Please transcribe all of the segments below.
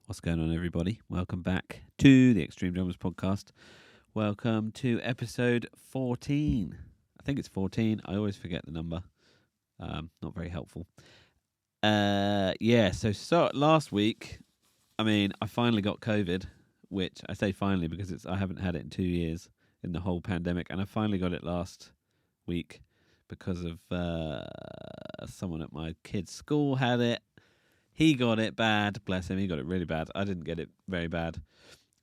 What's going on, everybody? Welcome back to the Extreme Drummers podcast. Welcome to episode 14. I think it's 14. I always forget the number. Not very helpful. So last week, I finally got COVID, which I say finally because I haven't had it in 2 years in the whole pandemic, and I finally got it last week because of someone at my kid's school had it. He got it bad, bless him. He got it really bad. I didn't get it very bad.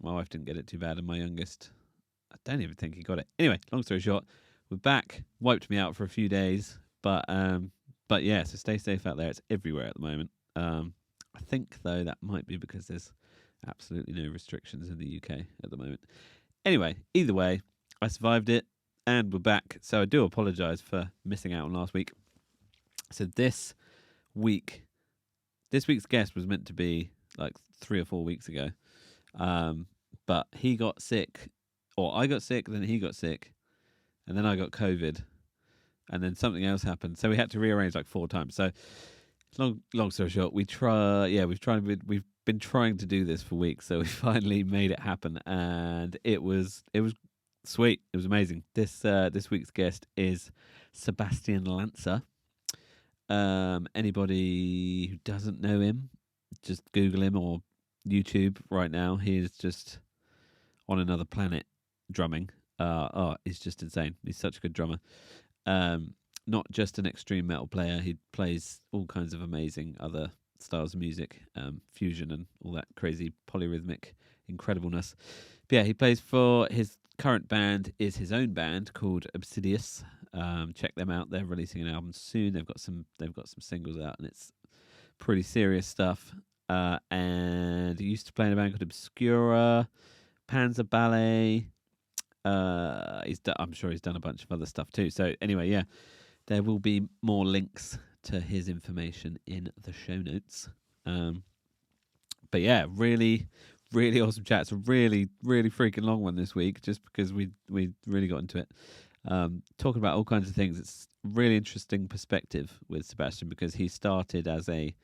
My wife didn't get it too bad, and my youngest, I don't even think he got it. Anyway, long story short, we're back. Wiped me out for a few days, but yeah. So stay safe out there. It's everywhere at the moment. I think though that might be because there's absolutely no restrictions in the UK at the moment. Anyway, either way, I survived it, and we're back. So I do apologise for missing out on last week. So this week's guest was meant to be like 3 or 4 weeks ago. But he got sick, or I got sick, then he got sick, and then I got COVID, and then something else happened. So we had to rearrange like 4 times. So long story short, we've been trying to do this for weeks. So we finally made it happen, and it was sweet. It was amazing. This week's guest is Sebastian Lanser. Anybody who doesn't know him, just Google him or YouTube right now. He is just on another planet drumming. He's just insane. He's such a good drummer. Not just an extreme metal player. He plays all kinds of amazing other styles of music, fusion and all that crazy polyrhythmic incredibleness. But yeah, he plays for his current band is his own band called Obsidious. Check them out. They're releasing an album soon. They've got some singles out, and it's pretty serious stuff. And he used to play in a band called Obscura, Panzerballett. I'm sure he's done a bunch of other stuff too. So anyway, yeah, there will be more links to his information in the show notes. But yeah, really, really awesome chat. It's a really, really freaking long one this week, just because we really got into it. Talking about all kinds of things. It's really interesting perspective with Sebastian because he started as a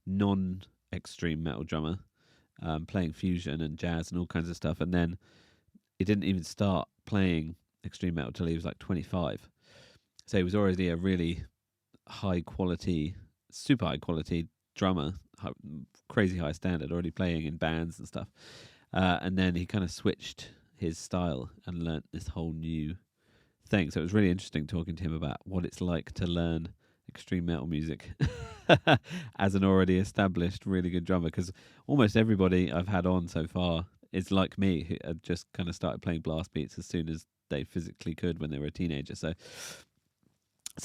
non-extreme metal drummer, playing fusion and jazz and all kinds of stuff, and then he didn't even start playing extreme metal till he was like 25. So he was already a really high quality, super high quality drummer, crazy high standard, already playing in bands and stuff. And then he kind of switched his style and learnt this whole new thing. So it was really interesting talking to him about what it's like to learn extreme metal music as an already established really good drummer, because almost everybody I've had on so far is like me, who had just kind of started playing blast beats as soon as they physically could when they were a teenager. So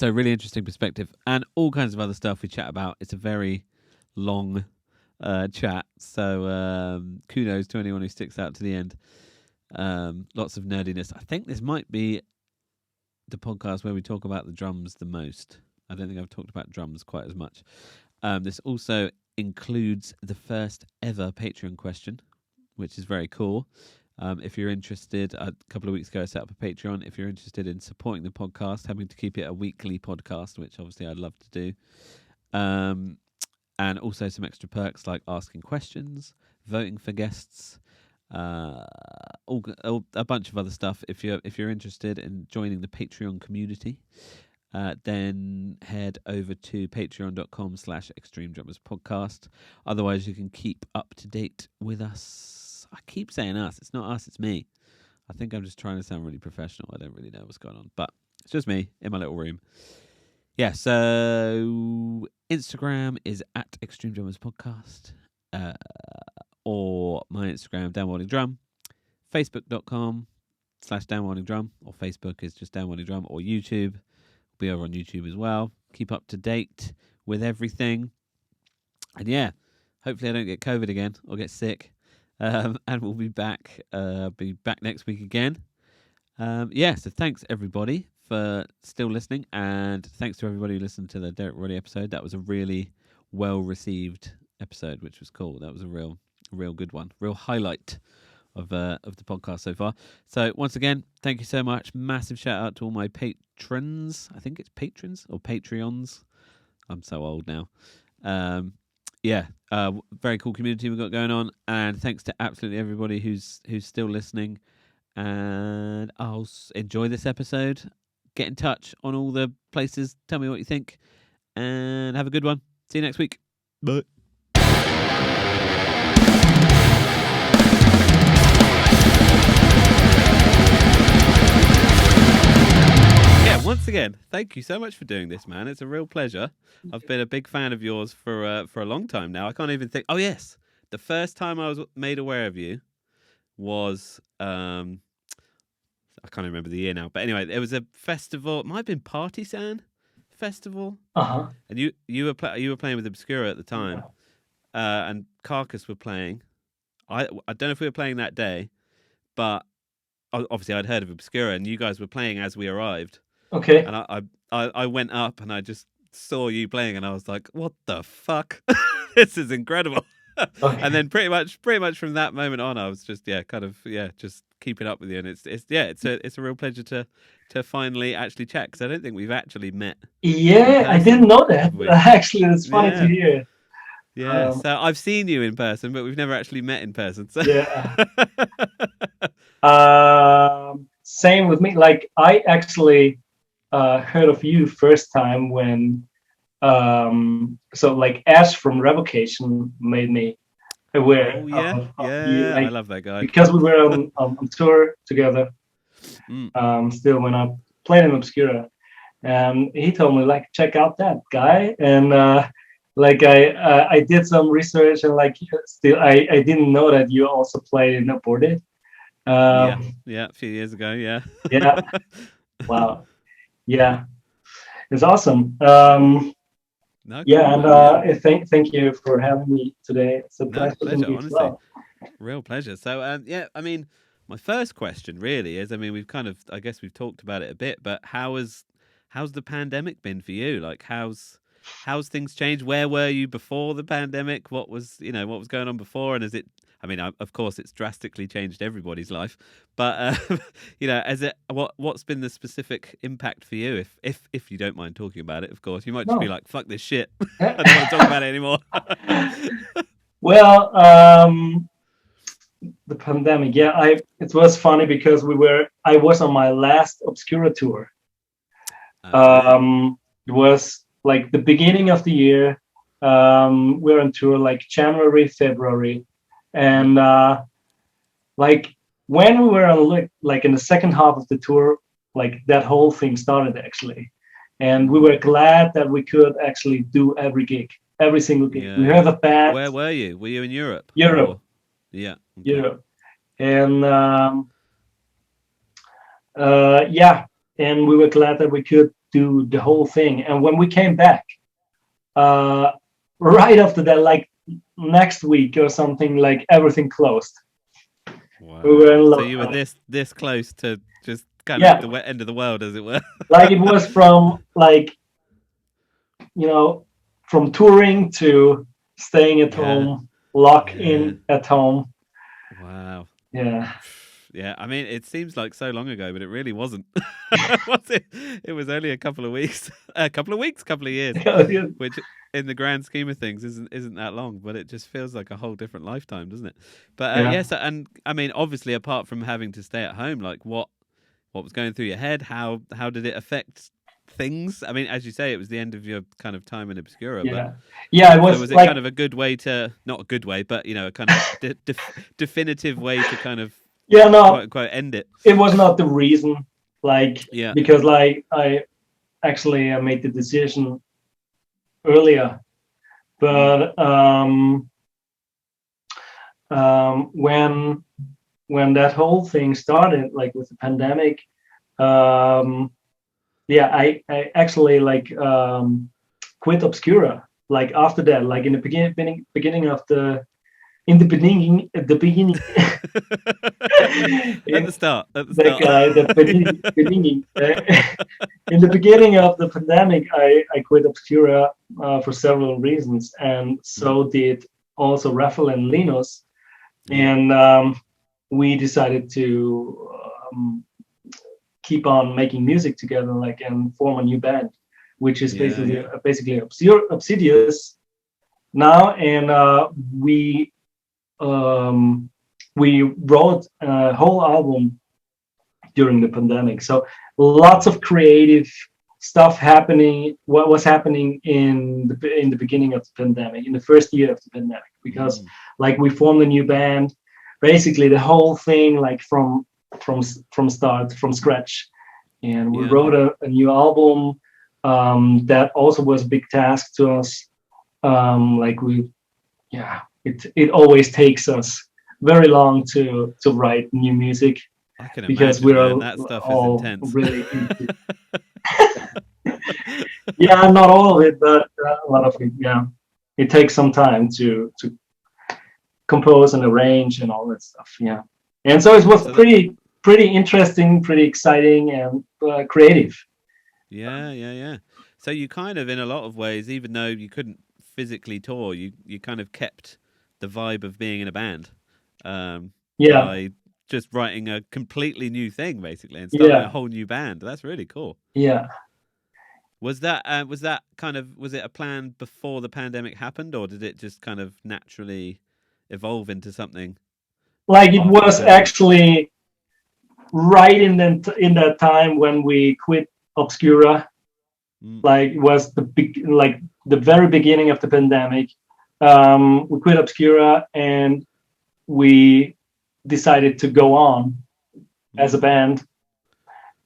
really interesting perspective, and all kinds of other stuff we chat about. It's a very long chat, so kudos to anyone who sticks out to the end. Lots of nerdiness. I think this might be the podcast where we talk about the drums the most. I don't think I've talked about drums quite as much. This also includes the first ever Patreon question, which is very cool. If you're interested, a couple of weeks ago I set up a Patreon. If you're interested in supporting the podcast, having to keep it a weekly podcast, which obviously I'd love to do, and also some extra perks like asking questions, voting for guests, a bunch of other stuff. If you're interested in joining the Patreon community, then head over to patreon.com/Extreme Drummers Podcast. Otherwise, you can keep up to date with us. I keep saying us. It's not us, it's me. I think I'm just trying to sound really professional. I don't really know what's going on, but it's just me in my little room. Yeah, so Instagram is at Extreme Drummers Podcast, or my Instagram, Downwarding Drum, facebook.com/Downwarding Drum, or Facebook is just Downwarding Drum, or YouTube. Be over on YouTube as well. Keep up to date with everything. And yeah, hopefully I don't get COVID again or get sick. And we'll be back next week again. So thanks everybody for still listening, and thanks to everybody who listened to the Derek Roddy episode. That was a really well received episode, which was cool. That was a real good one, real highlight of the podcast so far. So once again, thank you so much. Massive shout out to all my patrons. I think it's patrons or Patreons. I'm so old now. very cool community we've got going on, and thanks to absolutely everybody who's still listening. And I'll enjoy this episode. Get in touch on all the places. Tell me what you think, and have a good one. See you next week. Bye. Once again, thank you so much for doing this, man. It's a real pleasure. I've been a big fan of yours for a long time now. I can't even think. Oh yes, the first time I was made aware of you was I can't remember the year now. But anyway, there was a festival. It might have been Partisan Festival. And you were playing with Obscura at the time, and Carcass were playing. I don't know if we were playing that day, but obviously I'd heard of Obscura, and you guys were playing as we arrived. Okay. And I went up and I just saw you playing, and I was like, "What the fuck? This is incredible!" Okay. And then pretty much from that moment on, I was just just keeping up with you, and it's a real pleasure to finally actually chat, because I don't think we've actually met. Yeah, I didn't know that. Actually, it's funny to hear. Yeah, so I've seen you in person, but we've never actually met in person. So. Yeah. Same with me. Like, I actually heard of you first time when Ash from Revocation made me aware of you. Like, I love that guy. Because we were on tour together. Still when I played in Obscura, and he told me, like, check out that guy, and I did some research, and still I didn't know that you also played in Aborted. A few years ago. Yeah. Wow. Yeah, it's awesome. Thank you for having me today. It's a pleasure, honestly. Well. Real pleasure. So, I mean, my first question really is, I mean, I guess we've talked about it a bit, but how's the pandemic been for you? Like, how's things changed? Where were you before the pandemic? What was going on before? And of course, it's drastically changed everybody's life, but what's been the specific impact for you? If you don't mind talking about it, of course. You might just be like, "Fuck this shit, I don't want to talk about it anymore." Well, the pandemic. Yeah, it was funny because I was on my last Obscura tour. It was like the beginning of the year. We're on tour like January, February. And when we were on in the second half of the tour, that whole thing started actually, and we were glad that we could actually do every single gig. We have a band. Where were you? Were you in Europe? Europe. Yeah. Okay. Europe, and and we were glad that we could do the whole thing. And when we came back, right after that, next week or something, everything closed. Wow. We were in lockdown. So you were this close to just kind of the end of the world, as it were. It was from from touring to staying at home, in at home. Wow. Yeah. Yeah, I mean, it seems like so long ago, but it really wasn't. Was it? It was only a couple of weeks, couple of years, which in the grand scheme of things isn't that long, but it just feels like a whole different lifetime, doesn't it? But and I mean, obviously, apart from having to stay at home, what was going through your head? How did it affect things? I mean, as you say, it was the end of your kind of time in Obscura. But it was. So was it kind of a good way not a good way, but a kind of definitive way to kind of quote unquote end it? It was not the reason, because I actually made the decision earlier, but when that whole thing started, with the pandemic, I actually quit Obscura. After that, in the beginning of the in the beginning at the start in the beginning of the pandemic, I quit Obscura for several reasons, and so did also Raphael and Linus, and we decided to keep on making music together, and form a new band, which is basically Obsidious. now, and um, we wrote a whole album during the pandemic. So lots of creative stuff happening. What was happening in the beginning of the pandemic, in the first year of the pandemic, because like we formed a new band, basically the whole thing like from start from scratch, and we wrote a new album. That also was a big task to us. Like we, yeah, it always takes us very long to write new music I can because imagine, we're man. That stuff is all intense. really into, yeah, not all of it, but a lot of it. Yeah, it takes some time to compose and arrange and all that stuff. Yeah, and so it was So that, pretty interesting, pretty exciting, and creative. yeah. So you kind of, in a lot of ways, even though you couldn't physically tour, you kind of kept the vibe of being in a band, Yeah, by just writing a completely new thing, basically, and starting a yeah, whole new band. That's really cool. yeah. Was that kind of, was it a plan before the pandemic happened, or did it just kind of naturally evolve into something Like it after the was pandemic? actually right in that time when we quit Obscura. Mm, Like it was like the very beginning of the pandemic. We quit Obscura and we decided to go on as a mm. band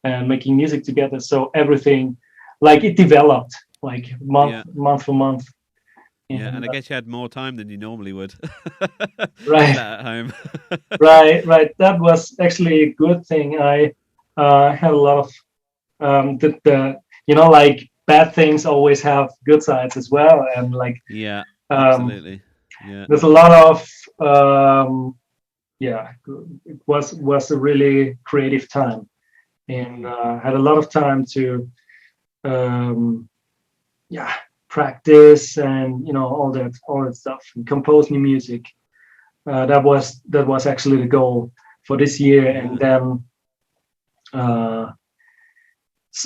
and making music together. So everything, like it developed like Yeah, month for month. yeah, And and I guess you had more time than you normally would, right, sat at home. right. That was actually a good thing. I had a lot of the like bad things always have good sides as well, and like Yeah, um, absolutely. Yeah. there's a lot of yeah, it was a really creative time, and Mm. had a lot of time to um, yeah, practice and all that stuff and compose new music. That was actually the goal for this year, and Yeah. then uh,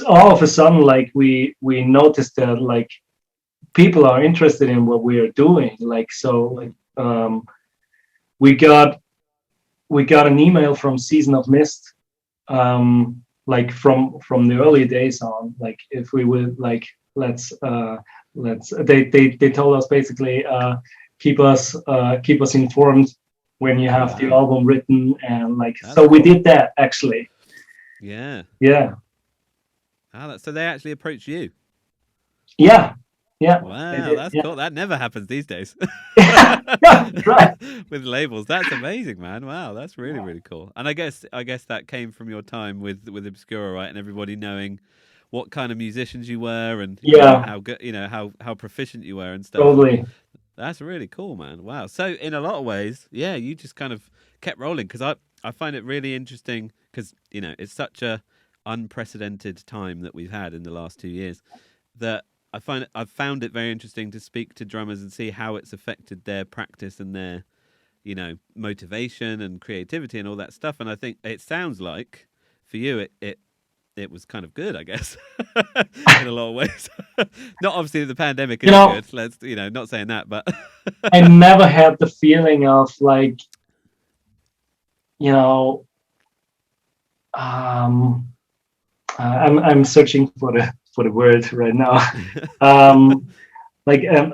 all of a sudden, like we noticed that like people are interested in what we are doing. Like so, like we got we got an email from Season of Mist, like from the early days on. Like if we would like let's they told us basically keep us informed when you have the Wow. album written, and like That's so we cool. did that actually. Yeah. Yeah, So they actually approach you. yeah, yeah. They Wow, did. that's Yeah, cool. That never happens these days. yeah, right. With labels. That's amazing, man. Wow, that's really, really cool. And I guess that came from your time with Obscura, right? And everybody knowing what kind of musicians you were, and Yeah, how good, how proficient you were and stuff. And totally. that's really cool, man. Wow. So in a lot of ways, yeah, you just kind of kept rolling, because I find it really interesting, because it's such a unprecedented time that we've had in the last 2 years, that I've found it very interesting to speak to drummers and see how it's affected their practice and their motivation and creativity and all that stuff. And I think it sounds like for you it was kind of good, I guess, in a lot of ways. Not obviously the pandemic You isn't know, good. Let's not saying that, but I never had the feeling of like, you know, um, I'm searching for the word right now. Like, and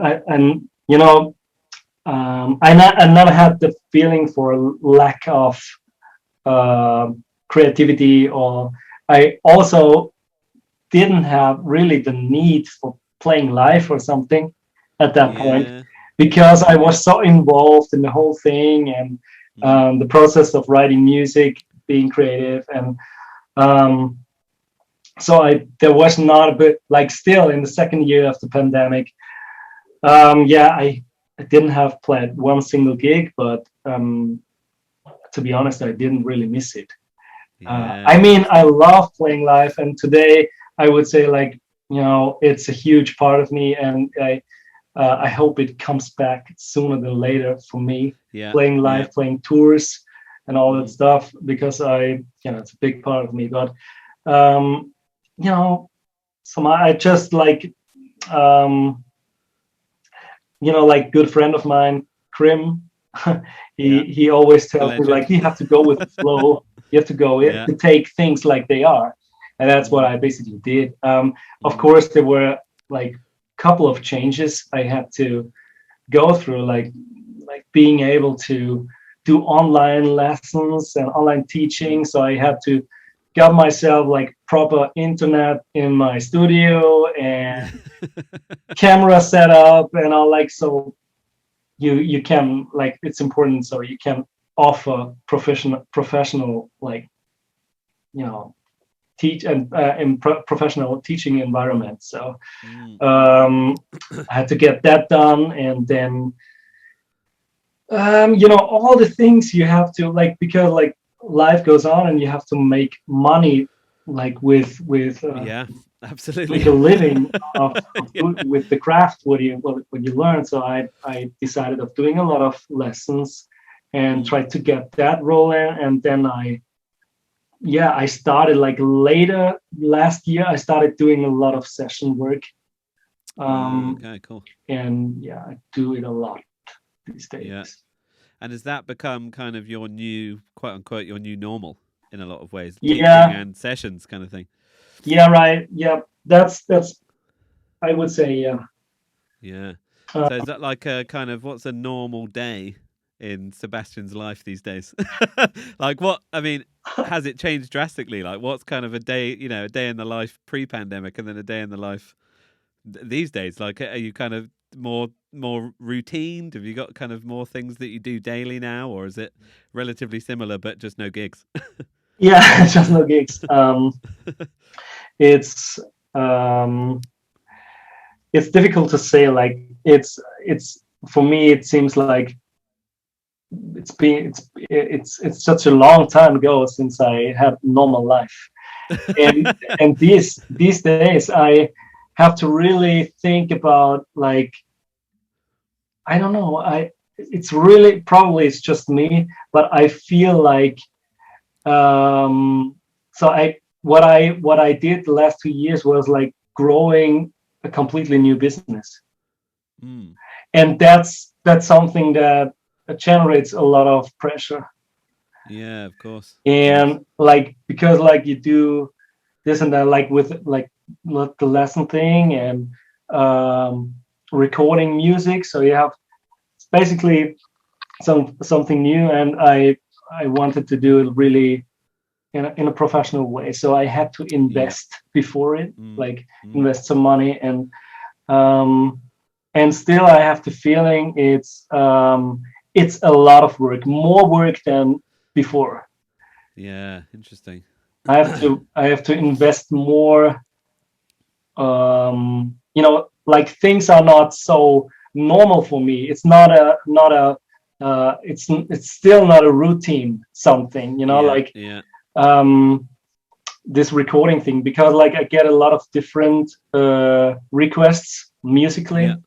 I never had the feeling for lack of uh, creativity, or I also didn't have really the need for playing live or something at that point, yeah, because I was so involved in the whole thing, and mm, the process of writing music, being creative, and um, so there was not a bit like still in the second year of the pandemic. Yeah, I didn't have played one single gig, but to be honest, I didn't really miss it. I yeah, mean, I excellent. love playing live, and today I would say like it's a huge part of me, and I hope it comes back sooner than later for me. Yeah, Playing yeah, live, playing tours, and all that mm, stuff, because it's a big part of me. But um, you know, so I just like um, like good friend of mine, Krim, Yeah, he always the tells me legend. like you have to go with the flow. You have to go Yeah. to take things like they are, and that's what Mm, I basically did. Of mm, course, there were like couple of changes I had to go through, like being able to do online lessons and online mm. teaching. So I had to got myself like proper internet in my studio and camera setup and all, like, so you can, like, it's important so you can offer professional, like, you know teach and in professional teaching environment. So Mm. I had to get that done, and then all the things you have to, like, because like life goes on and you have to make money, like with Yeah, absolutely. make a living Yeah. with the craft what you learn. So I decided of doing a lot of lessons and Mm. tried to get that rolling, and then I started like later last year. I started doing a lot of session work, um, Okay, cool. and yeah, I do it a lot these Yeah. days. And has that become kind of your new, quote unquote, your new normal in a lot of ways? Teaching Yeah, and sessions kind of thing. yeah, right. Yeah, that's I would say, yeah. Yeah. Uh, So is that like a kind of what's a normal day in Sebastian's life these days? Like what, I mean, has it changed drastically? Like what's kind of a day, a day in the life pre-pandemic and then a day in the life these days? Like are you kind of more routine? Have you got kind of more things that you do daily now, or is it relatively similar but just no gigs? yeah, just no gigs. It's um, it's difficult to say. Like it's for me, it seems like it's such a long time ago since I had normal life, and these days I have to really think about, like, I don't know. It's really, probably it's just me, but I feel like, so what I did the last 2 years was like growing a completely new business, Mm, and that's something that generates a lot of pressure. yeah, of course, of course. And like, because like you do this and that, like with like the lesson thing and um, recording music, so you have basically something new, and I wanted to do it really in a professional way. So I had to Yeah. invest before it, Mm, like mm. invest some money, um, and still I have the feeling it's a lot of work, more work than before. Yeah, interesting. I have to invest more. Like, things are not so normal for me. It's not a it's still not a routine something, Yeah, like, yeah, um this recording thing, because like I get a lot of different requests yeah, musically,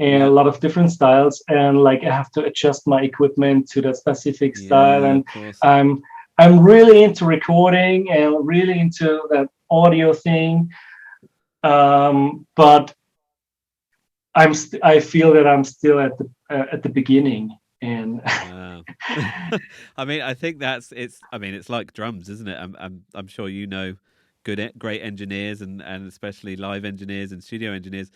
and a yeah, lot of different styles, and like I have to adjust my equipment to that specific style, yeah, and of course. i'm I'm really into recording and really into that audio thing, but I feel that I'm still at the beginning, and Wow. I mean, I think that's it's. I mean, it's like drums, isn't it? I'm sure you know great engineers and especially live engineers and studio engineers.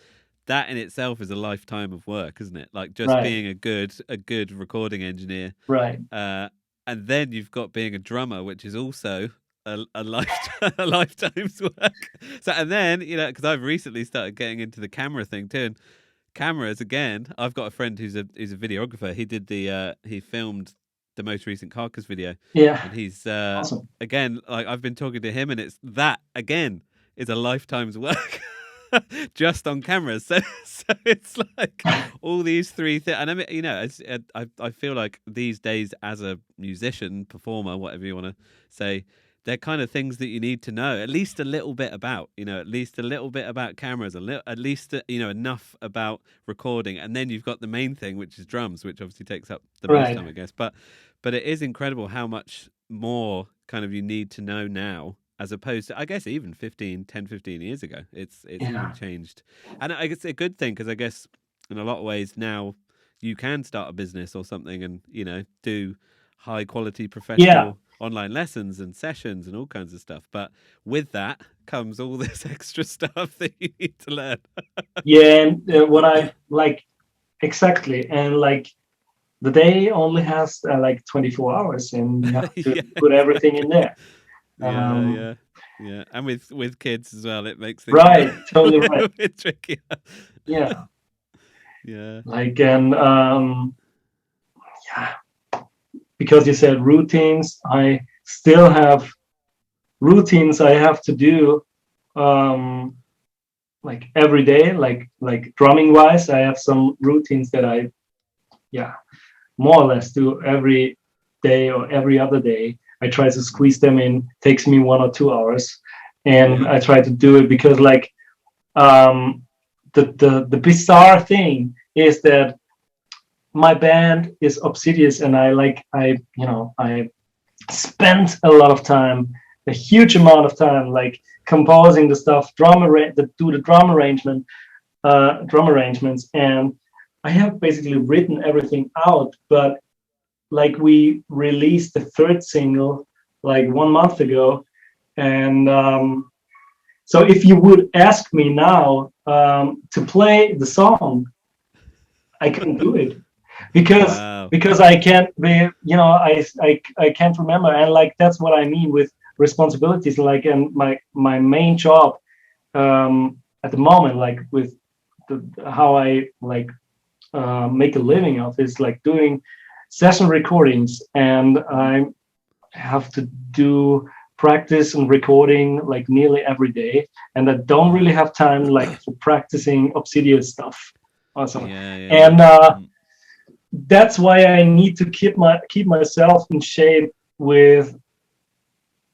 That in itself is a lifetime of work, isn't it? Like just right, being a good recording engineer, right, uh, and then you've got being a drummer, which is also a lifetime a lifetime's work. So and then because I've recently started getting into the camera thing too, and cameras again. I've got a friend who's a videographer. He filmed the most recent Carcass video, yeah, and he's awesome, again like I've been talking to him, and it's that again is a lifetime's work. Just on cameras, so it's like all these three things, and I mean, I feel like these days as a musician, performer, whatever you want to say, they're kind of things that you need to know at least a little bit about, at least a little bit about cameras, at least enough about recording, and then you've got the main thing, which is drums, which obviously takes up the most right, time, I guess. But it is incredible how much more kind of you need to know now as opposed to I guess even 15, 10, 15 years ago. It's yeah, even changed, and I guess it's a good thing because I guess in a lot of ways now you can start a business or something and, do high quality Yeah, professional online lessons and sessions and all kinds of stuff. But with that comes all this extra stuff that you need to learn. yeah, and what I like exactly, and like the day only has like 24 hours, and you have to Yeah, put everything in exactly. there. Yeah, Um, yeah, yeah. And with kids as well, it makes things a right, totally right. little bit trickier. Yeah, Yeah. like and yeah, because you said routines, I still have routines I have to do um, like every day, like drumming wise. I have some routines that I yeah more or less do every day or every other day. I try to squeeze them in. Takes me 1 or 2 hours, and Yeah. I try to do it because like um, the bizarre thing is that my band is Obsidious, and I spent a lot of time, a huge amount of time, like composing the stuff, do the drum arrangements, and I have basically written everything out. But like we released the third single like 1 month ago, and so if you would ask me now to play the song, I couldn't do it because Wow. I can't be, I can't remember, and like that's what I mean with responsibilities. Like, and my main job at the moment, like with how I like make a living of is like doing session recordings, and I have to do practice and recording like nearly every day, and I don't Yeah. really have time like for practicing Obsidious stuff. Awesome. Yeah, yeah, yeah. And that's why I need to keep myself in shape with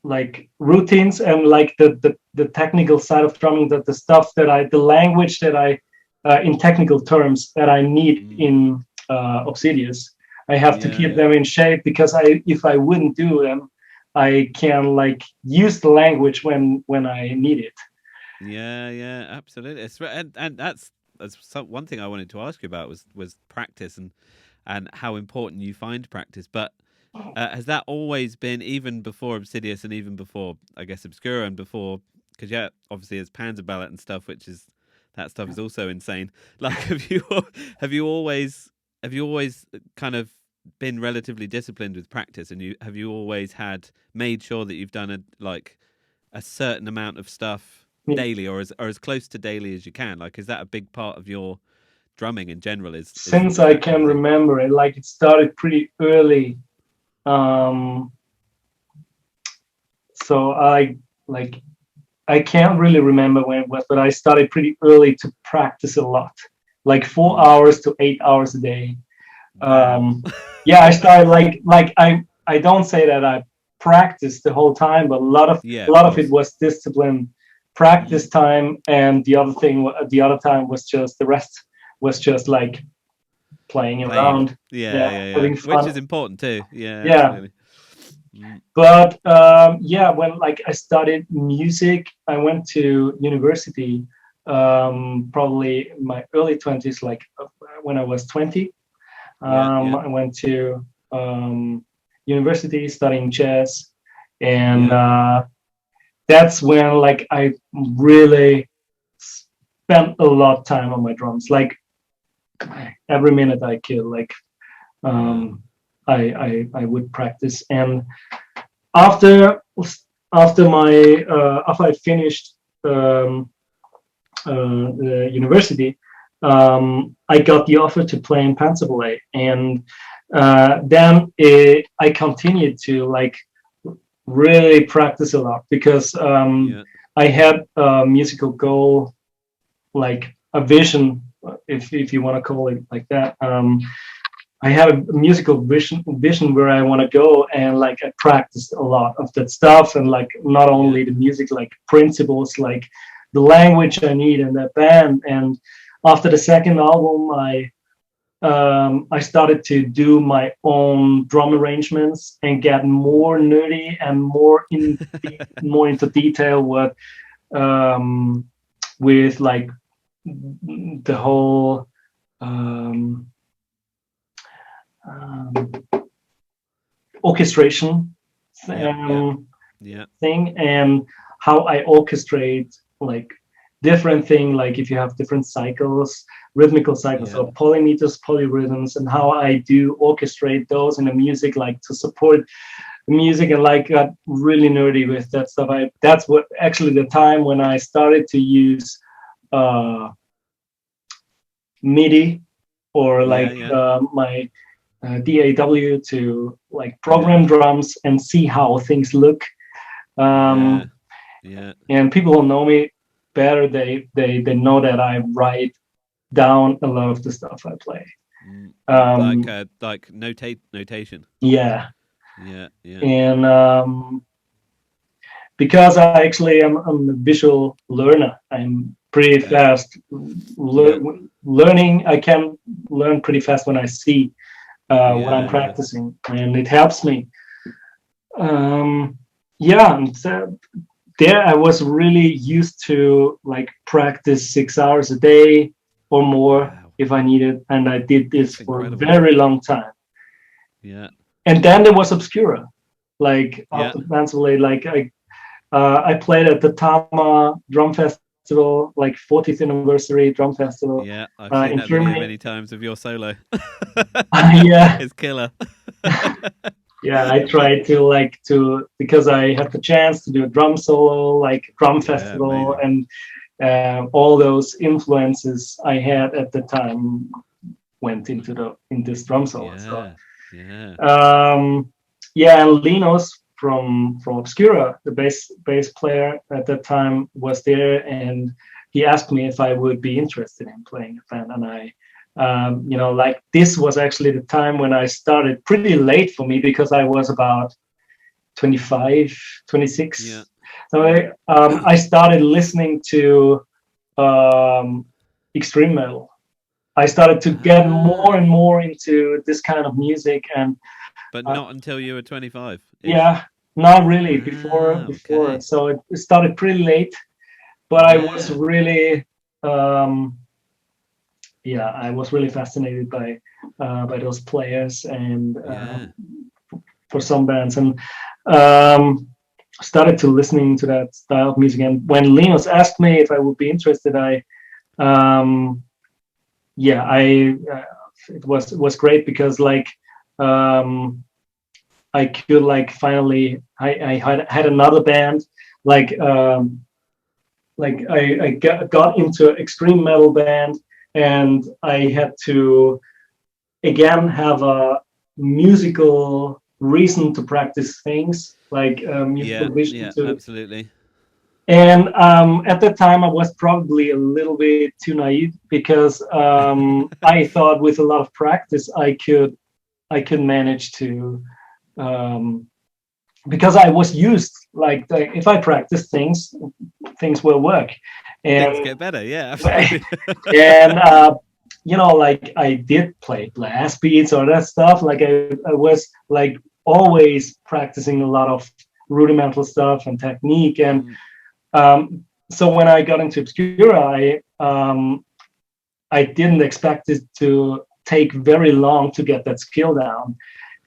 like routines and like the technical side of drumming, that the stuff that the language that I in technical terms that I need Mm. in Obsidious. I have to Yeah, keep yeah. them in shape because if I wouldn't do them, I can like use the language when I need it. Yeah, yeah, absolutely. And one thing I wanted to ask you about was practice and how important you find practice. But has that always been, even before Obsidious and even before, I guess, Obscura, and before, because yeah, obviously there's Panzerballett and stuff, that stuff is also insane. Like, have you always kind of been relatively disciplined with practice, and have you always made sure that you've done a certain amount of stuff daily, or as close to daily as you can? Like, is that a big part of your drumming in general? Is Since is I that kind can of thing? remember it, like it started pretty early. Um, so like I can't really remember when it was, but I started pretty early to practice a lot, like four Mm. hours to 8 hours a day. Wow. Yeah, I started like I don't say that I practiced the whole time, but Yeah, a of lot of it course. was discipline, Mm. practice time, and the other time was just the rest was just like playing Playing. around, Yeah, yeah, yeah, yeah. having Which fun, is important too. Yeah, yeah. absolutely. Mm. But yeah, when like I studied music, I went to university probably in my early 20s, like when I was 20. Yeah, yeah, I went to university studying jazz, and yeah. that's when like I really spent a lot of time on my drums. Like every minute I could, like Wow. um, I would practice. And after after I finished the university, I got the offer to play in Panzerballett, and then I continued to like really practice a lot because Yeah. I had a musical goal, like a vision, if you want to call it like that. I had a musical vision where I want to go, and like I practiced a lot of that stuff, and like not Yeah. only the music, like principles, like the language I need in that band. And after the second album, I started to do my own drum arrangements and get more nerdy and more into detail um, with like the whole um, um, orchestration Yep. Yep. um, Yeah. thing, and how I orchestrate like different thing, like if you have different cycles, rhythmical cycles Yeah. or polymeters, polyrhythms, and how I do orchestrate those in the music, like to support the music, and like got really nerdy with that stuff. That's what actually the time when I started to use uh, MIDI or Yeah. like Yeah. my DAW to like Yeah. program drums and see how things look. Yeah. Um, Yeah. and people who know me better, they know that I write down a lot of the stuff I play. Um, Like notation. yeah, Yeah. Yeah. and because I actually I'm a visual learner, I'm pretty Yeah. fast Yeah. learning. I can learn pretty fast when I see what I'm Yeah. Yeah. practicing, and it helps me. Um, yeah, and so there I was really used to like practice 6 hours a day or more Wow. if I needed, and I did this That's for a incredible. very long time. Yeah. And then there was Obscura, like Yeah. after Panzerballett, like I played at the Tama Drum Festival, like 40th anniversary drum festival Yeah. I've seen in that video Germany. many times of your solo. Yeah, It's killer. yeah, I tried to like to because I had the chance to do a drum solo, like drum Yeah. festival, Amazing. and all those influences I had at the time went into this drum solo and stuff. Yeah. Yeah. Yeah, and Linus from Obscura, the bass player at that time, was there, and he asked me if I would be interested in playing a band, and I. Like this was actually the time when I started pretty late for me because I was about 25, Yeah. 26. So Yeah. I started listening to um, extreme metal. I started to get more Ah. and more into this kind of music, and But uh, not until you were 25 ish. yeah, not really before. Ah. Before, Okay. so it started pretty late, but I was Yeah. really, um, yeah, I was really fascinated by those players and Yeah. for some bands, and um, started to listening to that style of music. And when Linus asked me if I would be interested, um, I it was great because like um, I could like finally I had another band like I got into an extreme metal band, and I had to again have a musical reason to practice things like Yeah. musical vision Yeah. to. Absolutely. And at that time, I was probably a little bit too naive because I thought with a lot of practice I could manage to um, because I was used like if I practice things will work, Things and get better. Yeah. Absolutely. and like I did play blast beats or that stuff. Like I was like always practicing a lot of rudimental stuff and technique, and Mm, so when I got into Obscura, I didn't expect it to take very long to get that skill down,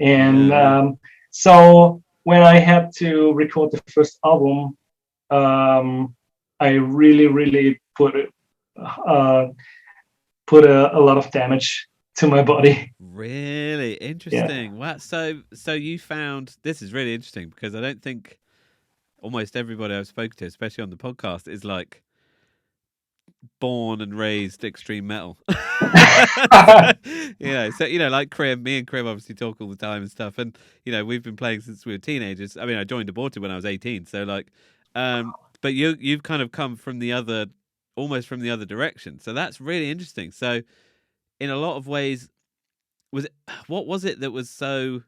and yeah. Yeah. so when I had to record the first album, I really uh, put a lot of damage to my body. Really Yeah, interesting. Wow. So you found this is really interesting because I don't think almost everybody I've spoken to, especially on the podcast, is like born and raised extreme metal. so, like Krim, me and Krim obviously talk all the time and stuff, and we've been playing since we were teenagers. I mean, I joined Aborted when I was 18, so like, but you've kind of come from the other, almost from the other direction. So that's really interesting. So in a lot of ways, was it what was it that was so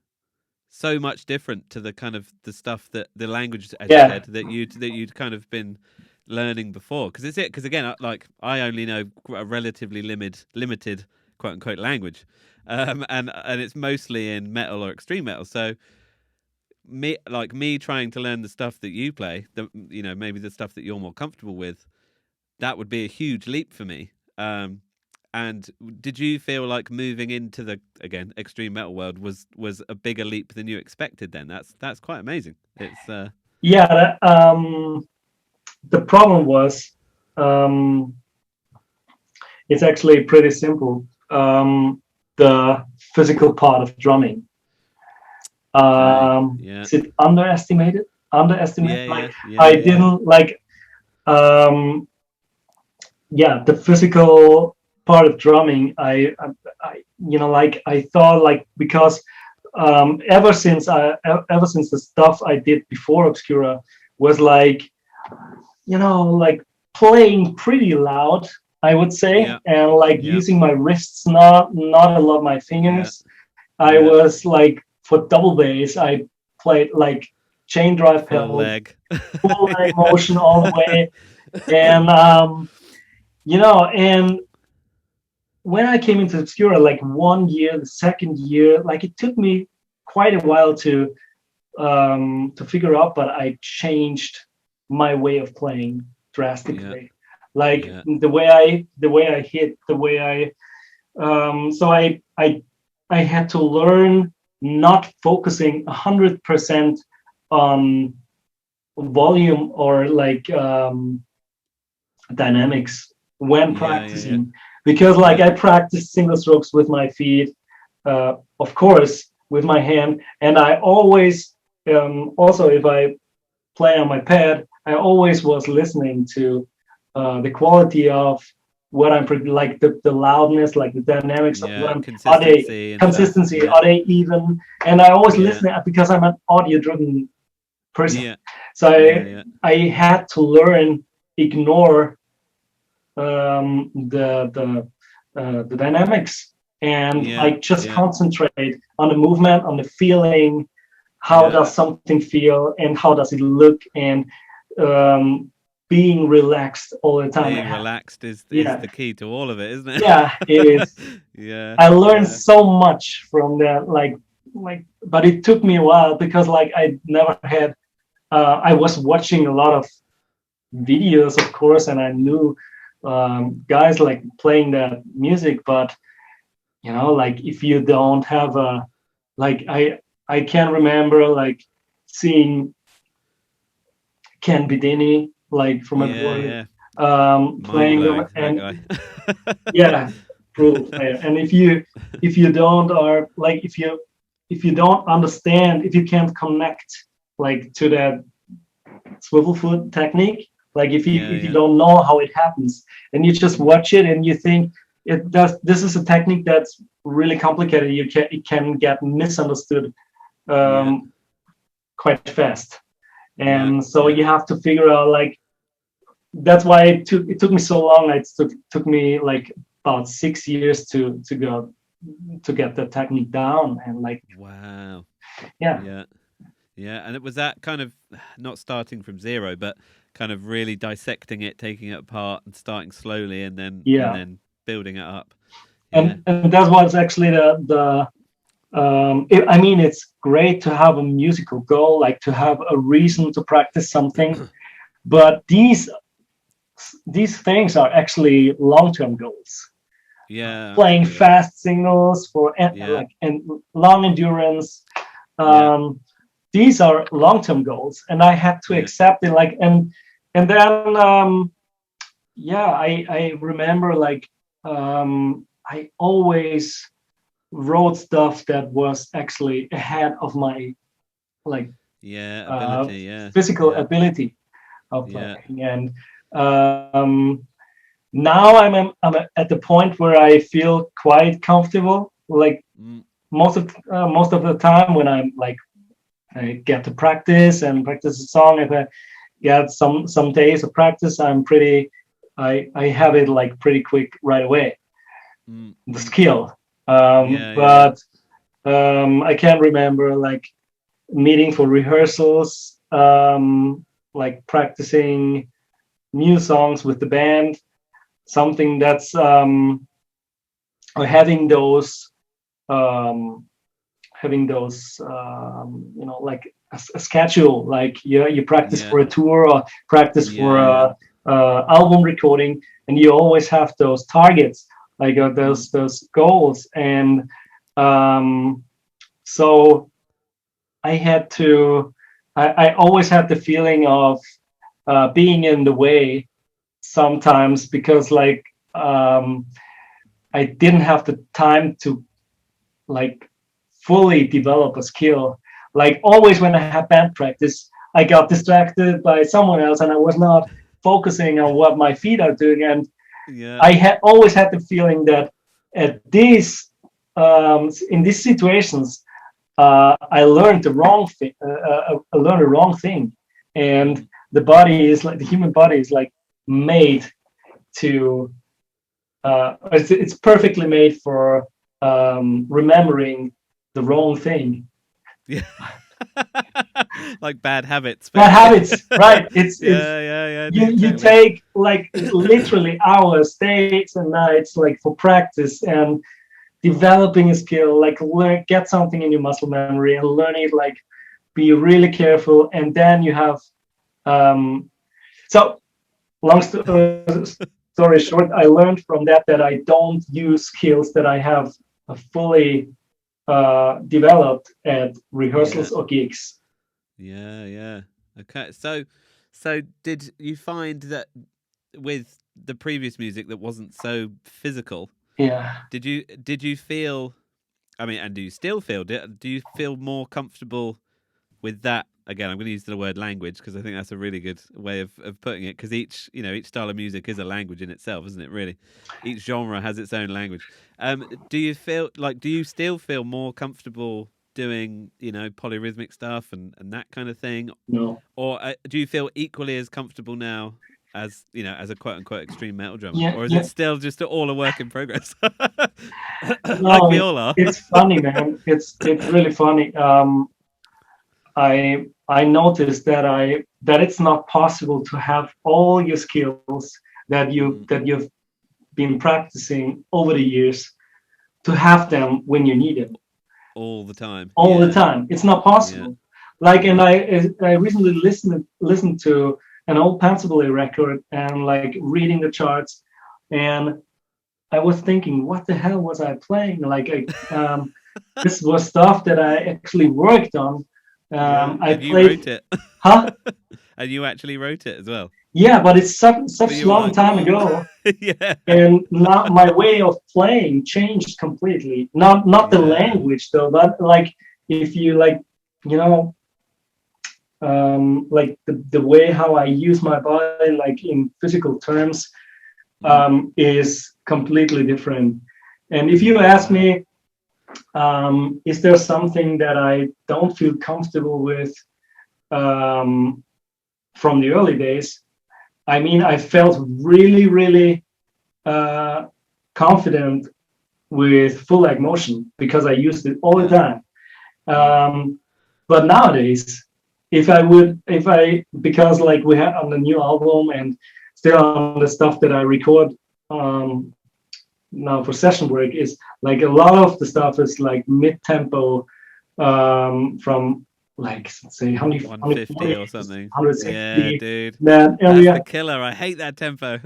much different to the kind of the stuff that the language, as you yeah, said, that you'd kind of been learning before? Because again, like I only know a relatively limited quote unquote language, and it's mostly in metal or extreme metal. So me trying to learn the stuff that you play, maybe the stuff that you're more comfortable with, that would be a huge leap for me. And did you feel like moving into the again extreme metal world was a bigger leap than you expected? Then that's quite amazing. It's Yeah, the problem was, um, it's actually pretty simple. The physical part of drumming. okay. Yeah. Is it underestimated? Underestimated? Yeah. Like Yeah. Yeah. I Yeah. didn't like. Um, yeah, the physical part of drumming. Like I thought, like because ever since the stuff I did before Obscura was like, like playing pretty loud, I would say, Yeah. and like Yeah. using my wrists, not a lot of my Yeah. fingers. I Yeah. was like for double bass, I played like chain drive Full pedal, leg. full leg Yeah. motion all the way, and and when I came into Obscura, like 1 year, the second year, like it took me quite a while to figure out, but I changed my way of playing Yeah. drastically. Like Yeah. the way I hit, the way so I had to learn not focusing 100% on volume or like dynamics when Yeah. Yeah. Yeah. practicing, because like Yeah. I practice single strokes with my feet, of course with my hand, and I always also if I play on my pad, I always was listening to the quality of what I'm like the loudness, like the dynamics of what Yeah. I'm, are they Consistency and stuff. consistency, Yeah. are they even, and I always Yeah. listen because I'm an audio driven person, Yeah. so Yeah. Yeah. I had to learn ignore the dynamics and Yeah. like just Yeah. concentrate on the movement, on the feeling, how Yeah. does something feel and how does it look, and um, being relaxed all the time. Being relaxed is Yeah, the key to all of it, isn't it? yeah, it is. Yeah. I learned Yeah. so much from that, but it took me a while because like I never had. I was watching a lot of videos, of course, and I knew guys like playing that music, but like if you don't have a, like I can remember like seeing Ken Bidini like from Yeah. abroad Yeah. Mind playing them, blowing, that and guy. yeah, brutal player. And if you don't are like if you don't understand, if you can't connect like to that swivel foot technique, like if you Yeah. if you Yeah. don't know how it happens and you just watch it and you think it does, this is a technique that's really complicated, it can get misunderstood Yeah. um, quite fast, Yeah. and so Yeah. you have to figure out like, that's why it took me so long. It took me like about 6 years to get the technique down, and like Wow. yeah. Yeah. Yeah. And it was that kind of not starting from zero, but kind of really dissecting it, taking it apart, and starting slowly, and Yeah, then building it up. Yeah. and that's what's actually I mean, it's great to have a musical goal, like to have a reason to practice something, but these things are actually long-term goals. Yeah. Playing Absolutely. fast singles for Yeah. and long endurance, Yeah. um, these are long-term goals, and I had to Yeah. accept it. Like, and then yeah, I remember like I always wrote stuff that was actually ahead of my like Yeah. uh, Ability. Yeah. physical Yeah. ability of Yeah. playing, and now I'm at the point where I feel quite comfortable. Like Mm. most of the time when I'm like I get to practice and practice a song, if I get some days of practice, I have it like pretty quick right away, Mm. the Mm. skill. Yeah. Yeah. Yeah. But I can't remember like meeting for rehearsals, like practicing new songs with the band, something that's or um, having those like a schedule, like you practice Yeah. for a tour or practice for Yeah. Yeah. a album recording, and you always have those targets, like those goals. And so I had to. I always had the feeling of being in the way sometimes, because like I didn't have the time to like fully develop a skill. Like always when I had band practice, I got distracted by someone else and I was not focusing on what my feet are doing. And Yeah. I had always had the feeling that at these in these situations, I learned the wrong thing. I learned the wrong thing, and the body is like the human body is like made to. It's perfectly made for remembering the wrong thing. Yeah. Like bad habits, Bad basically. habits, right? It's Yeah, you exactly. take like literally hours, days, and nights like for practice and developing a skill, like learn, get something in your muscle memory and learn it, like be really careful. And then you have, so long story short, I learned from that I don't use skills that I have fully developed at Yeah. rehearsals or gigs. Yeah. Okay. So did you find that with the previous music that wasn't so physical, Yeah. did you feel, I mean, and do you still feel, do you feel more comfortable with that? Again, I'm going to use the word language because I think that's a really good way of putting it, because each style of music is a language in itself, isn't it, really? Each genre has its own language. Do you feel like, do you still feel more comfortable doing, polyrhythmic stuff and that kind of thing? No. Or do you feel equally as comfortable now as, as a quote unquote extreme metal drummer? Yeah. Or is it Yeah. still just all a work in progress? Like No. we all are. It's funny, man. It's really funny. I noticed that it's not possible to have all your skills that you've been practicing over the years, to have them when you need them All the time. all the Yeah. time. It's not Yeah. possible. Like, and Yeah. I recently listened to an old Panzerballett record and like reading the charts, and I was thinking, what the hell was I playing? Like, this was stuff that I actually worked on. Yeah. I And you played, wrote it. huh? And you actually wrote it as well. Yeah, but it's But such you were long like, time whoa. ago, Yeah. and now my way of playing changed completely. Not the Yeah. language though, but like if you like, you know, like the way how I use my body, like in physical terms, Mm. is completely different. And if you Yeah. ask Wow. me, is there something that I don't feel comfortable with um, from the early days? I mean, I felt really, really uh, confident with full leg motion because I used it all the Yeah. time. Mm. But nowadays, if I, because like we have on the new album and still on the stuff that I record um, now for session work, is like a lot of the stuff is like mid tempo from like say 150 or something. Yeah, 160 dude. that That's the area. killer. I hate that tempo.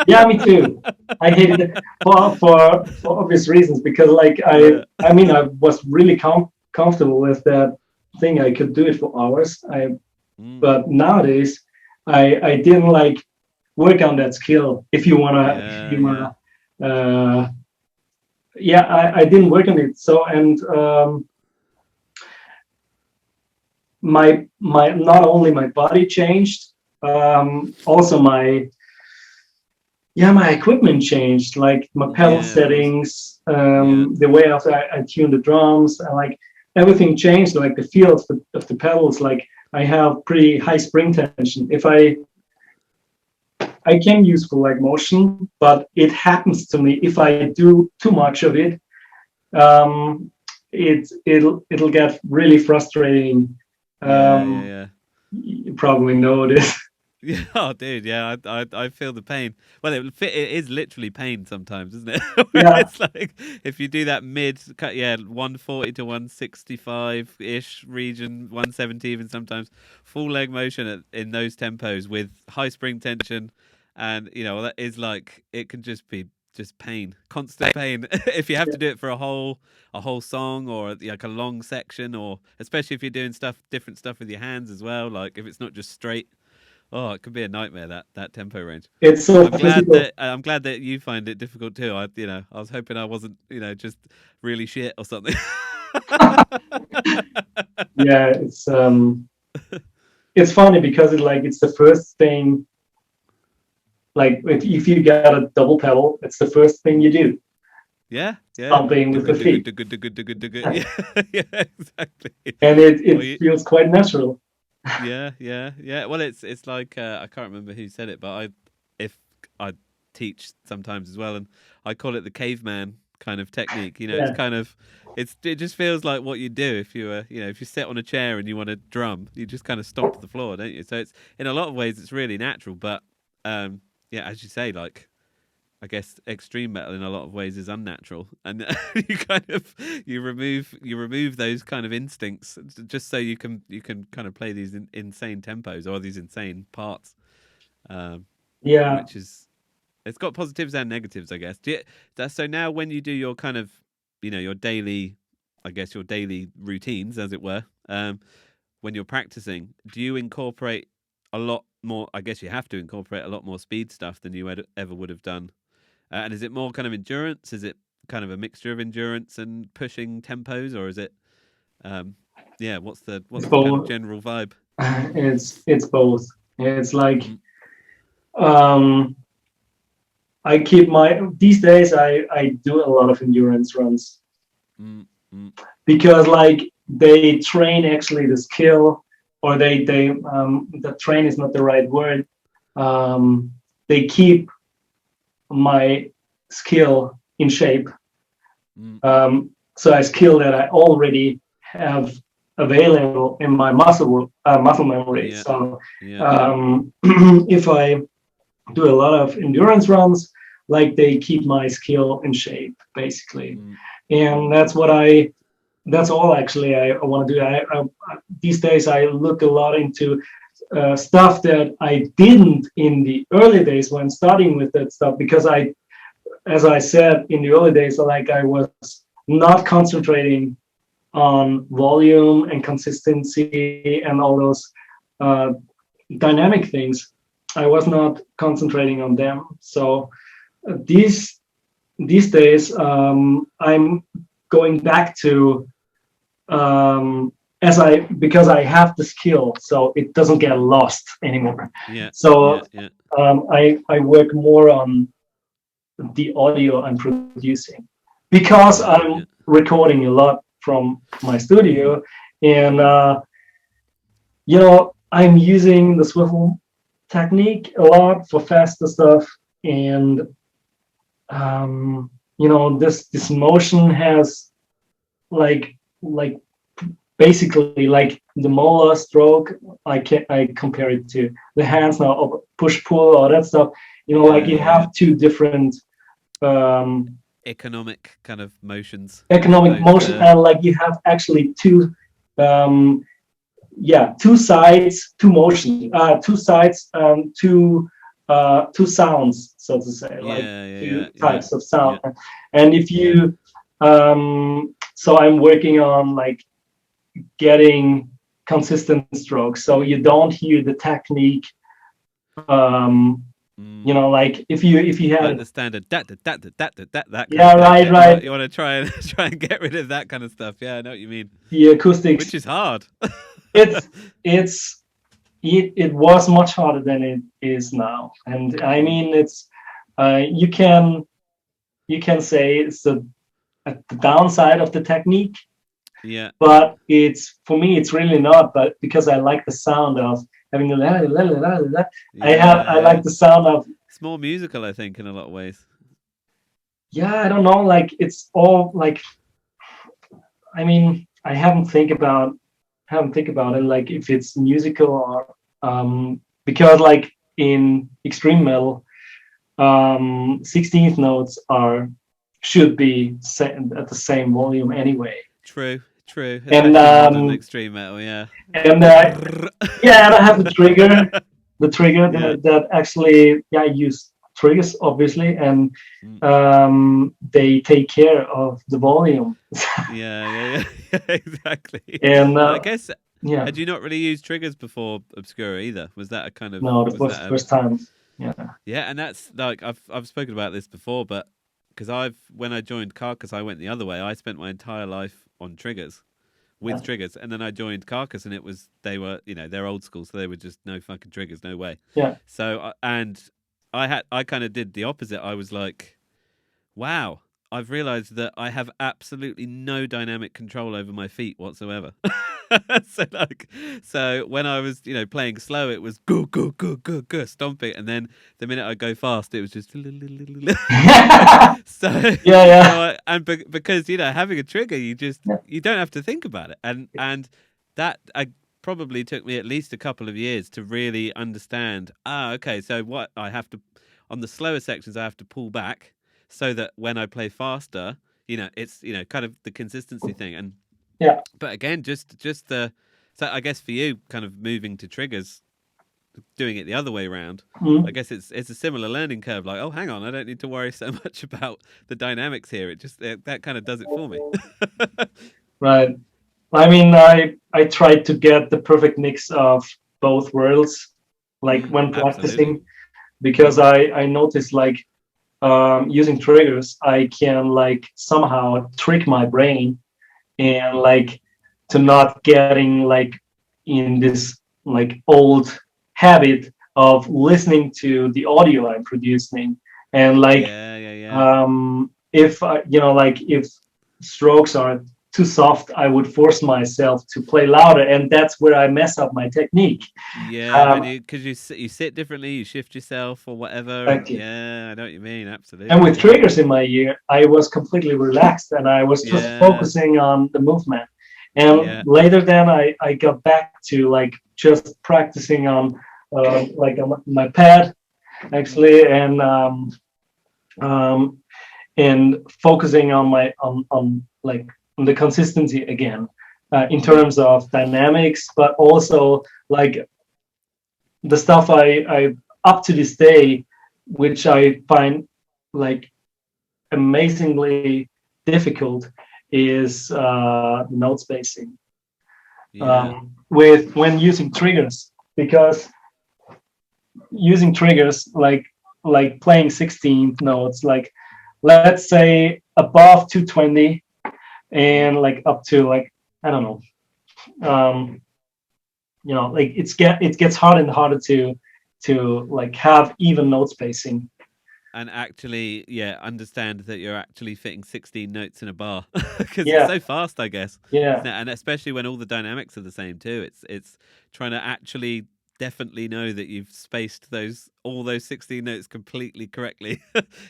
Yeah, me too. I hated it for obvious reasons, because like Yeah. I mean I was really comfortable with that thing. I could do it for hours. Mm. But nowadays I didn't like work on that skill. If Yeah, you yeah. wanna yeah, I didn't work on it. So and my not only my body changed, also my equipment changed, like my pedal Yeah, of course. settings, Yeah. the way I tune the drums, and like everything changed. Like the feel of the pedals, like I have pretty high spring tension. If I can use full leg motion, but it happens to me if I do too much of it. Um, it'll get really frustrating. Yeah, Um, yeah, you probably know this. yeah. Oh, dude, yeah, I feel the pain. Well, it is literally pain sometimes, isn't it? Where Yeah, it's like if you do that mid cut, yeah, 140 to 165 ish region, 170 even sometimes, full leg motion in those tempos with high spring tension, and that is like it can just be just pain, constant pain. If you have to do it for a whole song, or like a long section, or especially if you're doing different stuff with your hands as well, like if it's not just straight. Oh, it could be a nightmare, that tempo range. It's so I'm physical. glad that you find it difficult too. I was hoping I wasn't, just really shit or something. Yeah, it's funny because it's the first thing. Like if you got a double pedal, it's the first thing you do. Yeah, yeah. Stomping with the feet. Yeah, yeah, exactly. And Well, it feels quite natural. yeah, yeah, yeah. Well, it's like I can't remember who said it, but if I teach sometimes as well, and I call it the caveman kind of technique. It's Yeah. kind of it just feels like what you do if you if you sit on a chair and you want to drum, you just kind of stomp the floor, don't you? So it's in a lot of ways it's really natural, but yeah, as you say, like I guess extreme metal in a lot of ways is unnatural, and you remove those kind of instincts just so you can kind of play these insane tempos or these insane parts, Yeah. which is it's got positives and negatives, I guess. So now when you do your kind of your daily, I guess your daily routines, as it were, when you're practicing, do you incorporate a lot more? I guess you have to incorporate a lot more speed stuff than you ever would have done. And is it more kind of endurance? Is it kind of a mixture of endurance and pushing tempos, or is it? Yeah, what's the It's kind of both. general vibe? It's both. It's like Mm, um, I keep these days I do a lot of endurance runs mm, mm, because like they train actually the skill, or they the train is not the right word. They keep my skill in shape. mm, So a skill that I already have available in my muscle memory. yeah, So yeah. if I do a lot of endurance runs, like they keep my skill in shape basically, Mm, and that's all actually I want to do. These days I look a lot into stuff that I didn't in the early days when starting with that stuff, because as I said in the early days, like I was not concentrating on volume and consistency and all those uh, dynamic things. I was not concentrating on them. So these days, I'm going back to because I have the skill, so it doesn't get lost anymore. yeah, So yeah, yeah, I work more on the audio I'm producing because yeah, yeah. I'm recording a lot from my studio, and I'm using the swivel technique a lot for faster stuff, and this motion has like basically like the molar stroke. I compare it to the hands now, push pull, all that stuff. Like Yeah, you yeah. have two different um, Economic kind of motions as economic opposed motion, to and like you have actually um, two sides, two motion, two sides, two sounds, so to say, like yeah, yeah, two yeah, yeah, types of sound. yeah, And if you so I'm working on like getting consistent strokes, so you don't hear the technique. um mm. like if you Like had the standard that kind of yeah, thing. right, Yeah, right, you want to try and try and get rid of that kind of stuff. Yeah, I know what you mean. the acoustics, Which is hard. it's it's it was much harder than it is now. And I Mm, mean, it's you can say it's the downside of the technique, yeah, but it's for me it's really not. But because I like the sound of having the la, la, la, la, la, yeah, I yeah. like the sound of It's more musical, I think, in a lot of ways. yeah, I don't know, like it's all like I mean I haven't think about it like if it's musical or because like in extreme metal 16th notes should be set at the same volume anyway. True, true. And Especially modern extreme metal. Yeah. and yeah, and I have the trigger Yeah. that actually I use. triggers, obviously, and Mm. they take care of the volume. Yeah, exactly. And And I guess yeah, had you not really used triggers before Obscura either? Was that a kind of no, that was was that the a first time. Yeah, yeah? And that's like I've spoken about this before, but because I've when I joined Carcass, I went the other way. I spent my entire life on triggers yeah, with triggers, and then I joined Carcass, and it was they were they're old school, so they were just no fucking triggers, no way. yeah, So and I kind of did the opposite. I was like, wow, I've realized that I have absolutely no dynamic control over my feet whatsoever. so like, so when I was, playing slow, it was go go go go go stomping, and then the minute I go fast, it was just so yeah, yeah, because having a trigger, yeah, you don't have to think about it, and that I probably took me at least a couple of years to really understand. Okay, so what I have to on the slower sections, I have to pull back so that when I play faster, it's kind of the consistency thing. And yeah. but again, just the so I guess for you, kind of moving to triggers, doing it the other way around. I Mm, guess it's a similar learning curve. Like, oh, hang on, I don't need to worry so much about the dynamics here. That kind of does it for me. right. I mean, I tried to get the perfect mix of both worlds, like when Absolutely. practicing, because I noticed like using triggers, I can like somehow trick my brain and like to not getting like in this like old habit of listening to the audio I'm producing, and like Yeah. if like if strokes are too soft, I would force myself to play louder, and that's where I mess up my technique. Yeah, and um, because you sit differently, you shift yourself or whatever, and like, yeah, I know what you mean. and Absolutely, with yeah, triggers in my ear, I was completely relaxed and I was just yeah, focusing on the movement. And yeah, later, then I got back to like just practicing on like on my pad actually, um, and focusing on my on like on the consistency again, in mm, terms of dynamics, but also like the stuff I up to this day, which I find like amazingly difficult, is note spacing yeah, with when using triggers, because using triggers like playing 16th notes, like let's say above 220 mm, and like up to like I don't know, um like it gets harder and harder to like have even note spacing. and actually, yeah, understand that you're actually fitting 16 notes in a bar because it's Yeah, so fast, I guess, yeah, isn't it? And especially when all the dynamics are the same too. It's trying to actually definitely know that you've spaced all those 16 notes completely correctly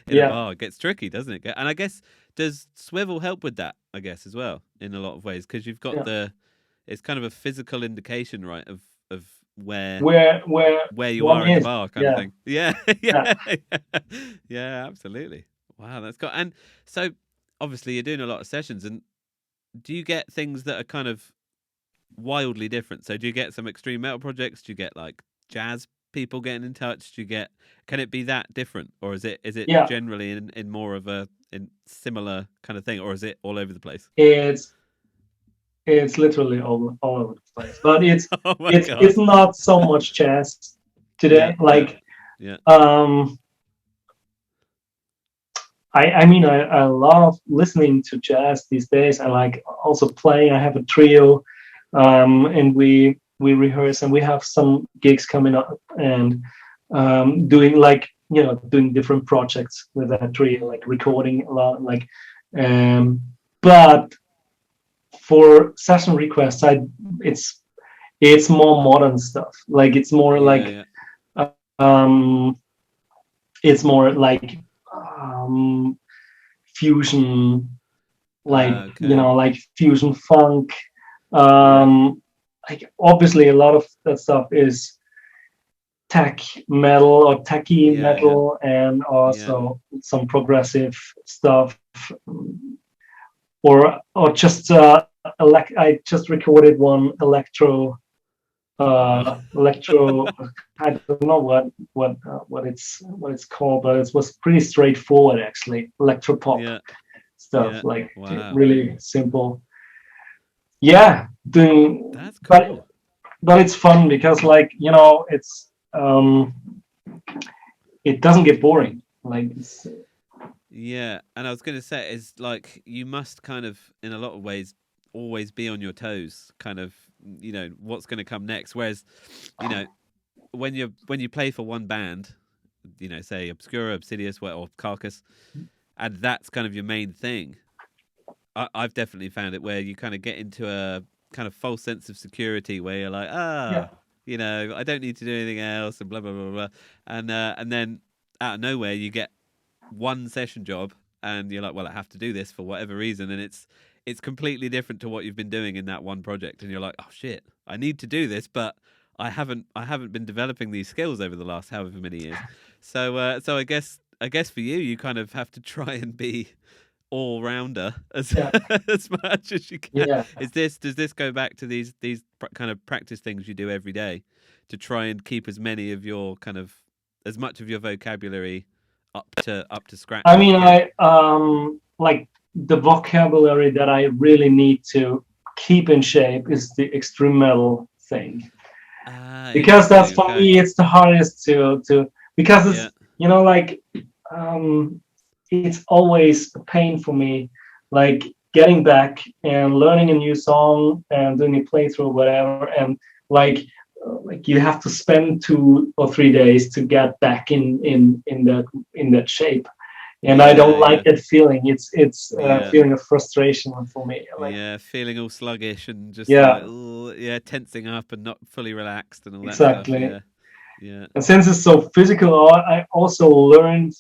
in a yeah, bar. It gets tricky, doesn't it? And I guess does swivel help with that? I guess as well in a lot of ways because you've got yeah. it's kind of a physical indication, right, of Where where you one are in the is. bar kind of Yeah, thing. Yeah, yeah, yeah. yeah, absolutely. Wow, that's got and so obviously you're doing a lot of sessions and do you get things that are kind of wildly different? So do you get some extreme metal projects? Do you get like jazz people getting in touch? Do you get can it be that different or is it Yeah, generally in more of a in similar kind of thing or is it all over the place? it's it's literally all over the place, but Oh my it's god. not so much jazz Yeah, today. yeah, Like, yeah. um, I mean, I love listening to jazz these days. I like also playing. I have a trio, and we rehearse, and we have some gigs coming up, and doing like doing different projects with that trio, Mm. like recording a lot, like, um, but for session requests, it's it's more modern stuff. Like Yeah, yeah. um, it's more like um, fusion, like Okay. like fusion funk. Yeah. Like obviously a lot of that stuff is tech metal or techy Yeah, yeah. metal, and Yeah. also some progressive stuff, or just I just recorded one electro electro. I don't know what it's called, but it was pretty straightforward actually. Electropop Yeah. stuff, Yeah. like Wow. really simple. Yeah, doing, That's but cool. it's fun because like it's it doesn't get boring. Like it's, Yeah, and I was going to say is like you must kind of in a lot of ways always be on your toes, kind of what's going to come next. Whereas, you know, when you play for one band, say Obscura, Obsidious, or Carcass, and that's kind of your main thing. I've definitely found it where you kind of get into a kind of false sense of security where you're like, yeah, I don't need to do anything else, and blah blah blah blah, and then out of nowhere you get one session job, and you're like, well, I have to do this for whatever reason, and it's completely different to what you've been doing in that one project, and you're like, oh shit, I need to do this, but I haven't been developing these skills over the last however many years, so I guess for you, you kind of have to try and be all rounder as yeah, as much as you can. yeah. Does this go back to these kind of practice things you do every day to try and keep as many of your kind of as much of your vocabulary up to scratch I as you mean, can? I like the vocabulary that I really need to keep in shape is the extreme metal thing, Ah, because that's interesting. for Okay. me it's the hardest to because Yeah. it's like it's always a pain for me, like getting back and learning a new song and doing a playthrough or whatever, and like you have to spend 2 or 3 days to get back in that shape, and I Yeah. don't like Yeah. that feeling. It's a Yeah. feeling of frustration for me, like Yeah. Feeling all sluggish and just yeah, like, oh, yeah, tensing up and not fully relaxed and all that stuff. exactly. Yeah. Yeah. And since it's so physical, I also learned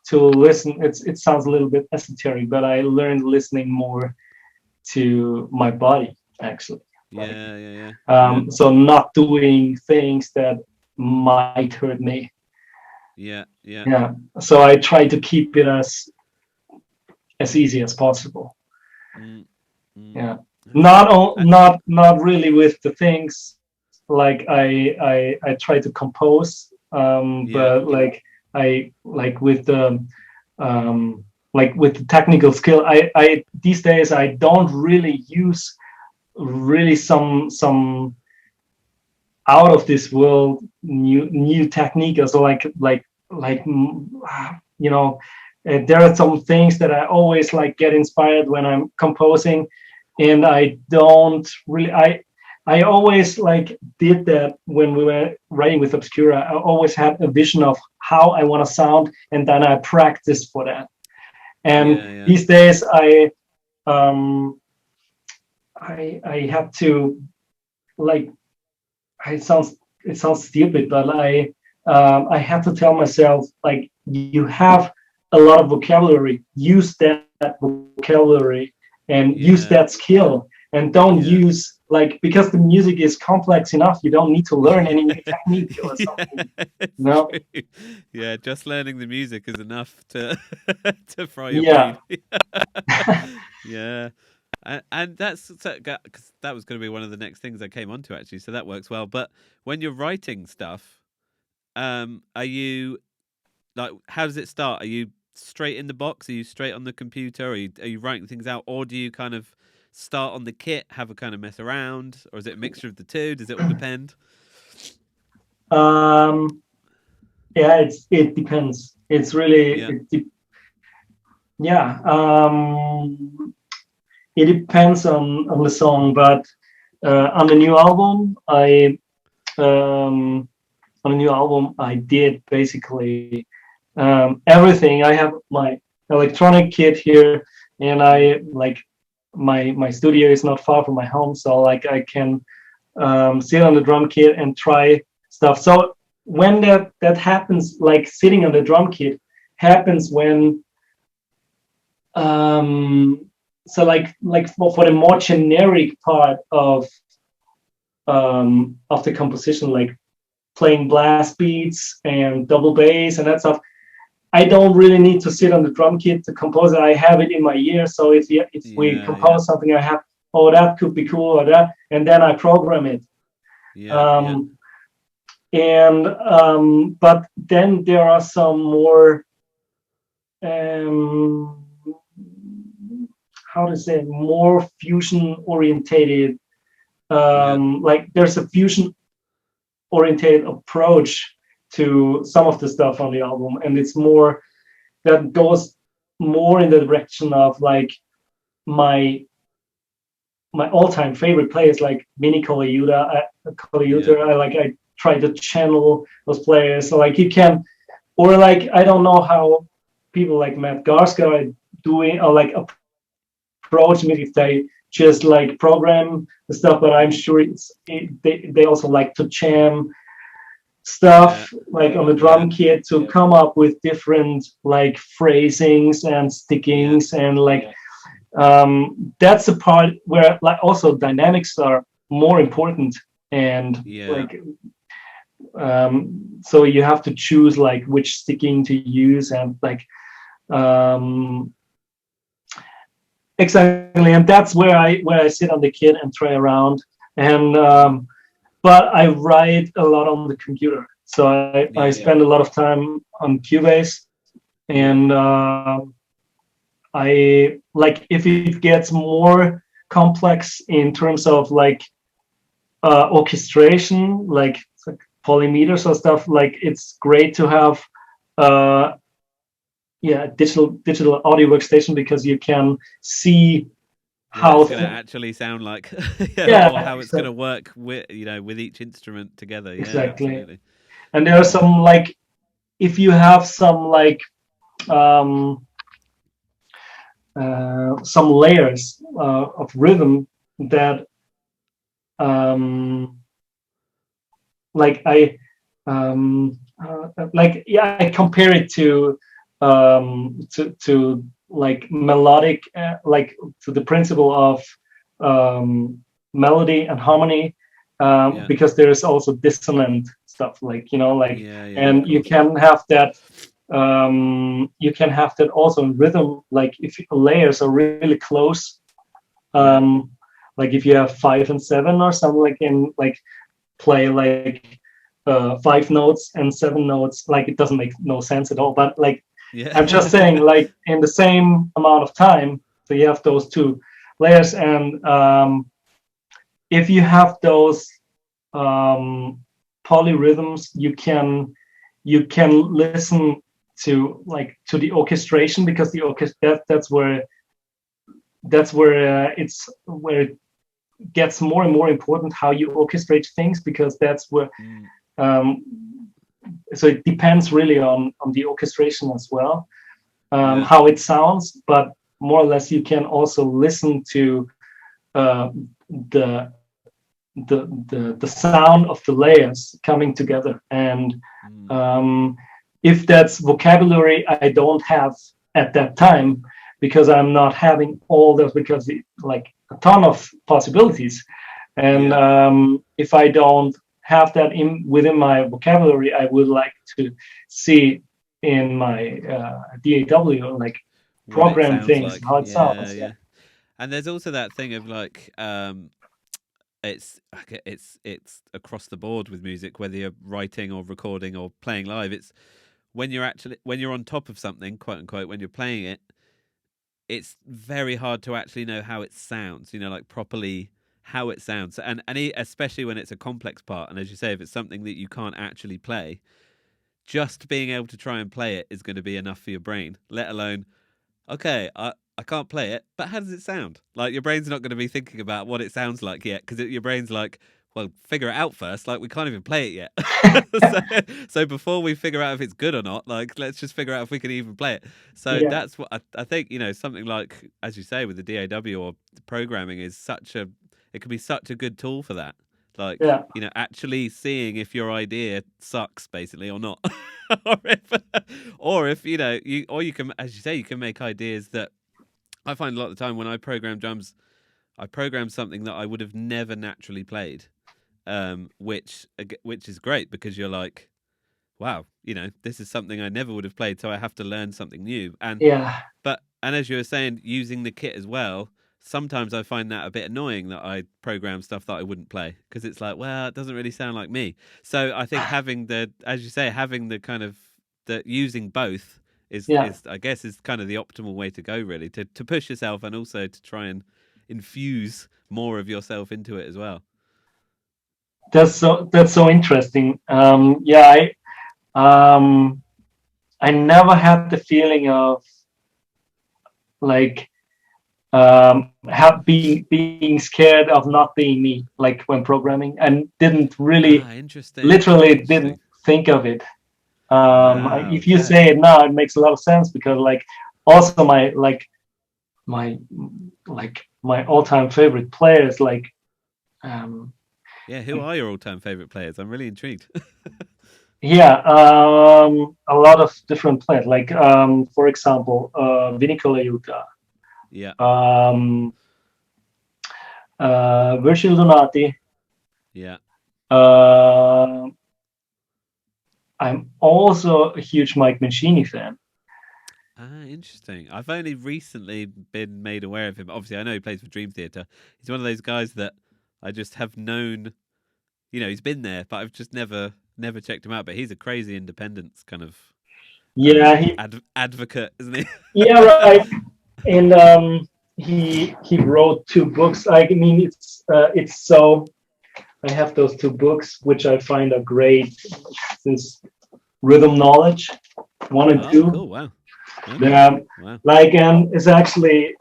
to listen. It sounds a little bit esoteric, but I learned listening more to my body actually. Like Yeah. Yeah. Yeah. Yeah. so not doing things that might hurt me. Yeah. Yeah. Yeah. So I try to keep it as easy as possible. Mm, mm. Yeah. That's cool. Not really with the things like I try to compose, Yeah. but like with the like with the technical skill, I these days I don't really use really some out of this world new technique. So like there are some things that I always like get inspired when I'm composing, and I don't really I always like did that when we were writing with Obscura. I always had a vision of how I want to sound, and then I practiced for that. And Yeah. Yeah. these days um I have to like it sounds stupid, but I have to tell myself like you have a lot of vocabulary. Use that vocabulary and use Yeah. that skill, and don't Yeah. use like because the music is complex enough. You don't need to learn any new technique or Yeah, something. it's No, true. Yeah, just learning the music is enough to to fry your yeah, brain. Yeah, and that's because that was going to be one of the next things I came onto actually. So that works well. But when you're writing stuff, are you like how does it start? Are you straight in the box? Are you straight on the computer? Are you writing things out, or do you kind of start on the kit, have a kind of mess around, or is it a mixture of the two? Does it all depend? um, yeah. It depends. It's really Yeah. yeah. It depends on the song, but on the new album, um, on the new album I did basically everything. I have my electronic kit here, and Mm. I like my studio is not far from my home, so like I can sit on the drum kit and try stuff. So when that happens, like sitting on the drum kit happens when um, so like for the more generic part of the composition, like playing blast beats and double bass and that stuff. I don't really need to sit on the drum kit to compose it. I have it in my ear. So if we Yeah, yeah, compose something, I have, oh, that could be cool or that, and then I program it. Yeah, yeah, Um, and but then there are some more um, how to say more fusion orientated yeah, like there's a fusion orientated approach to some of the stuff on the album, and it's more that goes more in the direction of like my my all-time favorite players like Mini yeah, Colaiuta. I try to channel those players. So like you can, or like I don't know how people like Matt Garska are doing or like approach me if they just like program the stuff, but I'm sure they also like to jam yeah, stuff like on the yeah, drum kit to come up with different like phrasings and yeah, stickings and like that's a part where like also dynamics are more important and yeah, like so you have to choose like which sticking to use and like um exactly, and that's where I sit on the kit and try around and mm, but I write a lot on the computer, so I yeah, spend a lot of time on Cubase yeah, and I like if it gets more complex in terms of like orchestration, like polymeters or stuff. Like it's great to have uh, yeah digital audio workstation because you can see what how it's going to actually sound like, yeah, or yeah how it's going to work with, you know, with each instrument together. Yeah, exactly. absolutely. And there are some like if you have um, some layers of rhythm that um, like like yeah I compare it to like melodic like to the principle of melody and harmony Yeah, because there is also dissonant stuff like you know like yeah, yeah, of and course. you can have that also in rhythm like if layers are really close Yeah, um like if you have 5 and 7 or something like in like play like 5 notes and 7 notes like it doesn't make no sense at all but like yeah, I'm just saying like in the same amount of time so you have those two layers and if you have those um, polyrhythms you can listen to like to the orchestration because the that's where it's where it gets more and more important how you orchestrate things because that's where mm, um, so it depends really on the orchestration as well yeah, how it sounds but more or less you can also listen to uh, the the sound of the layers coming together and mm, um, if that's vocabulary I don't have at that time because I'm not having all those because it, like a ton of possibilities and yeah. if I don't have that in within my vocabulary I would like to see in my DAW like What it program sounds things like. how it Yeah, sounds yeah yeah. And there's also that thing of like, it's it's across the board with music, whether you're writing or recording or playing live. It's when you're actually when you're on top of something, quote unquote, when you're playing it, it's very hard to actually know how it sounds. You know, like properly how it sounds, and especially when it's a complex part. And as you say, if it's something that you can't actually play, just being able to try and play it is going to be enough for your brain. Let alone, okay, I can't play it, but how does it sound? Like your brain's not going to be thinking about what it sounds like yet, because your brain's like, well, figure it out first. Like we can't even play it yet. So before we figure out if it's good or not, like let's just figure out if we can even play it. So yeah that's what I think. You know, something like as you say with the DAW or programming is such a it can be such a good tool for that. Like yeah you know, actually seeing if your idea sucks basically or not, or if or if you know you or you can, as you say, you can make ideas that I find a lot of the time when I program drums, I program something that I would have never naturally played, which is great because you're like, wow, you know, this is something I never would have played, so I have to learn something new. And yeah but and as you were saying, using the kit as well. sometimes I find that a bit annoying that I program stuff that I wouldn't play, because it's like, well, it doesn't really sound like me. So I think having the, as you say, having the kind of the using both Yeah, is I guess is kind of the optimal way to go, really, to push yourself and also to try and infuse more of yourself into it as well. that's so interesting. Yeah, um, I never had the feeling of like being scared of not being me, like when programming, and didn't really, Ah, interesting, literally interesting. didn't think of it. Wow. If you Okay. say it now, it makes a lot of sense because like also my like my all-time favorite players like um Yeah. Who are your all-time favorite players? I'm really intrigued. yeah, a lot of different players like for example Vinicola Yuta, Yeah. um Virgil Donati. Yeah. uh, I'm also a huge Mike Mancini fan. Ah, interesting. I've only recently been made aware of him. Obviously, I know he plays for Dream Theater. He's one of those guys that I just have known. You know, he's been there, but I've just never checked him out. But he's a crazy independence kind of Yeah, advocate, isn't he? yeah, right. And he wrote two books. I mean, it's so I have those two books which I find are great. This Rhythm Knowledge, one and Oh, two. cool! Wow. Okay. The Wow. like is actually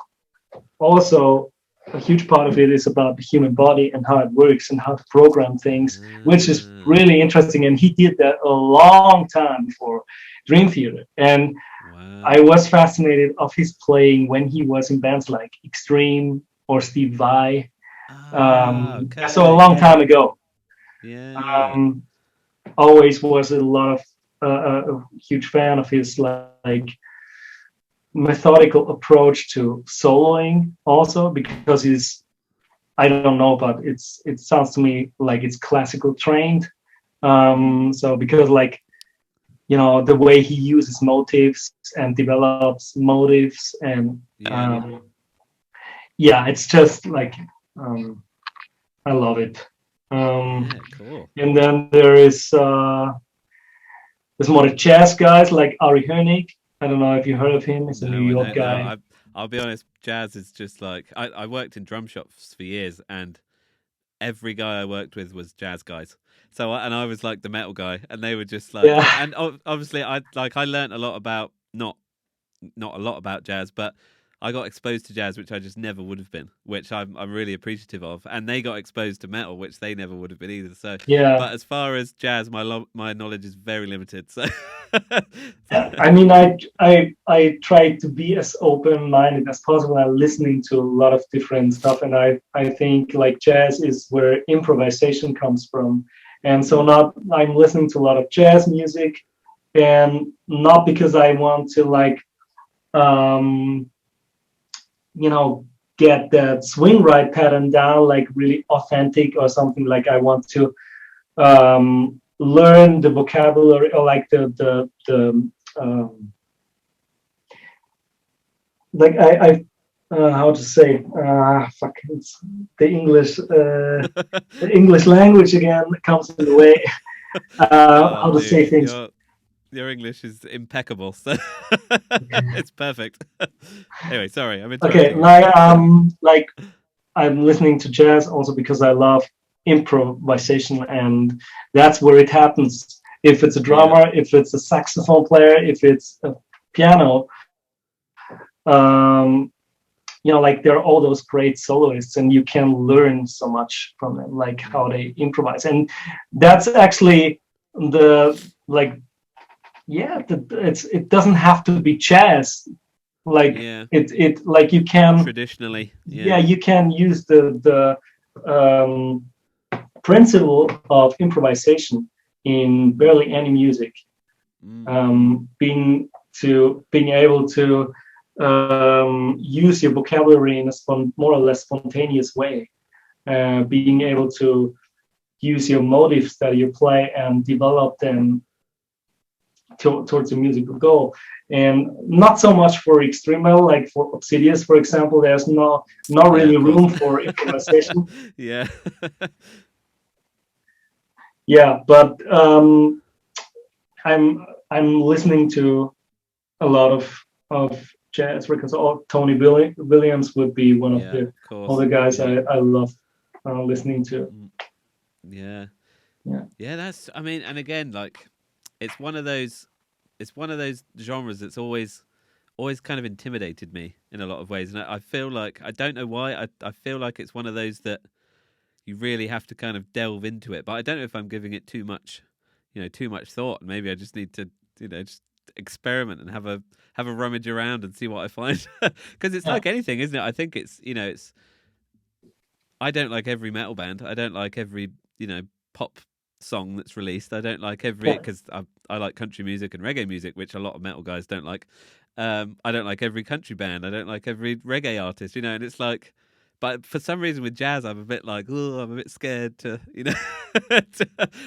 also a huge part of it is about the human body and how it works and how to program things, which is Ah, really interesting. And he did that a long time before Dream Theater. And I wow. was fascinated of his playing when he was in bands like Extreme or Steve Vai. Ah, So a okay. long time Yeah. ago. Yeah. Um, always was a lot of a huge fan of his like methodical approach to soloing also because he's I don't know but it sounds to me like it's classical trained Mm, so because like the way he uses motives and develops motives and yeah. yeah it's just like um, I love it Yeah. Cool. and then there's more the jazz guys like Ari Hoenig. I don't know if you heard of him. He's a New No, I York don't. No, guy. I'll be honest. Jazz is just like I worked in drum shops for years, and every guy I worked with was jazz guys. So and I was like the metal guy, and they were just like, Yeah. and obviously I learned a lot about not a lot about jazz, but I got exposed to jazz, which I just never would have been, which I'm really appreciative of. And they got exposed to metal, which they never would have been either. So, Yeah. but as far as jazz, my knowledge is very limited. So, Yeah, I mean, I try to be as open-minded as possible. I'm listening to a lot of different stuff, and I think like jazz is where improvisation comes from, and so mm, not I'm listening to a lot of jazz music, and not because I want to like um, you know get that swing right pattern down like really authentic or something. Like I want to learn the vocabulary or like the like I how to say fuck it's the English language again comes in the way oh how to dear, say things. your English is impeccable, so it's perfect. Anyway, sorry, I'm Okay, interrupting you. like I'm listening to jazz also because I love improvisation and that's where it happens. If it's a Yeah, drummer, if it's a saxophone player, if it's a piano, um, like there are all those great soloists, and you can learn so much from them, like how mm, they improvise. And that's actually the like, yeah, it doesn't have to be jazz. Like yeah. it like you can, Traditionally, yeah, yeah. you can use the principle of improvisation in barely any music. Mm, Being able to use your vocabulary in a more or less spontaneous way, being able to use your motives that you play and develop them towards a musical goal. And not so much for extreme metal, like for Obsidious, for example. There's not Yeah, really of course. room for improvisation. Yeah. Yeah, but I'm listening to a lot of jazz records. Or Tony Williams would be one of Yeah, the of course. other guys Yeah. I love listening to. Mm, yeah. Yeah, Yeah, that's I mean, and again, like it's one of those genres that's always kind of intimidated me in a lot of ways. And I feel like I don't know why, I feel like it's one of those that you really have to kind of delve into it. But I don't know if I'm giving it too much thought. Maybe I just need to, just experiment and have a rummage around and see what I find. Because it's yeah, like anything, isn't it? I think it's I don't like every metal band. I don't like every pop song that's released. I don't like every yeah, because I like country music and reggae music, which a lot of metal guys don't like. I don't like every country band. I don't like every reggae artist. And it's like, but for some reason with jazz, I'm a bit like, oh, I'm a bit scared to.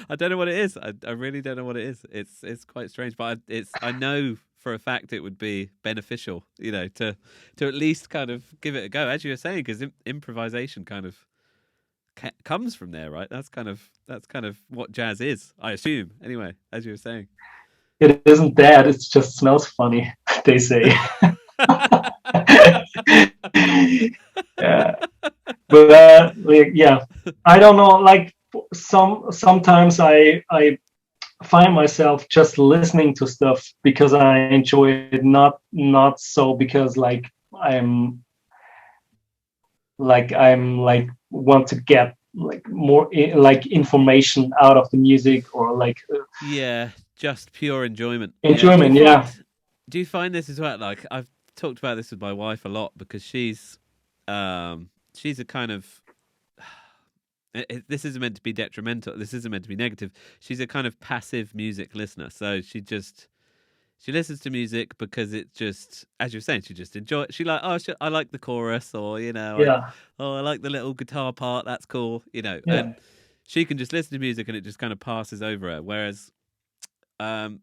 I don't know what it is. I really don't know what it is. It's quite strange, but I know for a fact it would be beneficial, to at least kind of give it a go, as you were saying, because improvisation kind of comes from there, right? That's kind of what jazz is, I assume. Anyway, as you were saying. it isn't that. It just smells funny. They say. Yeah, but like, yeah, I don't know. Like sometimes I find myself just listening to stuff because I enjoy it, not so because I'm like want to get like more like information out of the music or like Yeah, just pure enjoyment. Yeah. Do you enjoyment. Yeah, find this as well? Like I've talked about this with my wife a lot because she's a kind of this isn't meant to be detrimental. This isn't meant to be negative. She's a kind of passive music listener. So she listens to music because it's just, as you're saying, she just enjoy it. She like, I like the chorus, or yeah, I like the little guitar part. That's cool, yeah, and she can just listen to music and it just kind of passes over her. Whereas, um,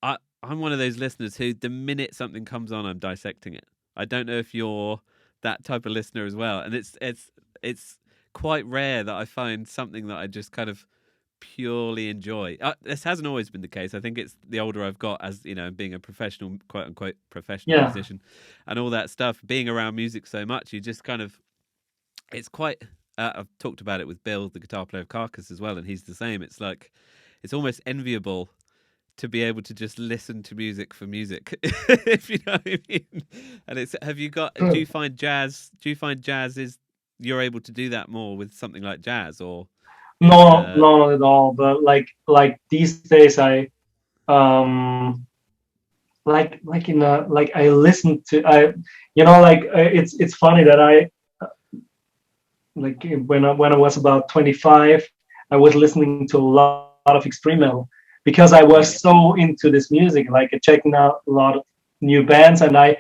I'm one of those listeners who, the minute something comes on, I'm dissecting it. I don't know if you're that type of listener as well, and it's quite rare that I find something that I just kind of purely enjoy. This hasn't always been the case. I think it's the older I've got, as being a professional, quote unquote, professional yeah, musician, and all that stuff. Being around music so much, you just kind of, it's quite. I've talked about it with Bill, the guitar player of Carcass, as well, and he's the same. It's like, it's almost enviable to be able to just listen to music for music, if you know what I mean. And it's, do you find jazz is, you're able to do that more with something like jazz, or is no, no, not at all. But like these days, I um like in a like I listen to like it's funny that I like when I was about 25, I was listening to a lot of extreme metal because I yeah, was so into this music, like checking out a lot of new bands, and I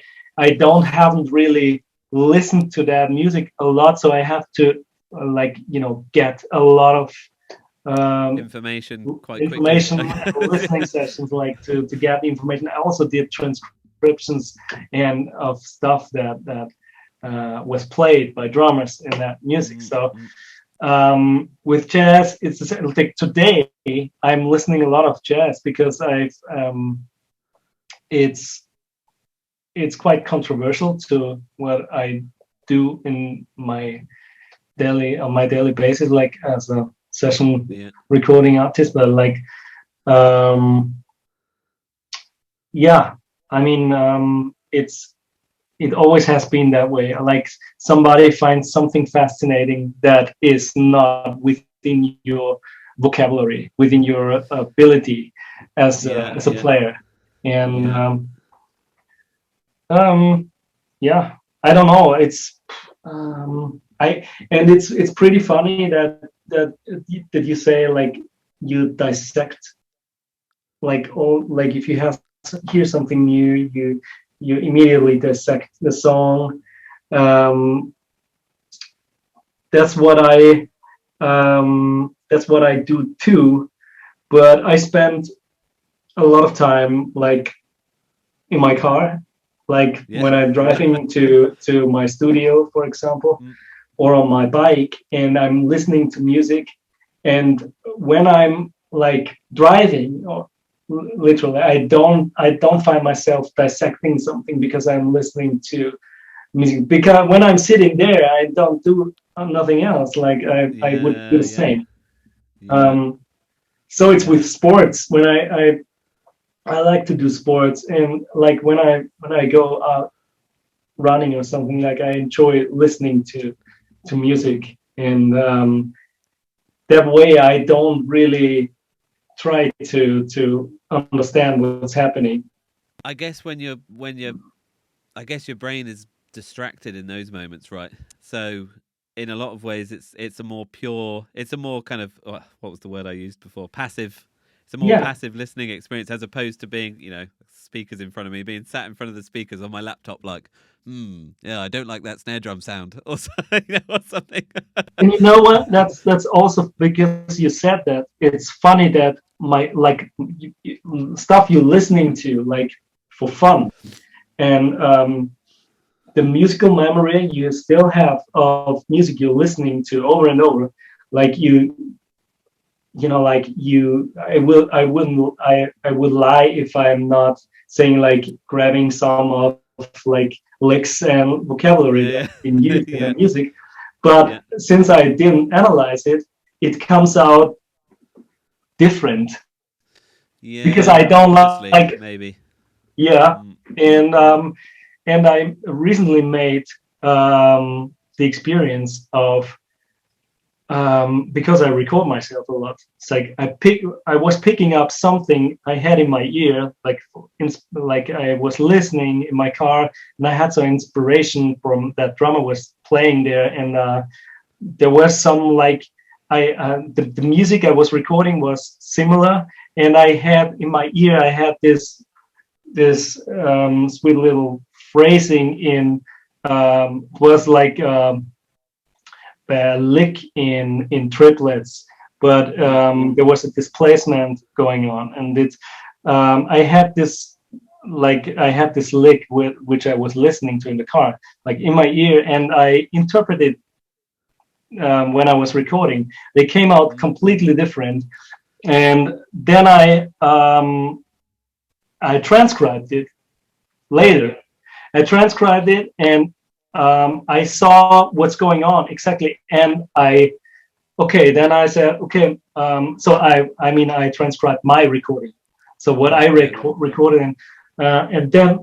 don't haven't really listened to that music a lot, so I have to get a lot of um, information quite quickly? information listening sessions like to get the information. I also did transcriptions and of stuff that was played by drummers in that music. So Mm. with jazz, it's like today I'm listening a lot of jazz because it's it's quite controversial to what I do in my daily basis, like as a session Yeah, recording artist. But like, um, yeah, I mean, it always has been that way. Like somebody finds something fascinating that is not within your vocabulary, within your ability yeah, as a yeah, player, and yeah, yeah, I don't know. It's pretty funny that you say like you dissect like all like if you have hear something new, you immediately dissect the song. Um, that's what I do too. But I spend a lot of time like in my car, like Yeah. when I'm driving to my studio, for example, Mm, or on my bike, and I'm listening to music. And when I'm like driving, or literally, I don't find myself dissecting something because I'm listening to music. Because when I'm sitting there, I don't do nothing else. Like I would do yeah, the yeah, same. yeah, Um, so it's yeah. with sports when I like to do sports, and like when I go out running or something, like I enjoy listening to music, and that way I don't really try to understand what's happening. I guess when you're I guess your brain is distracted in those moments, right? So in a lot of ways, it's a more pure, it's a more kind of what was the word I used before? Passive. It's a more Yeah, passive listening experience as opposed to being, speakers in front of me, being sat in front of the speakers on my laptop, like, yeah, I don't like that snare drum sound, or or something. and you know what? That's also because you said that. It's funny that my like stuff you're listening to like for fun, and the musical memory you still have of music you're listening to over and over, like like I would lie if I'm not saying like grabbing some of like licks and vocabulary Yeah, in use in the yeah, music. But yeah, since I didn't analyze it, it comes out different because yeah. I don't like. Subconsciously, maybe. Yeah, Mm, and I recently made the experience of because I record myself a lot. It's like I was picking up something I had in my ear, like I was listening in my car, and I had some inspiration from that drummer was playing there, and there was some like the music I was recording was similar, and I had in my ear I had this sweet little phrasing in was like. Lick in triplets, but yeah. there was a displacement going on, and I had this lick with which I was listening to in the car, like in my ear, and I interpreted when I was recording. They came out Mm, completely different, and then I transcribed it later. I transcribed it, and I saw what's going on exactly, and okay, then I said, okay, so I transcribed my recording. So what I yeah. recorded, and then,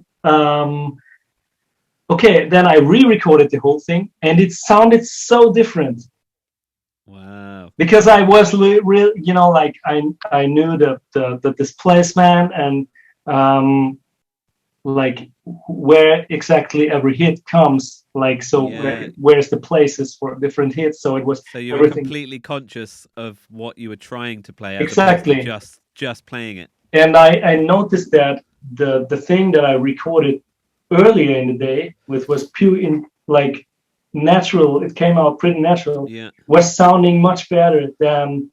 okay, then I re-recorded the whole thing, and it sounded so different Wow. because I was real, like I knew the displacement and um, like where exactly every hit comes, like so Yeah. where's the places for different hits. So it was So you were everything completely conscious of what you were trying to play, as opposed to exactly. just playing it. And I noticed that the thing that I recorded earlier in the day with was pure in like natural. It came out pretty natural. Yeah. Was sounding much better than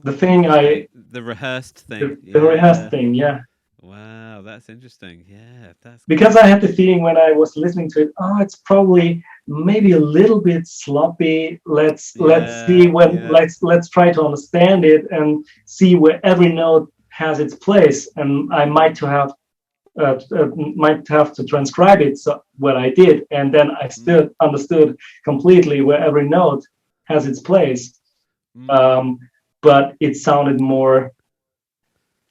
the thing The rehearsed thing. the rehearsed Yeah. thing. Yeah, Wow, that's interesting. Yeah, that's because cool. I had the feeling when I was listening to it. Oh, it's probably maybe a little bit sloppy. Let's Yeah, see when yeah. let's try to understand it and see where every note has its place. And I might have to transcribe it. So what I did, and then I Mm, still understood completely where every note has its place. mm. Um, but it sounded more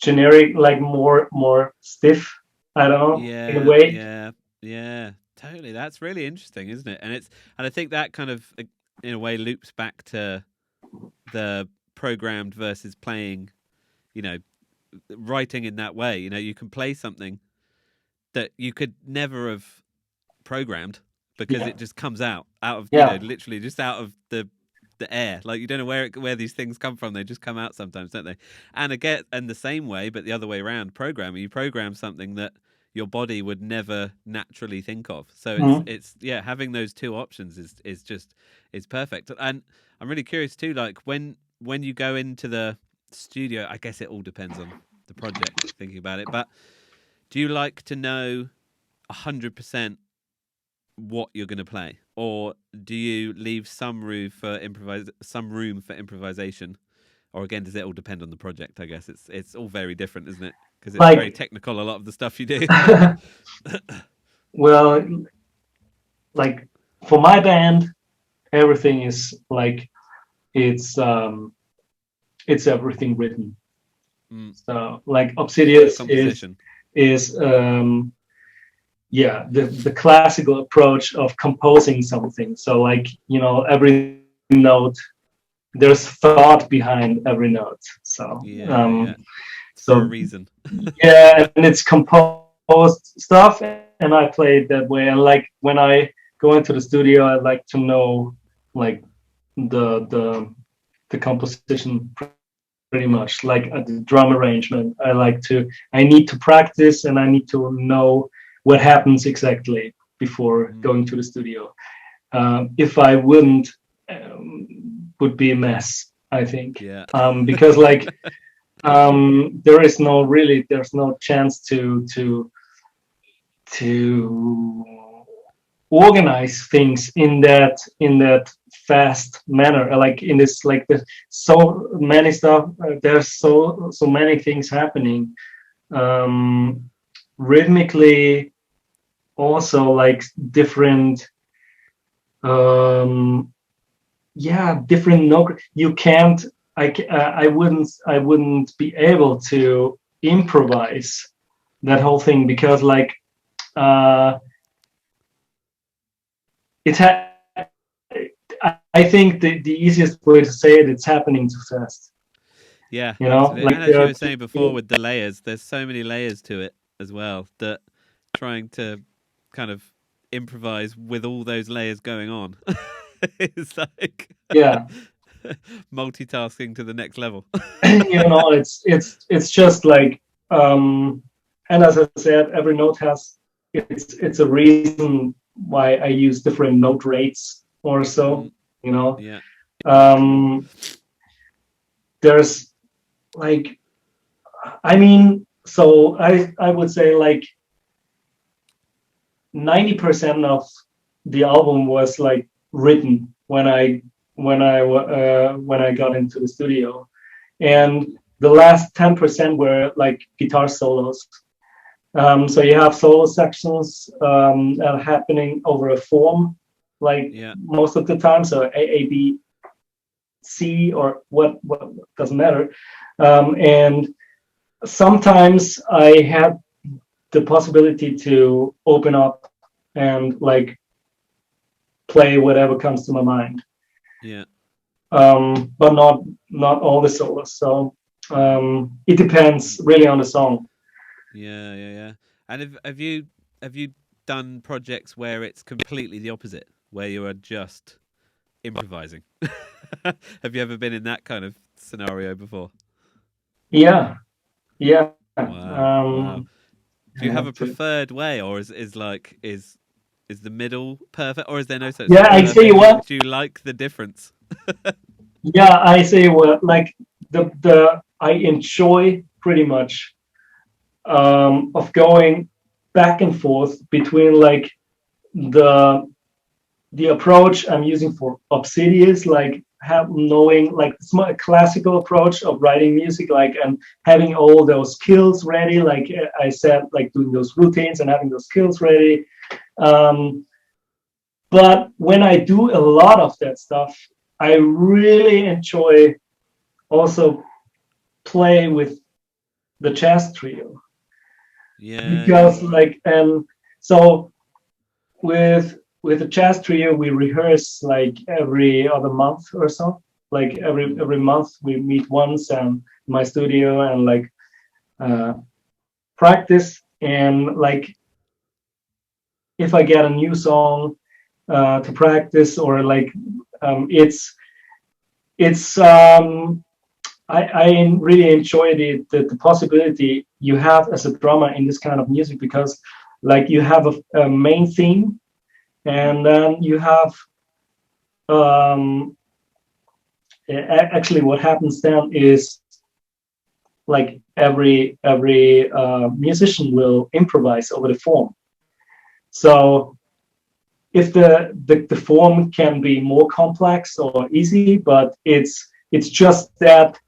generic, like more stiff. I don't know, in a Yeah, way. yeah, yeah. Totally. That's really interesting, isn't it? And I think that kind of in a way loops back to the programmed versus playing, you know, writing in that way. You can play something that you could never have programmed because Yeah, it just comes out of yeah. literally just out of the air. Like you don't know where these things come from. They just come out sometimes, don't they? And again, and the same way, but the other way around. Programming, you program something that your body would never naturally think of. So Mhm. it's yeah, having those two options is just is perfect. And I'm really curious too, like when you go into the studio. I guess it all depends on the project, thinking about it. But do you like to know 100% what you're going to play, or do you leave some room for improvisation? Or again, does it all depend on the project? I guess it's all very different, isn't it? Because it's very technical, a lot of the stuff you do. Well, like for my band, everything is like it's everything written. So like Obsidious is the classical approach of composing something. So like, you know, every note, there's thought behind every note. So for a reason. Yeah, and it's composed stuff, and I play it that way. And like when I go into the studio, I like to know like the composition pretty much, like the drum arrangement. I need to practice, and I need to know what happens exactly before going to the studio. If I wouldn't, would be a mess, I think. Yeah. Because like there's no chance to organize things in that fast manner, like in this, like there's so many stuff, there's so many things happening rhythmically, also like different different note. You can't I wouldn't be able to improvise that whole thing, because like I think the easiest way to say it's happening too fast. Yeah, you know, like, and as you were saying before with the layers, there's so many layers to it as well, that trying to kind of improvise with all those layers going on it's like multitasking to the next level. You know, it's just like and as I said, every note has it's a reason why I use different note rates or so, you know. There's like, I mean, so I would say like 90% of the album was like written when I got into the studio, and the last 10% were like guitar solos. So you have solo sections happening over a form, like most of the time. So A B C or what doesn't matter. And sometimes I had the possibility to open up and like play whatever comes to my mind. But not all the solos. So it depends really on the song. And have you done projects where it's completely the opposite, where you are just improvising? Have you ever been in that kind of scenario before? Yeah. Wow. Do you have a preferred way, or is the middle perfect, or is there no such? Yeah, I say what. Do you like the difference? Yeah, I say what. Like the I enjoy pretty much of going back and forth between like the approach I'm using for Obsidious, like knowing like it's a classical approach of writing music, like, and having all those skills ready, like I said, like doing those routines and having those skills ready. But when I do a lot of that stuff, I really enjoy also play with the jazz trio. Because like, and so with the jazz trio, we rehearse like every other month or so. Like every month we meet once in my studio and like practice. And like if I get a new song to practice, or like I really enjoy the possibility you have as a drummer in this kind of music, because like you have a main theme, and then you have actually what happens then is like every musician will improvise over the form. So if the form can be more complex or easy, but it's just that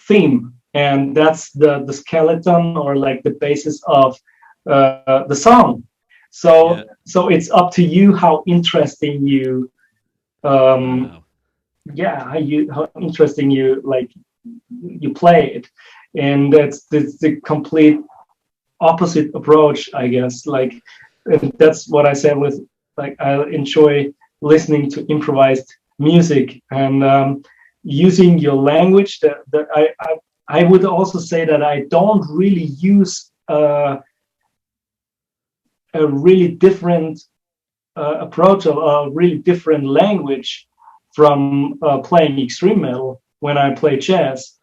theme, and that's the skeleton or like the basis of the song. So Yeah. so it's up to you how interesting you um Wow. yeah how interesting you like you play it. And that's the complete opposite approach, I guess. Like, and that's what I said with, like, I enjoy listening to improvised music and using your language. That I would also say that I don't really use a really different approach of a really different language from playing extreme metal when I play jazz,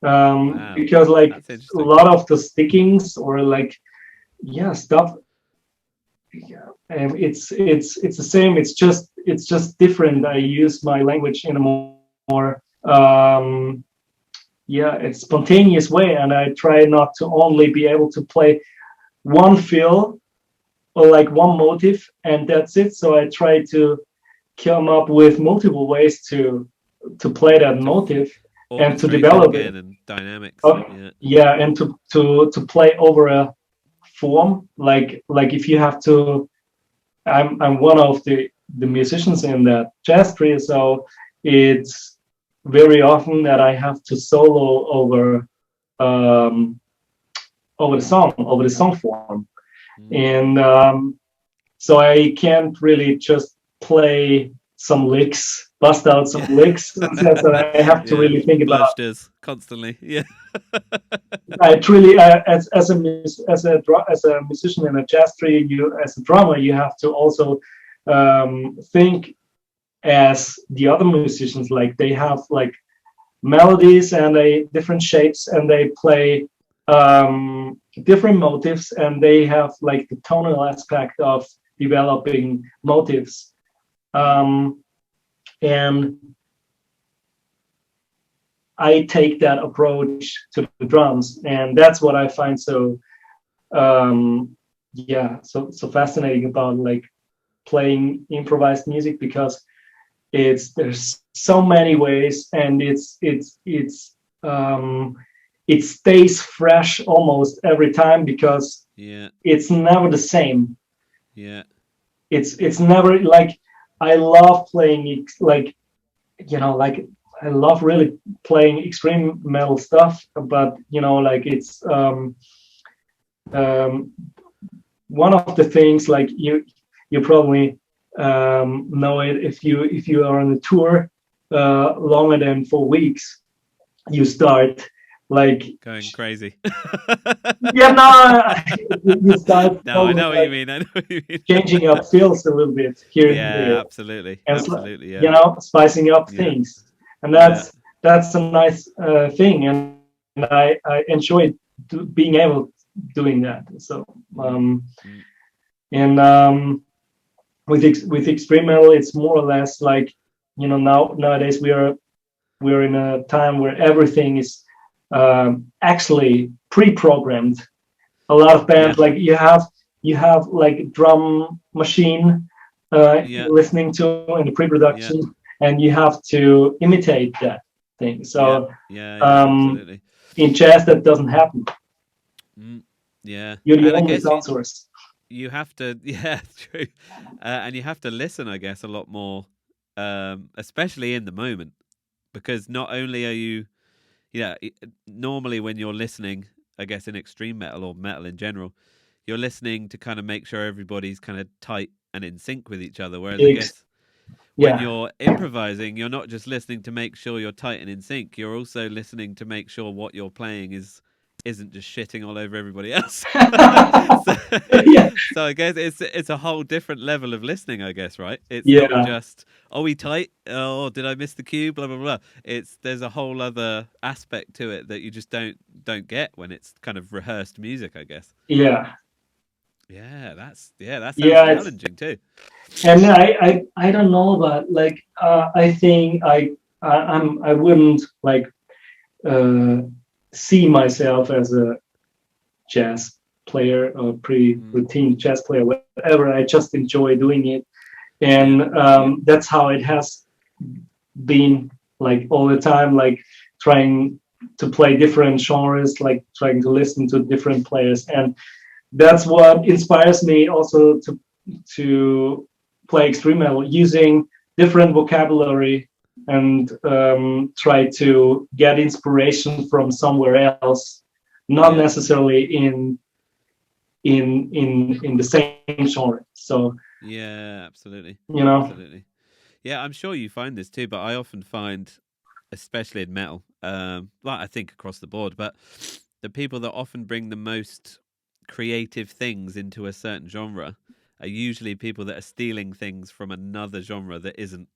Wow. because like That's a interesting. lot of the stickings or like yeah stuff, yeah, and it's the same. It's just different. I use my language in a more yeah, it's spontaneous way, and I try not to only be able to play one fill or like one motive and that's it. So I try to come up with multiple ways to play that To motive and to orchestrate it develop it. again and dynamics. Oh, Yeah. yeah, and to play over a form. Like if you have to, I'm one of the musicians in that jazz trio, so it's very often that I have to solo um, over the song form, Mm. and so I can't really just play some licks, bust out some Yeah. licks. So I have to really Yeah. think about. Bludgers constantly. Yeah. I truly, as a musician in a jazz trio, you as a drummer, you have to also think as the other musicians. Like they have like melodies and they different shapes, and they play different motives, and they have like the tonal aspect of developing motives. Mm. Um, and I take that approach to the drums, and that's what I find so yeah, so fascinating about like playing improvised music, because it's there's so many ways, and it stays fresh almost every time, because Yeah. it's never the same. Yeah. It's never like, I love playing like, like I love really playing extreme metal stuff, but like it's um, one of the things, like you probably know it, if you are on a tour longer than 4 weeks, you start like, Going crazy. yeah, no, you start No, I probably know what you like mean. I know what you mean. changing up feels a little bit here and Yeah, there, absolutely. and Absolutely. Yeah. spicing up Yeah. things, and Yeah. that's a nice thing, and I enjoy being able doing that. So Mm. um, Mm. and with extreme metal, it's more or less like, nowadays we're in a time where everything is actually pre-programmed. A lot of Yeah. bands, like you have like drum machine Yeah. listening to in the Yeah. pre-production, and you have to imitate that thing. Yeah. So Yeah. Yeah. um, Absolutely. in jazz, that doesn't happen. Mm. Yeah. You're the And I only guess sound source. you have to. Yeah. True. And you have to listen, I guess, a lot more, especially in the moment, because not only are you, normally when you're listening, I guess in extreme metal or metal in general, you're listening to kind of make sure everybody's kind of tight and in sync with each other. Whereas I guess when Yeah, you're improvising, you're not just listening to make sure you're tight and in sync. You're also listening to make sure what you're playing isn't just shitting all over everybody else. so, yeah, so I guess it's a whole different level of listening. I guess, right? It's not yeah, just, are we tight? Oh, did I miss the cue? Blah blah blah. There's a whole other aspect to it that you just don't get when it's kind of rehearsed music, I guess. yeah, That sounds yeah. It's challenging too. and I don't know, but like I think I wouldn't like. see myself as a jazz player or pre-routine jazz player, whatever. I just enjoy doing it, and that's how it has been like all the time, like trying to play different genres, like trying to listen to different players, and that's what inspires me also to play extreme metal, using different vocabulary and try to get inspiration from somewhere else, not necessarily in the same genre. So yeah, absolutely, you know. absolutely. Yeah, I'm sure you find this too, but I often find, especially in metal, like I think across the board, but the people that often bring the most creative things into a certain genre are usually people that are stealing things from another genre that isn't,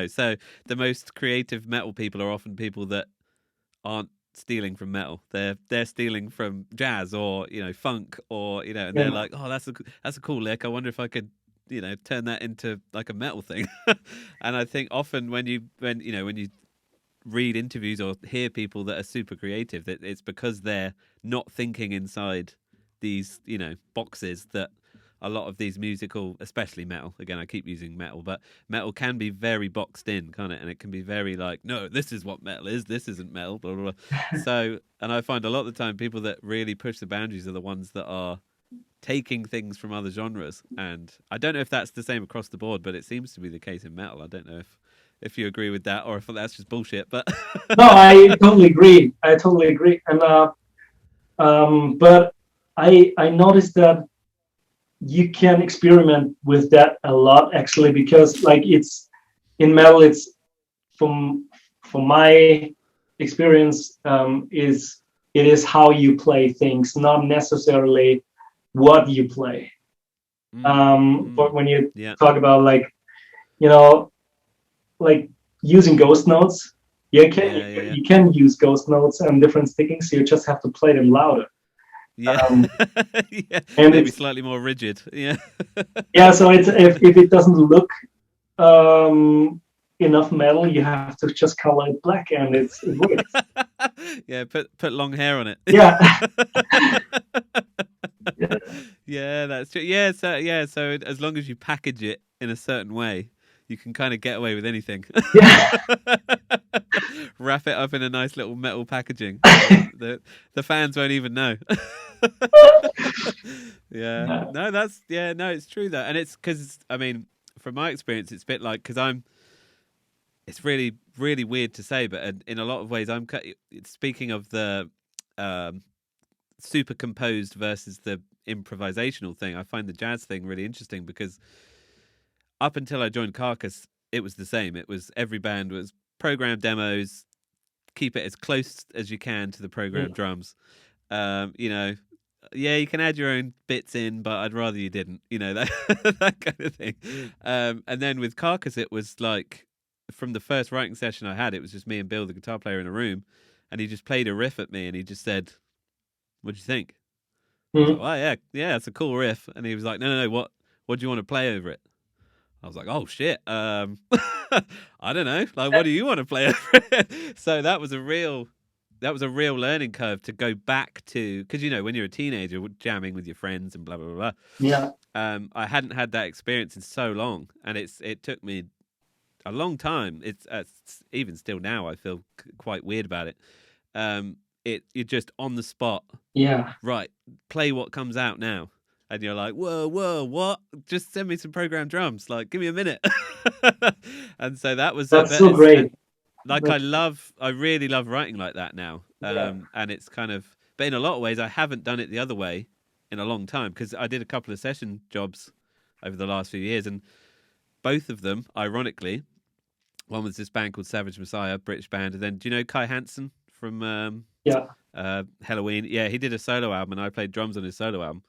so the most creative metal people are often people that aren't stealing from metal. They're stealing from jazz or funk or and they're Yeah. like, oh, that's a cool lick. I wonder if I could turn that into like a metal thing. And I think often when you read interviews or hear people that are super creative, that it's because they're not thinking inside these boxes that a lot of these musical, especially metal, again I keep using metal, but metal can be very boxed in, can't it? And it can be very like, no, this is what metal is, this isn't metal, blah blah blah. So, and I find a lot of the time people that really push the boundaries are the ones that are taking things from other genres. And I don't know if that's the same across the board, but it seems to be the case in metal. I don't know if you agree with that or if that's just bullshit, but No, I totally agree. I totally agree. And but I noticed that you can experiment with that a lot actually, because like it's in metal, it's from my experience, is it is how you play things, not necessarily what you play. But when you yeah, talk about like you know like using ghost notes, yeah. you can use ghost notes and different stickings. You just have to play them louder. Yeah, Um, yeah, and maybe it's slightly more rigid. Yeah, yeah. So it's if it doesn't look um, enough metal, you have to just color it black, and it works. yeah. Put long hair on it. Yeah. Yeah. Yeah, that's true. Yeah, so yeah, so as long as you package it in a certain way, you can kind of get away with anything. Yeah. Wrap it up in a nice little metal packaging, and the fans won't even know. Yeah, Yeah. no, no, it's true though, and it's because I mean, from my experience, it's a bit like because I'm. It's really really weird to say, but in a lot of ways, speaking of the um, super composed versus the improvisational thing. I find the jazz thing really interesting because up until I joined Carcass, it was the same. It was every band was programmed demos, keep it as close as you can to the programmed drums. You know, yeah, you can add your own bits in, but I'd rather you didn't. You know that that kind of thing. And then with Carcass, it was like from the first writing session I had, it was just me and Bill, the guitar player, in a room, and he just played a riff at me, and he just said, "What do you think?" I was like, Mhm. "Well, yeah, it's a cool riff." And he was like, "No, what do you want to play over it?" I was like, "Oh shit, I don't know. Like, what do you want to play over it?" So that was a real learning curve to go back to, because when you're a teenager, jamming with your friends and blah blah blah. Yeah. I hadn't had that experience in so long, and it took me a long time. It's even still now I feel quite weird about it. You're just on the spot. Yeah. Right, play what comes out now. And you're like, whoa, what? Just send me some programmed drums. Like, give me a minute. And so that was a That's bit, so and great. like That's, I really love writing like that now. yeah. And it's kind of, but in a lot of ways, I haven't done it the other way in a long time because I did a couple of session jobs over the last few years, and both of them, ironically, one was this band called Savage Messiah, British band, and then do you know Kai Hansen from Yeah. Halloween? Yeah, he did a solo album, and I played drums on his solo album.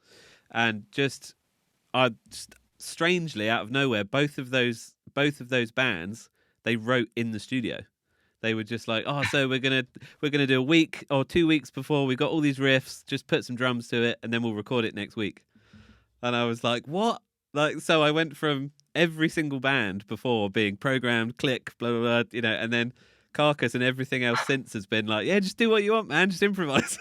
And just strangely out of nowhere, both of those bands, they wrote in the studio. They were just like, oh, so we're gonna do a week or 2 weeks before we got all these riffs, just put some drums to it, and then we'll record it next week. And I was like, what? Like, so I went from every single band before being programmed, click, blah blah blah, and then Carcass and everything else since has been like, yeah, just do what you want, man, just improvise.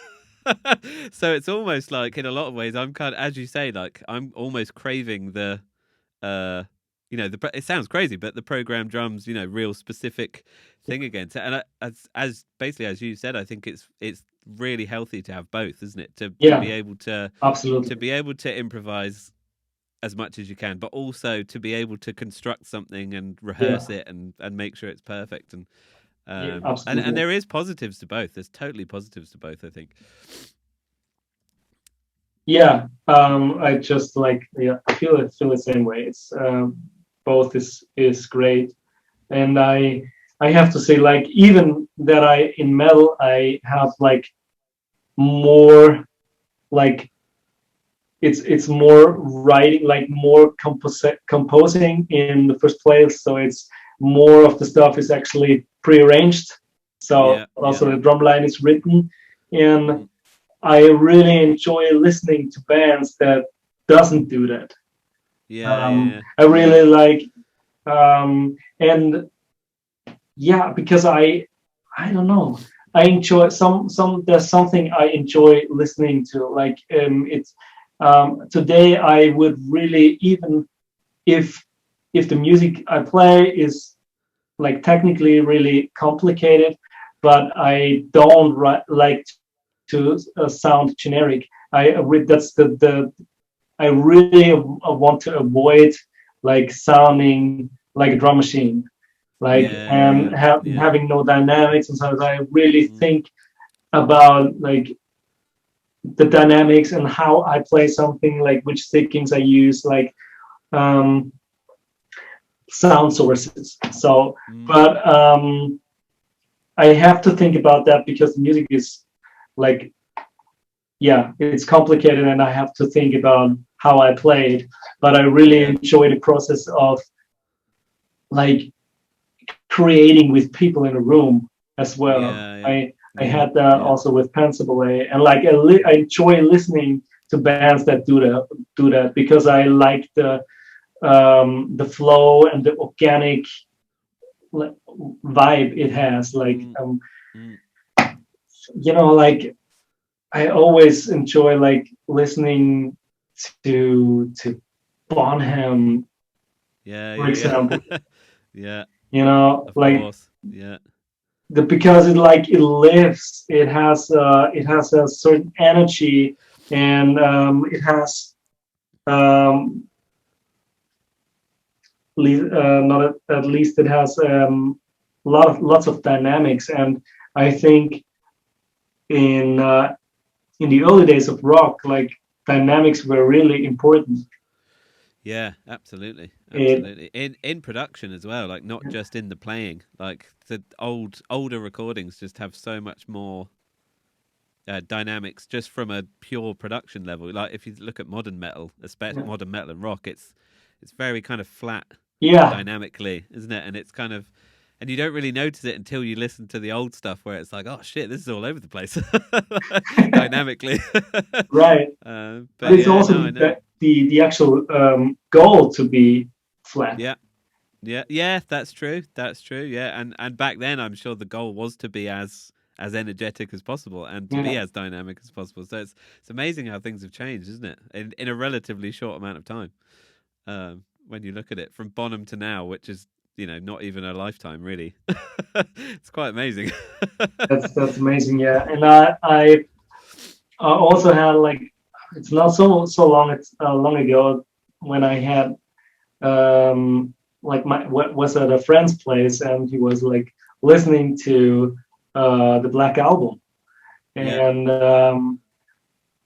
So it's almost like, in a lot of ways, I'm kind of, as you say, like I'm almost craving the it sounds crazy, but the programmed drums, real specific thing again. And as basically as you said, I think it's really healthy to have both, isn't it? To Yeah, be able to absolutely. improvise as much as you can, but also to be able to construct something and Yeah, rehearse it and make sure it's perfect. And yeah, and absolutely. there is positives to both. There's totally positives to both, I think. Yeah, I just like, yeah, I feel the same way. It's both is great, and I have to say, like, even that I in metal I have like more, like, it's more writing, like more composing in the first place. So it's more of the stuff is actually prearranged. So Yeah, yeah. also the drum line is written, and Mm. I really enjoy listening to bands that doesn't do that. Yeah, yeah, I yeah. really like, and yeah, because I don't know, I enjoy some there's something I enjoy listening to. Like, it's today I would really, even if the music I play is like technically really complicated, but I don't like to sound generic. That's the I really want to avoid like sounding like a drum machine, like, Yeah, yeah, and yeah. Yeah. having no dynamics. And so I really Mm. think about like the dynamics and how I play something, like which stickings I use, like, um, sound sources. So, Mm. but I have to think about that because the music is like, yeah, it's complicated, and I have to think about how I play it. But I really Yeah. enjoy the process of like creating with people in a room as well. Yeah, yeah. I Yeah, had that yeah. also with Panzerballett, and like I enjoy listening to bands that do that because I like the flow and the organic vibe it has. Like, Mm. Mm. like I always enjoy like listening to Bonham, Yeah, for yeah, example. yeah. Yeah, of Like course. Yeah. because it lives. It has a certain energy, and it has, um, not at least it has, lots of dynamics. And I think in uh, in the early days of rock, like dynamics were really important. Yeah, absolutely. It Absolutely. In production as well, like not just in the playing. Like the older recordings just have so much more dynamics just from a pure production level. Like if you look at modern metal, especially modern metal and rock, it's very kind of flat Yeah, dynamically, isn't it? And it's kind of, and you don't really notice it until you listen to the old stuff where it's like, oh shit, this is all over the place dynamically. right. But But it's yeah, also no, I know. the actual goal to be flat. Yeah, yeah, yeah. That's true. That's true. Yeah, and back then, I'm sure the goal was to be as energetic as possible and to be Yeah. as dynamic as possible. So it's amazing how things have changed, isn't it? In a relatively short amount of time. When you look at it from Bonham to now, which is not even a lifetime really. It's quite amazing. That's amazing. Yeah, and I also had like, it's not so long, it's long ago when I had, like, my what was at a friend's place, and he was like listening to the Black Album. Yeah. And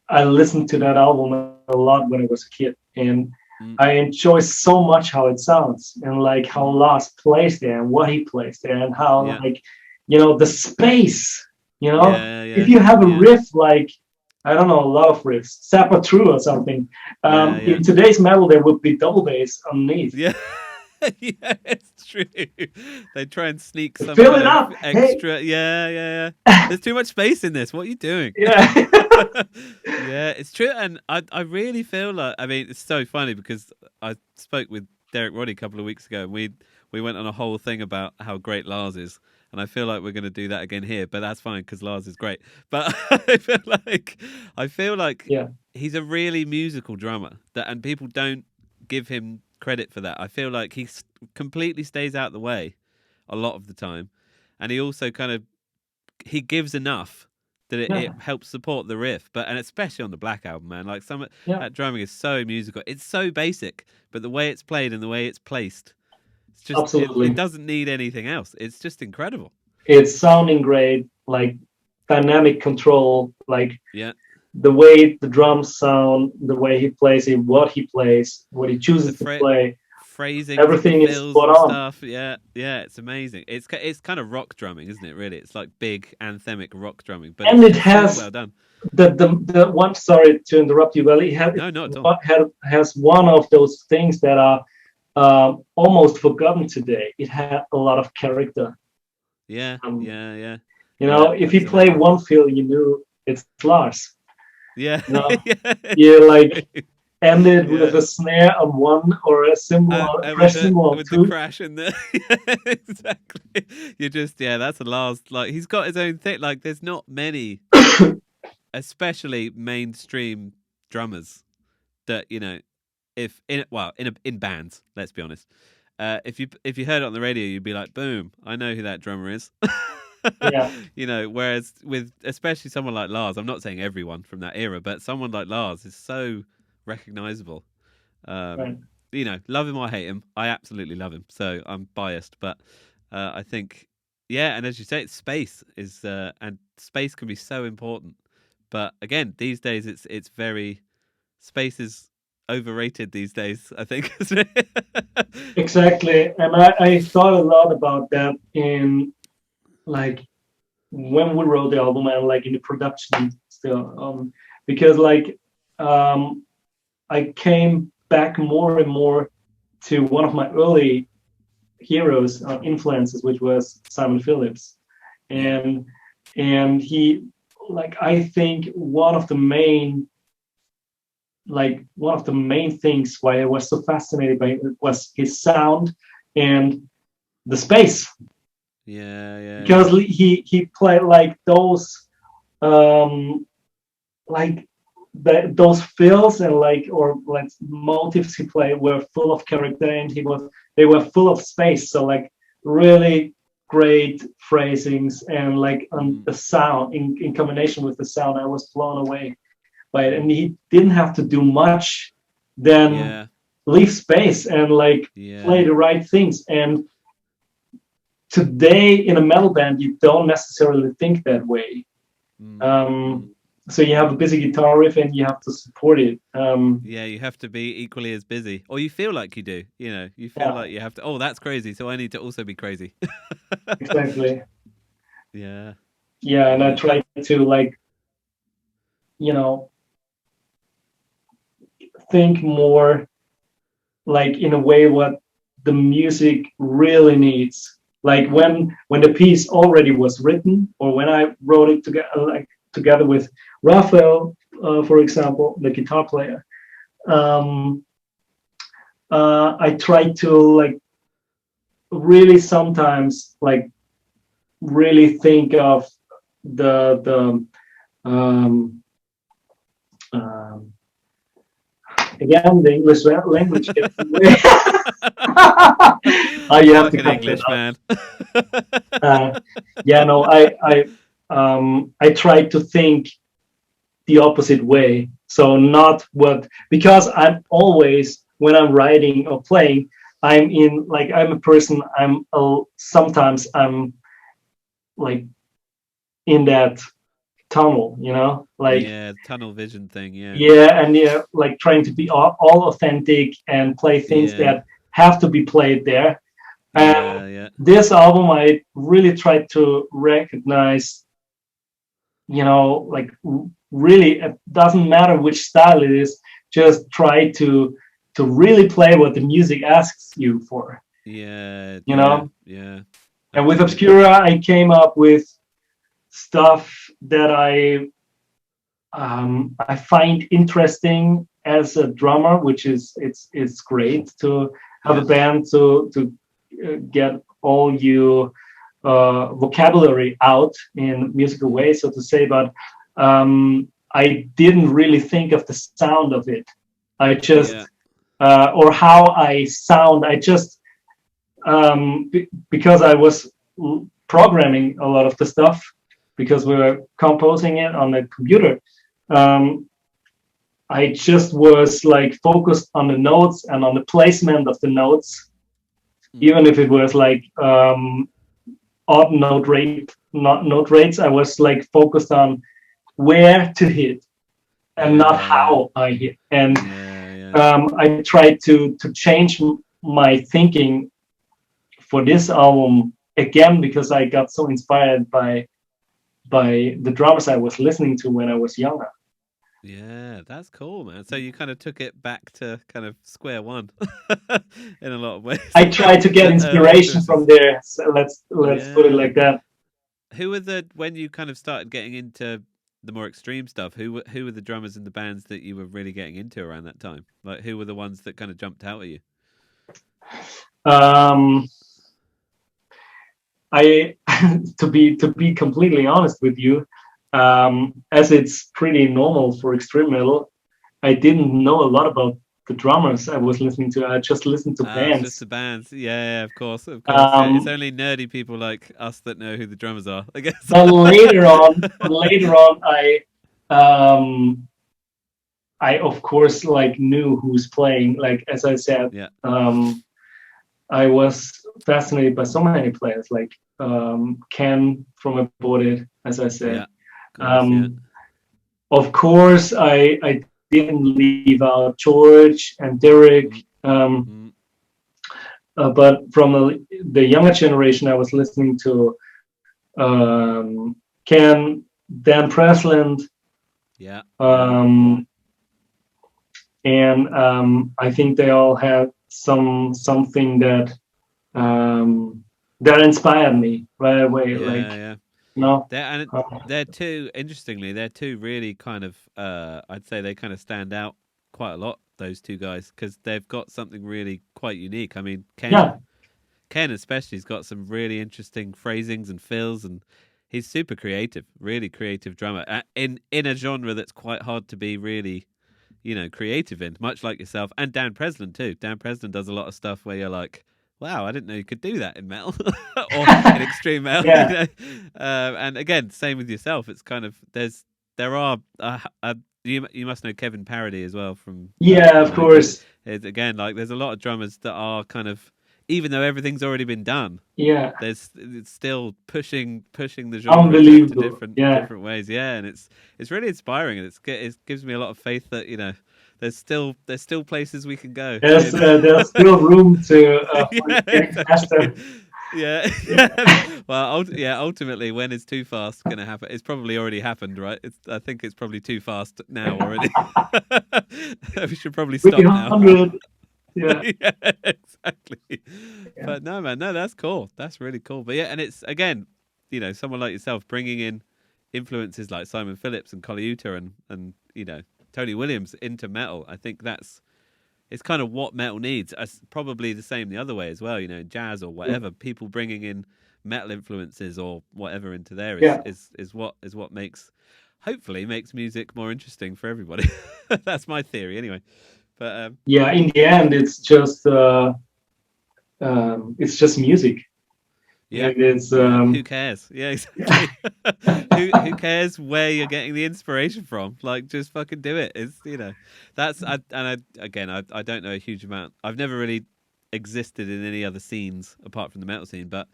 I listened to that album a lot when I was a kid, and Mm, I enjoy so much how it sounds, and like how mm, Lars plays there and what he plays there, and how, yeah. like, the space. Yeah. If Yeah. you have a Yeah. riff, like, I don't know, a lot of riffs, Zappa or something. Yeah. Yeah. In today's metal, there would be double bass underneath. Yeah. Yeah, it's true. They try and sneak some Fill kind it of up, hey. extra. Yeah, yeah, yeah. There's too much space in this. What are you doing? Yeah. Yeah, it's true. And I really feel like, I mean, it's so funny because I spoke with Derek Roddy a couple of weeks ago and we went on a whole thing about how great Lars is. and I feel like we're going to do that again here. But that's fine because Lars is great. But I feel like Yeah. he's a really musical drummer, and people don't give him credit for that. I feel like completely stays out the way a lot of the time, and he also kind of he gives enough that it Yeah. helps support the riff. But and especially on the Black album, man, like some Yeah. that drumming is so musical. It's so basic, but the way it's played and the way it's placed, it's just it Absolutely. doesn't need anything else. It's just incredible. It's sounding great, like dynamic control, like Yeah, the way the drums sound, the way he plays it, what he the chooses to play. phrasing for the Everything is fills spot and on. stuff. Yeah, yeah, it's amazing. It's kind of rock drumming, isn't it? Really, it's like big anthemic rock drumming, but And it's it just so has well done. the one, sorry to interrupt you, but No, not at all. has one of those things that are almost forgotten today. It had a lot of character. Yeah, Um, yeah, yeah, you yeah, know, if you play absolutely. one fill, you knew it's Lars. Yeah, You know, yeah, you it's like true. ended with Yeah. a snare on one or a cymbal, a With crash the cymbal on two. crash and the exactly. You just that's the last. Like he's got his own thing. Like there's not many, especially mainstream drummers that if in bands. Let's be honest. If you heard it on the radio, you'd be like, boom, I know who that drummer is. Yeah, Whereas with especially someone like Lars, I'm not saying everyone from that era, but someone like Lars is so recognizable. Um, right. love him or hate him, I absolutely love him. So I'm biased, but I think, yeah. And as you say, it's space and space can be so important. But again, these days it's very space is overrated these days. I think. Isn't it? Exactly. And I thought a lot about that in like when we wrote the album and like in the production still. Because like um I came back more and more to one of my early heroes, influences, which was Simon Phillips. Yeah. And he, like, I think one of the main things why I was so fascinated by it was his sound and the space, Yeah. Yeah. because Yeah. he played like those like those fills and like motifs he played were full of character, and they were full of space. So like really great phrasings, and like Mm, the sound in combination with the sound, I was blown away by it. And he didn't have to do much than yeah. leave space and like play Yeah. the right things. And today in a metal band, you don't necessarily think that way. Mm, Um, mm. so you have a busy guitar riff and you have to support it. Yeah, you have to be equally as busy, or you feel like you do. You feel Yeah, like you have to. Oh, that's crazy, so I need to also be crazy. exactly. Yeah, Yeah, and I yeah, try to like, you know, think more like in a way what the music really needs. Like when the piece already was written, or when I wrote it together, like together with Raphael, for example, the guitar player. Um, I try to like really sometimes like really think of the um, again, the English language gets in the way. Oh, you have to fucking cut that English out. man. Yeah, no, I try to think the opposite way. So not what, because I'm always, when I'm writing or playing, I'm a person. Sometimes I'm like in that tunnel, like Yeah, tunnel vision thing. Yeah, yeah, and yeah, like trying to be all authentic and play things yeah, that have to be played there. And yeah, yeah, this album, I really tried to recognize, like really, it doesn't matter which style it is, just try to really play what the music asks you for, yeah, you yeah, know. yeah. And with Absolutely. Obscura, I came up with stuff that I find interesting as a drummer, which is it's great to have a Yeah, band to get all you vocabulary out in musical ways, so to say, but I didn't really think of the sound of it. I just or how I sound. I just because I was programming a lot of the stuff because we were composing it on the computer. I just was like focused on the notes and on the placement of the notes, even if it was like odd note rates. I was like focused on where to hit and not how I hit. And I tried to change my thinking for this album again because I got so inspired by the drummers I was listening to when I was younger. Yeah, that's cool, man. So you kind of took it back to kind of square one in a lot of ways. I tried to get inspiration from there. So let's put it like that. Who were when you kind of started getting into the more extreme stuff? Who were the drummers in the bands that you were really getting into around that time? Like, who were the ones that kind of jumped out at you? I to be completely honest with you, as it's pretty normal for extreme metal, I didn't know a lot about the drummers I was listening to. I just listened to bands. Just the bands, yeah, of course. Yeah, it's only nerdy people like us that know who the drummers are, I guess. But later on, I of course like knew who's playing. Like as I said, I was fascinated by so many players, like Ken from Aborted, as I said. Of course, I didn't leave out George and Derek. But from the younger generation, I was listening to Ken, Dan Presland. And I think they all had something that inspired me right away. They're two, interestingly, they're two really kind of I'd say they kind of stand out quite a lot, those two guys, because they've got something really quite unique. I mean, Ken especially has got some really interesting phrasings and fills, and he's super creative, really creative drummer in a genre that's quite hard to be really, creative in, much like yourself. And Dan Presland too. Dan Presland does a lot of stuff where you're like, wow, I didn't know you could do that in metal or in extreme metal. And again, same with yourself. It's kind of you must know Kevin Parody as well from of course. Again, like there's a lot of drummers that are kind of, even though everything's already been done, it's still pushing the genre into different ways. And it's really inspiring, and it gives me a lot of faith that there's still places we can go. There's still room to get faster. Well, ultimately, when is too fast going to happen? It's probably already happened, right? I think it's probably too fast now already. We should probably stop now. Exactly. But no, man, that's cool. That's really cool. But and it's, again, someone like yourself bringing in influences like Simon Phillips and Coliuta and Tony Williams into metal. I think it's kind of what metal needs. Probably the same the other way as well, jazz or whatever. People bringing in metal influences or whatever into there is what hopefully makes music more interesting for everybody. That's my theory anyway. But in the end, it's just music. Who cares? Yeah, exactly. who cares where you're getting the inspiration from? Like, just fucking do it. It's I don't know a huge amount. I've never really existed in any other scenes apart from the metal scene, but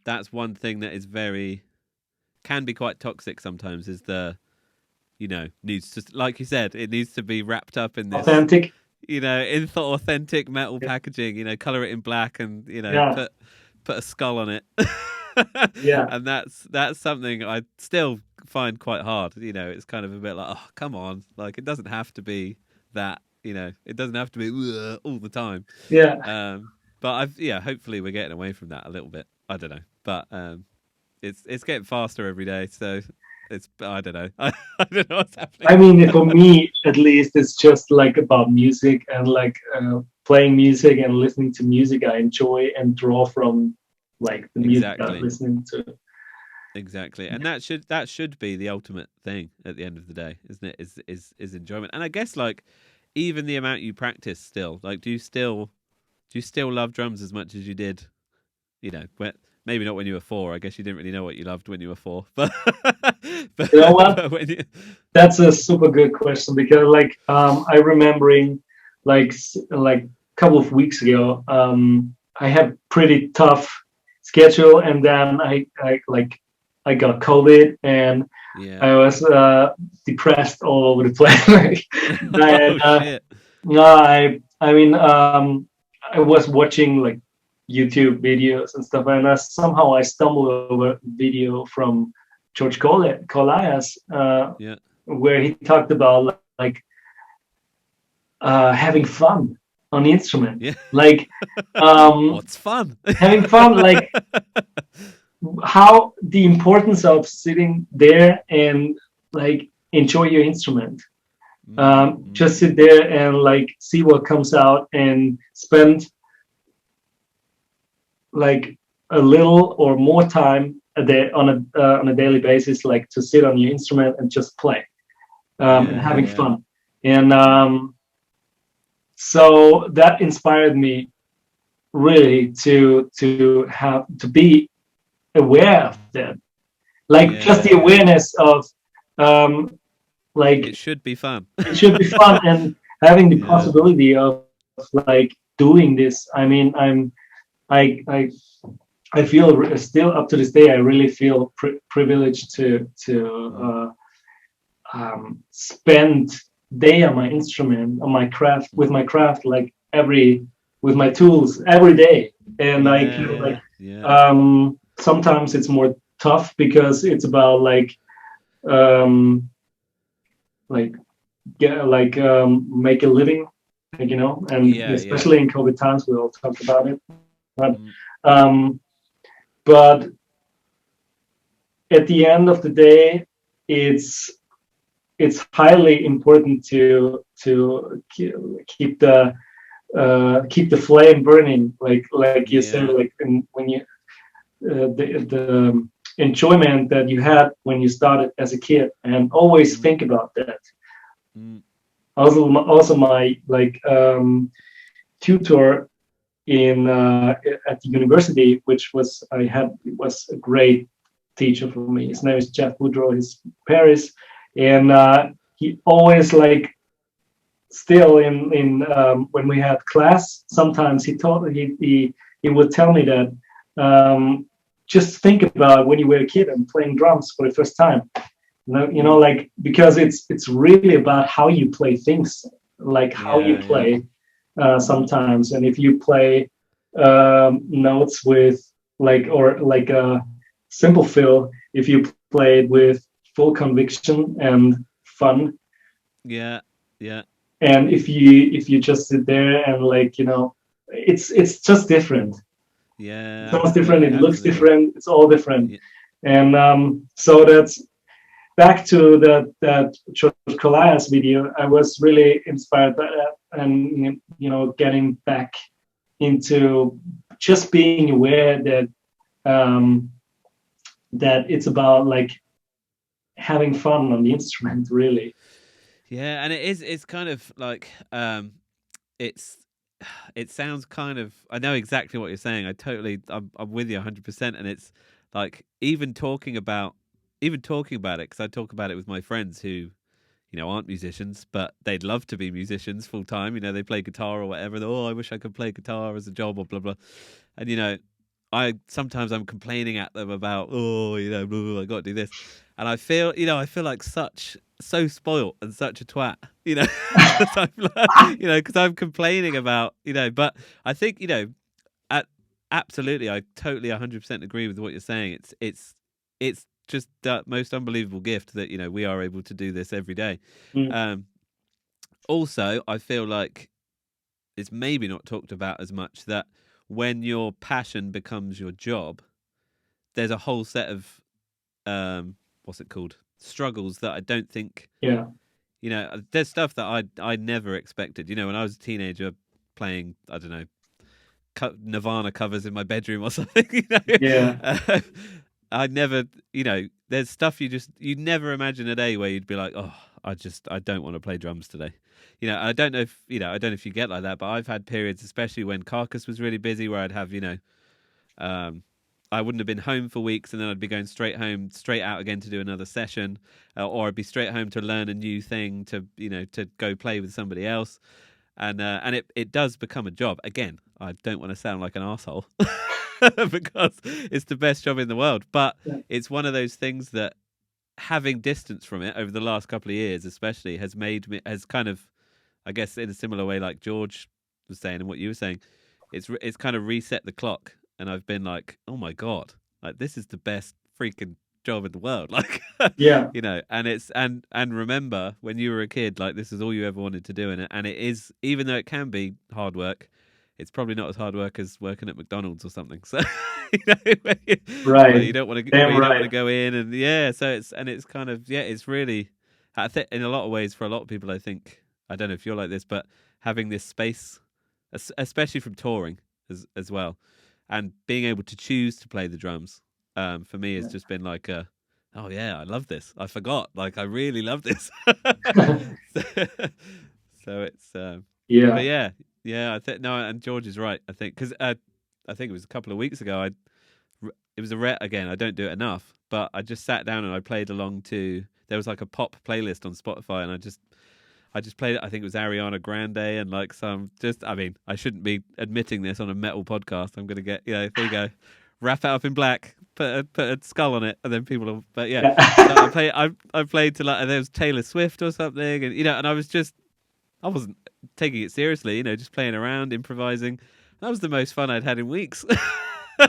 that's one thing that is can be quite toxic sometimes. Is needs to, like you said, it needs to be wrapped up in this authentic, authentic metal packaging. Color it in black and put a skull on it. And that's something I still find quite hard. It's kind of a bit like, oh, come on, like it doesn't have to be that. It doesn't have to be all the time. But hopefully we're getting away from that a little bit. I don't know, but it's getting faster every day, so I don't know. I don't know what's happening. I mean, for me at least, it's just like about music and like playing music and listening to music I enjoy and draw from like the music I'm Exactly. listening to. Exactly. And that should be the ultimate thing at the end of the day, isn't it? Is enjoyment. And I guess like even the amount you practice still, like do you still love drums as much as you did, maybe not when you were 4. I guess you didn't really know what you loved when you were 4. But but, You know what? but when you That's a super good question because like I remembering like a couple of weeks ago I had pretty tough schedule and then I got COVID and Yeah. I was depressed all over the place. And Oh shit. no, I mean I was watching like YouTube videos and stuff and somehow I stumbled over a video from George Colias Yeah. where he talked about like having fun on the instrument, Yeah. like What's fun? having fun, like how the importance of sitting there and like enjoy your instrument. Just Mm. sit there and like see what comes out and spend like a little or more time a day on a daily basis, like to sit on your instrument and just play and Yeah, having yeah. fun. And so that inspired me really to be aware of that, like just Yeah, the yeah. awareness of um like It should be fun. it should be fun and having the Yeah. possibility of like doing this. I mean I I feel still up to this day I really feel privileged Mm. to spend day on my instrument, on my craft, with my craft, like every with my tools every day. And I Yeah, kind of yeah, like yeah. sometimes it's more tough because it's about um, like get like make a living, like, and Yeah, yeah. especially in COVID times, we all talked about it. But Mm. um, but at the end of the day, it's it's highly important to keep the flame burning, like you said, Yeah. like when you the enjoyment that you had when you started as a kid, and always Mm. think about that. Mm. Also my like tutor in at the university, which was a great teacher for me. His name is Jeff Woodrow. He's Paris, and he always like still in when we had class. Sometimes he would tell me that just think about when you were a kid and playing drums for the first time. Mm. Like because it's really about how you play things, like how you Yeah, yeah. play sometimes, and if you play notes with or like a simple fill, if you play it with full conviction and fun, Yeah, yeah. and if you just sit there and like it's just different. It Yeah, sounds different, absolutely, it looks absolutely. different, it's all different. Yeah. And so that's back to that George Colias video. I was really inspired by that, and getting back into just being aware um, that it's about like having fun on the instrument, really. Yeah, and it's kind of like it's it sounds kind of, I know exactly what you're saying. I'm with you 100%. And it's like even talking about it, because I talk about it with my friends who aren't musicians, but they'd love to be musicians full time. They play guitar or whatever. Oh, I wish I could play guitar as a job or blah blah. And I'm complaining at them about, blah, blah, I got to do this, and I feel like so spoilt and such a twat, because I'm like, because I'm complaining about, but I think, at, absolutely, I totally 100% agree with what you're saying. It's just the most unbelievable gift that we are able to do this every day. Mm, Um, Also, I feel like it's maybe not talked about as much that when your passion becomes your job, there's a whole set of what's it called, struggles that I don't think, yeah. there's stuff that I never expected. When I was a teenager playing, I don't know, Nirvana covers in my bedroom or something. Yeah. I'd never, there's stuff you never imagine a day where you'd be like, oh, I don't want to play drums today. I don't know if you get like that, but I've had periods, especially when Carcass was really busy, where I'd have, I wouldn't have been home for weeks, and then I'd be going straight out again to do another session, or I'd be straight home to learn a new thing, to go play with somebody else, and it does become a job. Again, I don't want to sound like an arsehole because it's the best job in the world, but it's one of those things that, having distance from it over the last couple of years, especially, has kind of, I guess, in a similar way, like George was saying and what you were saying, it's kind of reset the clock. And I've been like, oh my God, like this is the best freaking job in the world. Like, Yeah. And it's, and remember when you were a kid, like this is all you ever wanted to do. And it is, even though it can be hard work, it's probably not as hard work as working at McDonald's or something. So, where you don't want to, don't want to go in, and so it's kind of, it's really, I think in a lot of ways, for a lot of people, I think, I don't know if you're like this, but having this space, especially from touring as well, and being able to choose to play the drums, for me has just been like oh yeah, I love this. I forgot, like I really love this. So it's but I think no, and George is right. I think because I think it was a couple of weeks ago. It was again. I don't do it enough, but I just sat down and I played along to. There was like a pop playlist on Spotify, and I just played it. I think it was Ariana Grande and like some I mean, I shouldn't be admitting this on a metal podcast. I'm going to get, there you go. Wrap it up in black, put a skull on it, and then people will, but so I played to like, and there was Taylor Swift or something, and, and I wasn't taking it seriously, just playing around, improvising. That was the most fun I'd had in weeks.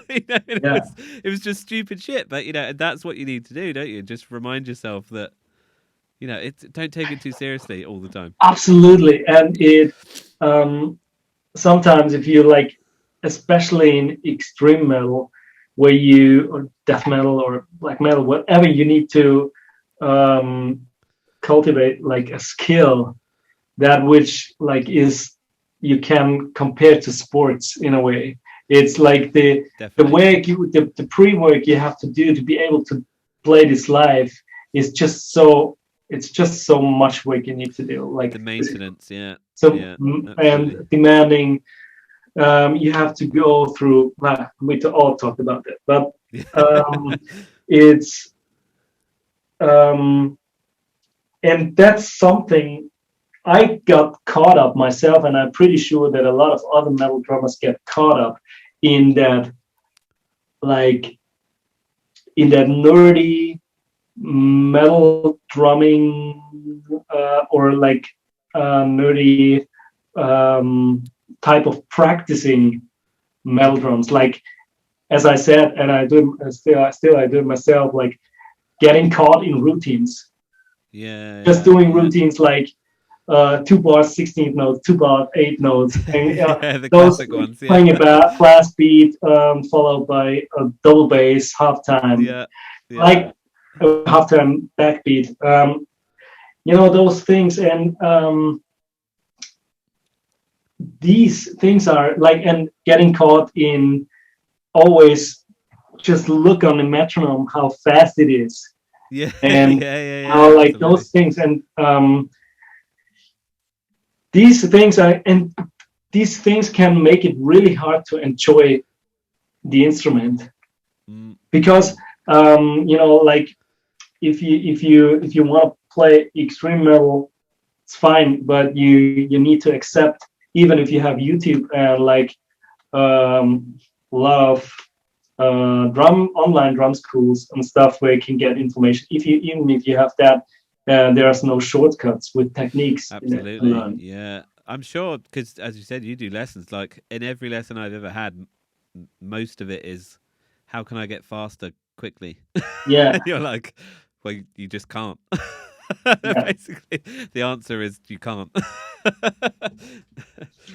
It was just stupid shit, but, that's what you need to do, don't you? Just remind yourself that, don't take it too seriously all the time. Absolutely. And it sometimes, if you like, especially in extreme metal, or death metal or black metal, whatever, you need to cultivate like a skill that which like is, you can compare to sports in a way. It's like the work the pre-work you have to do to be able to play this live is just so, it's just so much work you need to do, like the maintenance, and demanding. You have to go through. We all talked about it, but it's and that's something I got caught up myself, and I'm pretty sure that a lot of other metal drummers get caught up in that, like in that nerdy metal drumming or like nerdy type of practicing metal drums. Like, as I said, and I do still I do it myself, like getting caught in routines. Just doing routines like 2 bars 16th notes, 2 bars 8 notes, and the those classic ones, playing a blast beat followed by a double bass halftime, like a halftime backbeat. Those things, and these things are like, and getting caught in always just look on the metronome how fast it is, and how like absolutely. Those things, and these things can make it really hard to enjoy the instrument, because like if you want to play extreme metal, it's fine, but you need to accept, even if you have YouTube and like a lot of online drum schools and stuff where you can get information. Even if you have that, there's no shortcuts with techniques. Absolutely, yeah. I'm sure, because as you said, you do lessons. Like in every lesson I've ever had, most of it is, how can I get faster quickly? Yeah. You're like, well, you just can't. Basically, the answer is you can't.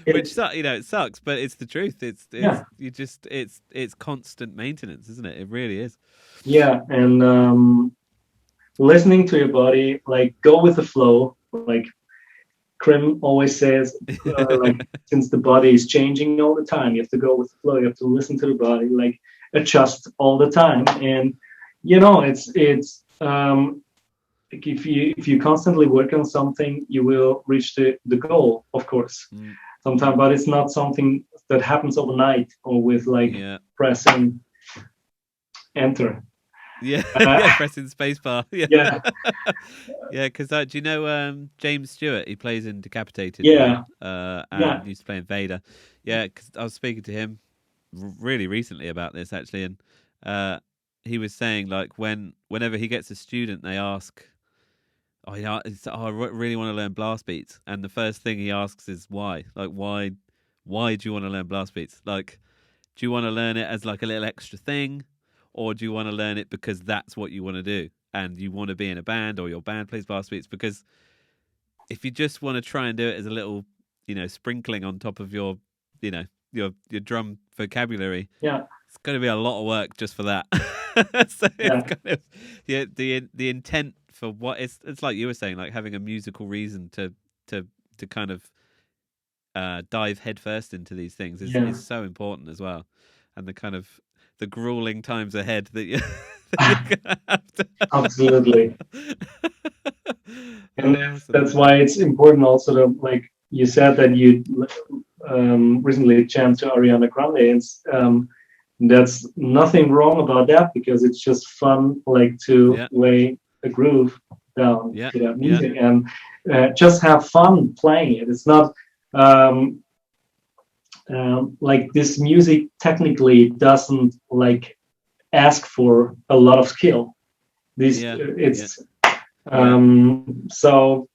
Which it sucks, but it's the truth. It's constant maintenance, isn't it? It really is. Yeah, and listening to your body, like go with the flow, like Krim always says, like, since the body is changing all the time, you have to go with the flow. You have to listen to the body, like adjust all the time. And like if you constantly work on something, you will reach the goal, of course, sometime. But it's not something that happens overnight or with like pressing enter. Yeah, pressing spacebar. Yeah. Yeah, because do you know James Stewart? He plays in Decapitated. Yeah. And used to play in Vader. Yeah, because I was speaking to him really recently about this actually, and he was saying like whenever he gets a student, they ask, "Oh yeah, I really want to learn blast beats," and the first thing he asks is why? Like why do you want to learn blast beats? Like, do you want to learn it as like a little extra thing? Or do you want to learn it because that's what you want to do and you want to be in a band or your band plays blast beats? Because if you just want to try and do it as a little, sprinkling on top of your, your drum vocabulary, it's going to be a lot of work just for that. So it's kind of the intent for what it's like you were saying, like having a musical reason to kind of dive headfirst into these things is so important as well, and the kind of the grueling times ahead that you're gonna have to. Absolutely. And that's why it's important also to, like you said, that you recently jammed to Ariana Grande, and that's nothing wrong about that, because it's just fun, like to lay a groove down to that music and just have fun playing it. It's not like this music technically doesn't like ask for a lot of skill. So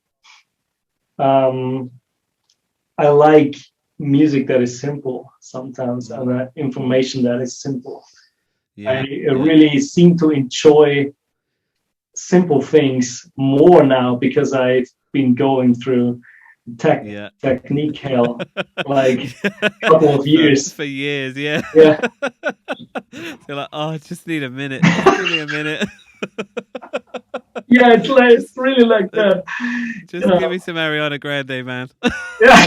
I like music that is simple sometimes, and information that is simple. I really seem to enjoy simple things more now, because I've been going through technique hell like a couple of years. For years, yeah. Yeah. So like, I just need a minute. Just give me a minute. Yeah, it's really like that. Just give me some Ariana Grande, man. Yeah.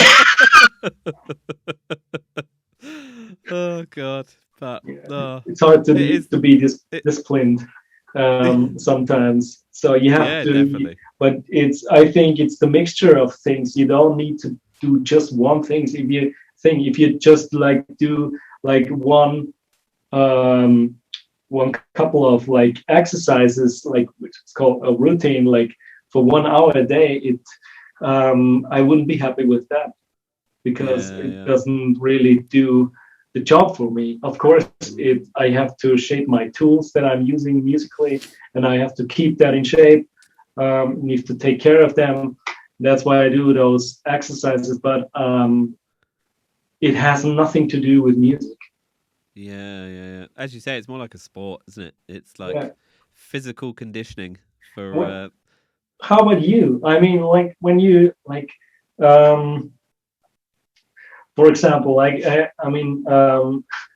Oh God, but it's hard to be disciplined sometimes. So you have to. Definitely. But I think it's the mixture of things. You don't need to do just one thing. If you just like do like one couple of like exercises, like which is called a routine, like for 1 hour a day, I wouldn't be happy with that, because it doesn't really do the job for me. Of course, I have to shape my tools that I'm using musically, and I have to keep that in shape. Need to take care of them. That's why I do those exercises, but it has nothing to do with music. Yeah. As you say, it's more like a sport, isn't it? It's like physical conditioning for. How about you? I mean, like when you like, for example, like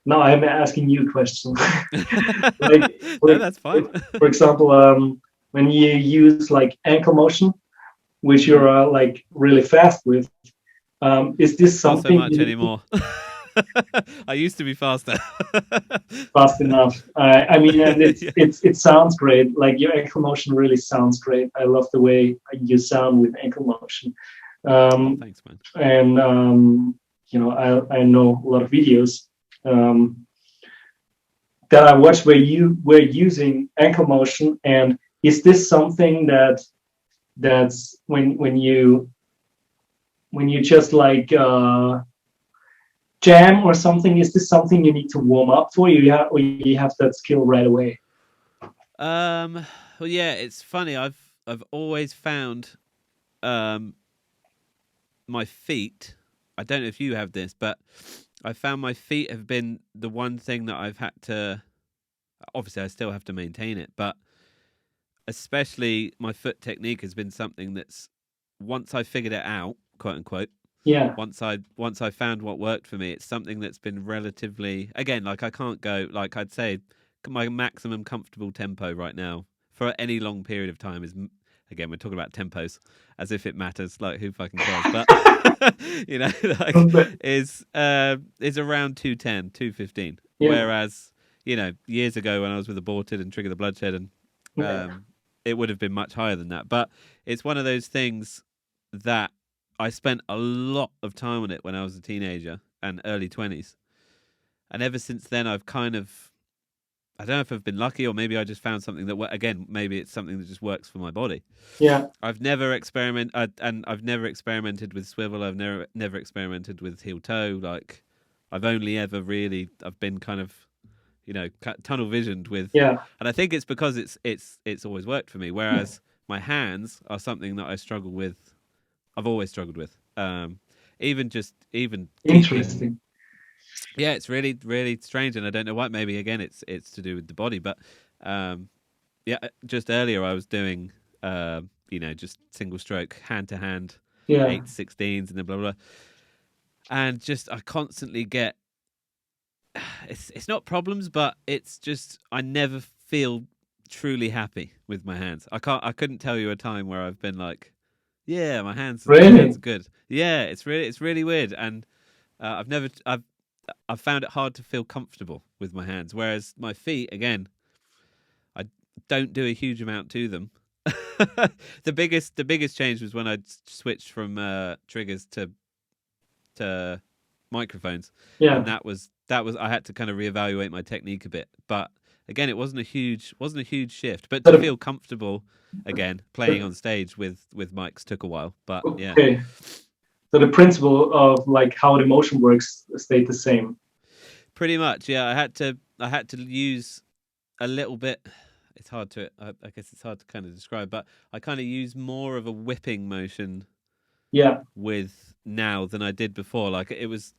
now I'm asking you questions. No, that's fine. For example, when you use like ankle motion, which you're like really fast with, is this something? Not so much anymore. I used to be faster. Fast enough. I mean, and it sounds great. Like your ankle motion really sounds great. I love the way you sound with ankle motion. Thanks, man. And I know a lot of videos that I watched where you were using ankle motion. And is this something that's when you just like jam or something? Is this something you need to warm up for? Or you have that skill right away? Well, yeah, it's funny. I've always found my feet. I don't know if you have this, but I found my feet have been the one thing that I've had to. Obviously, I still have to maintain it, but especially my foot technique has been something that's, once I figured it out, quote unquote. Yeah. Once I found what worked for me, it's something that's been relatively, again, like I can't go, like I'd say my maximum comfortable tempo right now for any long period of time is again, we're talking about tempos as if it matters. Like, who fucking cares? But you know, like, is around 210, 215. Yeah. Whereas, you know, years ago when I was with Aborted and Trigger the Bloodshed, and it would have been much higher than that. But it's one of those things that I spent a lot of time on it when I was a teenager and early 20s. And ever since then, I've kind of, I don't know if I've been lucky, or maybe I just found something that, again, maybe it's something that just works for my body. Yeah. I've never experimented with swivel. I've never experimented with heel toe. Like, I've only ever really, I've been kind of, you know, tunnel visioned with. Yeah. And I think it's because it's always worked for me. Whereas my hands are something that I struggle with. I've always struggled with. Even interesting. Yeah, it's really, really strange, and I don't know why. Maybe again, it's to do with the body, but yeah. Just earlier, I was doing you know, just single stroke, hand to hand, 8/16s, and then blah blah, and just I constantly get. It's not problems, but it's just I never feel truly happy with my hands. I couldn't tell you a time where I've been like, yeah, my hands are good. Yeah, it's really weird, and I've found it hard to feel comfortable with my hands. Whereas my feet, again, I don't do a huge amount to them. The biggest change was when I switched from triggers to microphones. Yeah, and that was I had to kind of reevaluate my technique a bit. But again, it wasn't a huge shift. But to feel comfortable again playing on stage with mics took a while. But yeah. So the principle of like how the motion works stayed the same. Pretty much, yeah. I had to use a little bit. It's hard to, I guess it's hard to kind of describe, but I kind of use more of a whipping motion. Yeah. With now than I did before. Like it was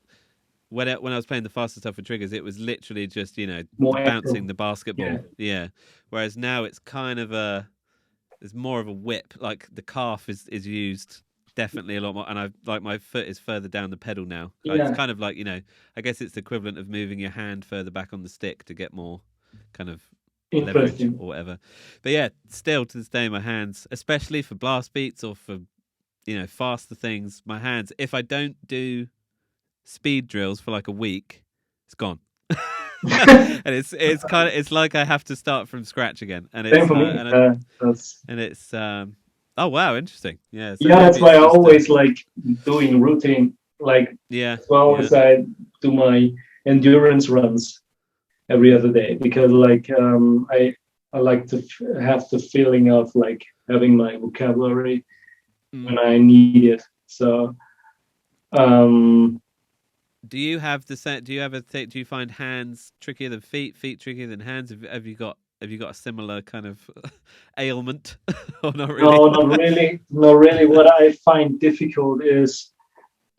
when I was playing the faster stuff with triggers, it was literally just, you know, bouncing the basketball. Yeah. Whereas now it's kind of there's more of a whip. Like the calf is used definitely a lot more, and I've like my foot is further down the pedal now. It's kind of like, you know, I guess it's the equivalent of moving your hand further back on the stick to get more kind of leverage or whatever. But yeah, still to this day, my hands, especially for blast beats or for, you know, faster things, my hands, if I don't do speed drills for like a week, it's gone. And it's like I have to start from scratch again. And it's same for me. And it's oh wow, interesting. Yeah. So that's why I always like doing routine, like as well as I do my endurance runs every other day, because like I like to have the feeling of like having my vocabulary when I need it. So do you have do you find hands trickier than feet trickier than hands? Have you got a similar kind of ailment? Or not really? No, not really. What I find difficult is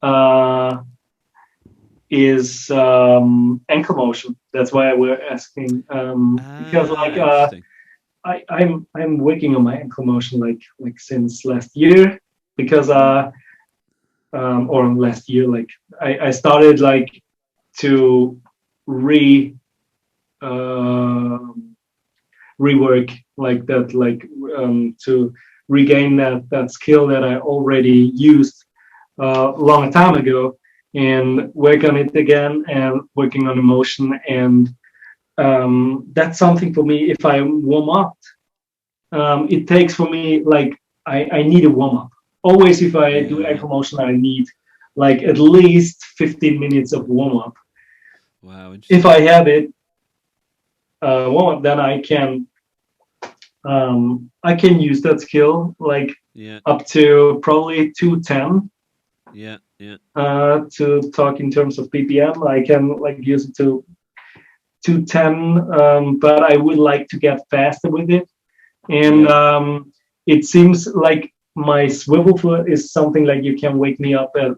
ankle motion. That's why we're asking, because like I'm working on my ankle motion like since last year, because or last year, like I started like to rework like that, like to regain that skill that I already used a long time ago, and work on it again and working on emotion. And that's something for me. If I warm up, it takes for me like I need a warm up. Always, if I do ankle motion, I need like at least 15 minutes of warm up. Wow! If I have it warm up, then I can use that skill like up to probably 210. To talk in terms of BPM, I can like use it to 210, but I would like to get faster with it. And it seems like my swivel foot is something like you can wake me up at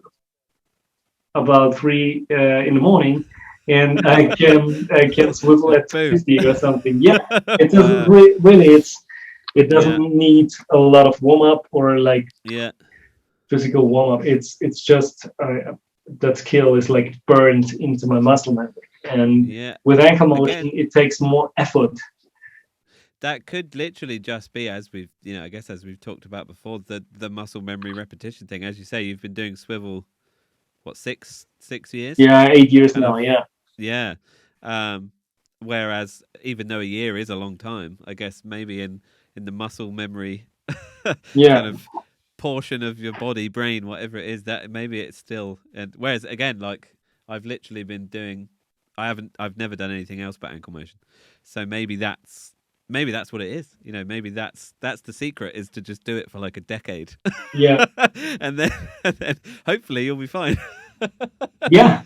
about 3 in the morning, and I can swivel at 50 or something. Yeah, it doesn't really. It doesn't need a lot of warm up or like physical warm up. It's just that skill is like burned into my muscle memory, and with ankle motion, it takes more effort. that could literally just be, as we've, I guess as we've talked about before, the muscle memory repetition thing. As you say, you've been doing swivel, what, 6 years? Yeah, 8 years Kind now. of, Yeah. yeah. Um, Whereas, even though a year is a long time, I guess maybe in the muscle memory kind Yeah. of portion of your body, brain, whatever it is, that maybe it's still. And whereas again, like I've literally been doing, I've never done anything else but ankle motion, so maybe that's what it is. Maybe that's the secret, is to just do it for like a decade, Yeah. and then hopefully you'll be fine. Yeah.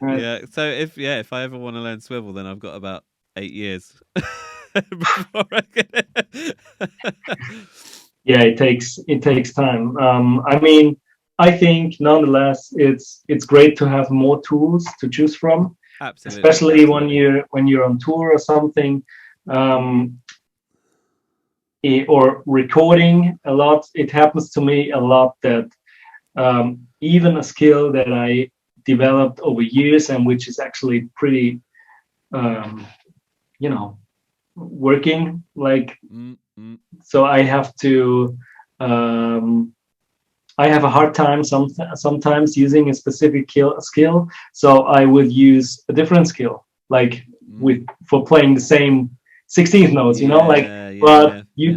Right. Yeah. So if I ever want to learn swivel, then I've got about 8 years before I get it. Yeah, it takes time. I mean, I think nonetheless, it's great to have more tools to choose from, Absolutely, especially when absolutely. you're on tour or something, or recording a lot. It happens to me a lot that even a skill that I developed over years and which is actually pretty, um, working like, Mm, mm. so I have to. Um, I have a hard time sometimes using a specific skill, so I would use a different skill, like Mm. with for playing the same 16th notes, like. Yeah, yeah, But yeah, you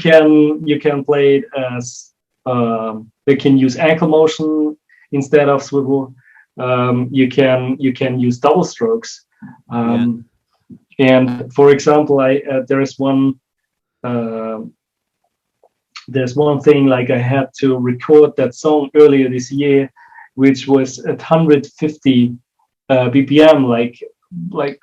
yeah. can play it as, they can use ankle motion instead of swivel. You can use double strokes, Yeah. and for example, I uh, there's one thing, like I had to record that song earlier this year, which was at 150 BPM, like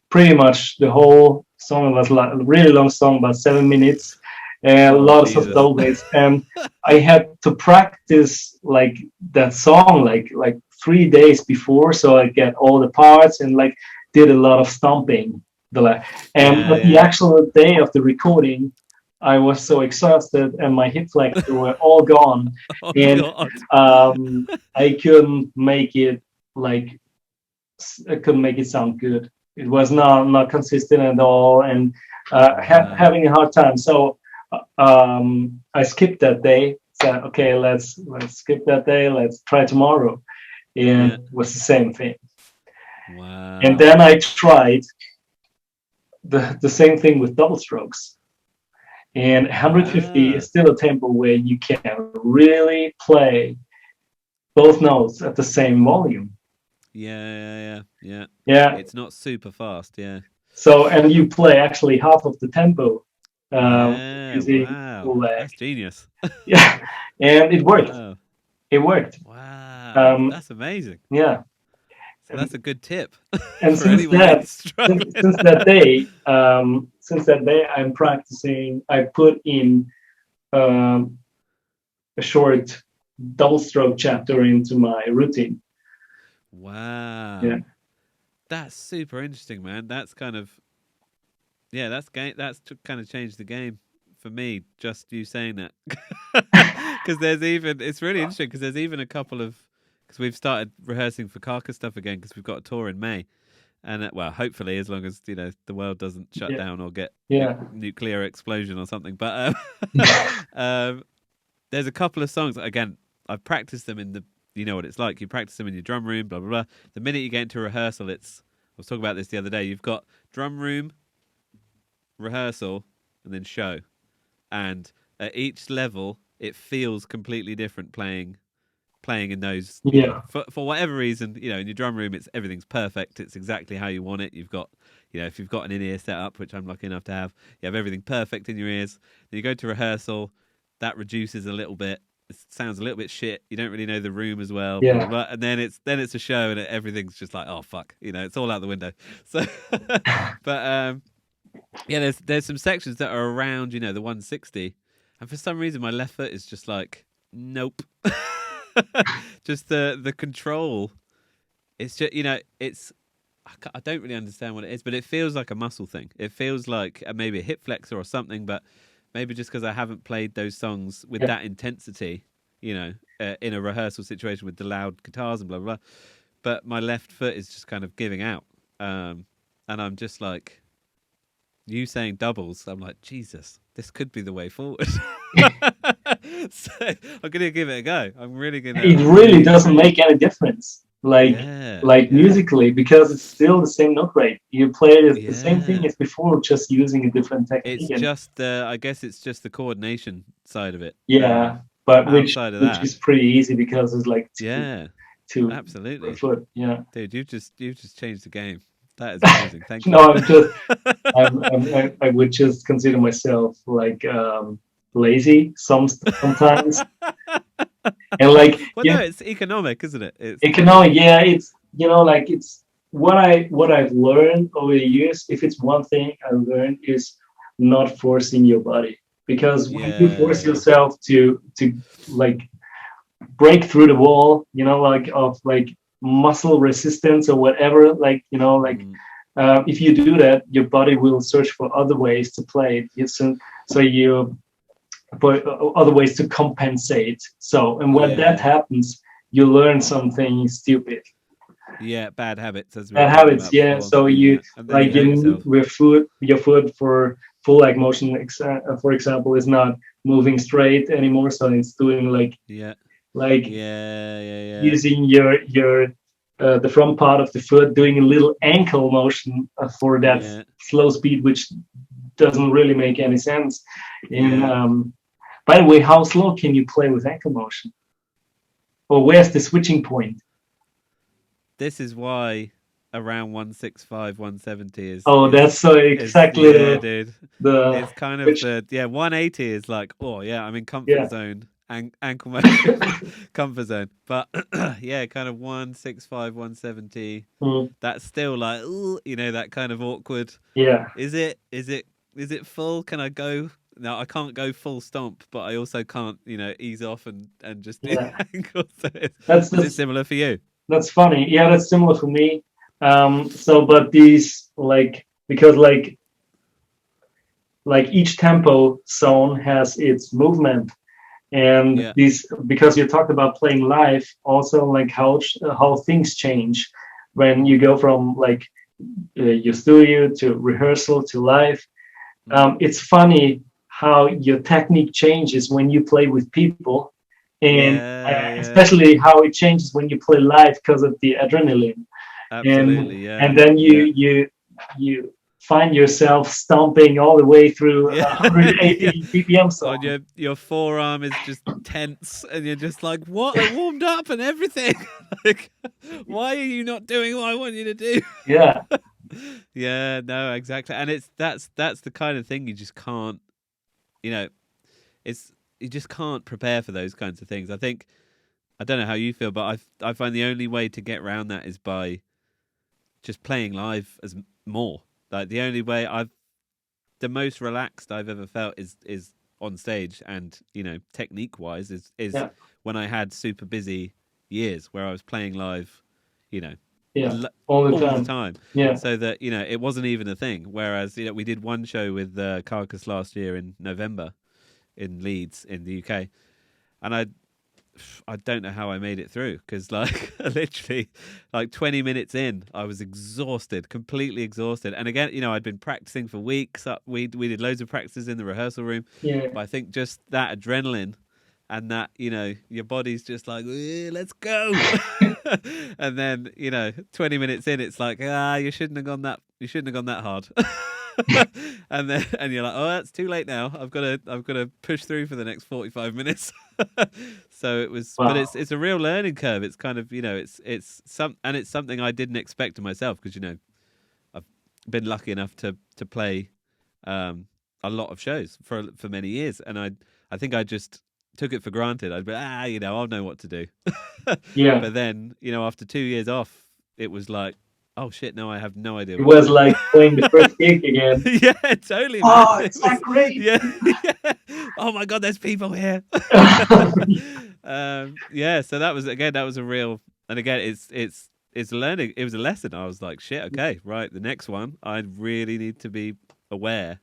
pretty much the whole song. Was like a really long song, about 7 minutes, and Oh, lots of Jesus. double bass, and I had to practice like that song like 3 days before, so I get all the parts and like did a lot of stomping. And Yeah, but the yeah. actual day of the recording, I was so exhausted and my hip flexors were all gone, Oh, and God. I couldn't make it like I couldn't make it sound good. It was not consistent at all, and Wow. having a hard time. So I skipped that day. Said, okay, let's skip that day. Let's try tomorrow, and Yeah. it was the same thing. And Wow. then I tried the same thing with double strokes. And 150 is Ah. still a tempo where you can really play both notes at the same volume. Yeah, yeah, yeah, yeah. Yeah. It's not super fast. Yeah. So, and you play actually half of the tempo Yeah. using Wow. full leg. That's genius. Yeah, and it worked. Wow. It worked. Wow. Um, That's amazing. yeah, So that's a good tip and for anyone who's struggling. since that day, I'm practicing. I put in um, a short double stroke chapter into my routine. Yeah, Wow. That's super interesting, man. That's kind of, yeah, that's to kind of changed the game for me. Just you saying that, because it's really interesting because there's even a couple of, because we've started rehearsing for Carcass stuff again because we've got a tour in May, and well, hopefully as long as the world doesn't shut yeah, down or get yeah, nuclear explosion or something. But there's a couple of songs again. I've practiced them in the. You know what it's like. You practice them in your drum room. Blah blah blah. The minute you get into rehearsal, it's. I was talking about this the other day. You've got drum room, rehearsal, and then show. And at each level, it feels completely different playing in those. yeah, For whatever reason, in your drum room, everything's perfect. It's exactly how you want it. You've got, if you've got an in-ear setup, which I'm lucky enough to have, you have everything perfect in your ears. Then you go to rehearsal, that reduces a little bit. It sounds a little bit shit. You don't really know the room as well, blah blah yeah, blah. And then it's a show, and everything's just like, oh fuck, it's all out the window. So, but yeah, there's some sections that are around, the 160, and for some reason my left foot is just like, nope. Just the control. It's just it's. I don't really understand what it is, but it feels like a muscle thing. It feels like maybe a hip flexor or something, but maybe just because I haven't played those songs with yeah, that intensity, in a rehearsal situation with the loud guitars and blah blah blah. But my left foot is just kind of giving out, and I'm just like, you saying doubles, I'm like, Jesus, this could be the way forward. So I'm gonna give it a go. I'm really gonna. It really doesn't make any difference, Yeah, like yeah, musically, because it's still the same note rate. You play it the same thing yeah. as before, just using a different It's technique. And just I guess it's just the coordination side of it. yeah, but Outside of which that, is pretty easy because it's like yeah, two per absolutely, foot. Yeah. dude. You've just changed the game. That is amazing. Thank No, you. I would just consider myself like lazy sometimes, and like Well, no, yeah, it's economic, isn't it? It's economic. Yeah, it's like it's what I've learned over the years. If it's one thing I learned is not forcing your body, because when you force yeah, yourself to like break through the wall, like of like muscle resistance or whatever, like mm, if you do that, your body will search for other ways to play it. So you for other ways to compensate. So, and when that yeah, happens, you learn something stupid. yeah. Bad habits, as we were Bad talking habits, about yeah. before. So you Yeah, and then you like hurt yourself. your foot for full leg motion, for example, is not moving straight anymore. So it's doing Yeah, like yeah, yeah, yeah, using your the front part of the foot, doing a little ankle motion for that yeah, slow speed, which doesn't really make any sense. And yeah. by the way, how slow can you play with ankle motion? Or where's the switching point? This is why around 165, 170 Oh, that's so is exactly yeah, dude. the It's kind of which the 180 is like, oh yeah, I'm in comfort yeah. zone, ankle motion, comfort zone. But yeah, kind of 165, 170. Mm, That's still like, ooh, that kind of awkward. yeah. Is it? Is it full? Can I go? No, I can't go full stomp, but I also can't, ease off and just do Yeah. the ankle. So That's is it that's similar for you? that's funny. Yeah, that's similar for me. So but these because like each tempo zone has its movement, and Yeah, these because you talked about playing live, also like how things change when you go from like your studio to rehearsal to live. mm. It's funny how your technique changes when you play with people, and Yeah, yeah, especially how it changes when you play live because of the adrenaline, and absolutely. Yeah, and then yeah. you find yourself stomping all the way through Yeah, 180 yeah. BPM On song. your forearm is just tense, and you're just like, "What? I warmed up and everything. Like, why are you not doing what I want you to do?" Yeah, Yeah, no, exactly. And that's the kind of thing you just can't, you know, it's you just can't prepare for those kinds of things. I think I don't know how you feel, but I find the only way to get around that is by just playing live as more. Like the only way the most relaxed I've ever felt is on stage, and technique wise is yeah, when I had super busy years where I was playing live, you know, yeah, all the all the time. time, Yeah, so that it wasn't even a thing. Whereas we did one show with Carcass last year in November in Leeds in the UK, and I don't know how I made it through because, like, literally, like 20 minutes in, I was exhausted, completely exhausted. And again, I'd been practicing for weeks. We did loads of practices in the rehearsal room, yeah, but I think just that adrenaline and that your body's just like, let's go. And then 20 minutes in, it's like, you shouldn't have gone that hard. And you're like, oh, that's too late now. I've got to push through for the next 45 minutes. So it was, but wow, it's a real learning curve. It's kind of it's something I didn't expect of myself, because I've been lucky enough to play a lot of shows for many years, and I think I just took it for granted. I'd be I'll know what to do. yeah. But then after 2 years off, it was like, oh shit, no, I have no idea It what to was do. like playing the first gig again. Yeah, totally, man. Oh, It it's not was, great. yeah, yeah. Oh my god, there's people here. Yeah, so that was a real, and again, it's learning. It was a lesson. I was like, shit, okay, right. The next one, I really need to be aware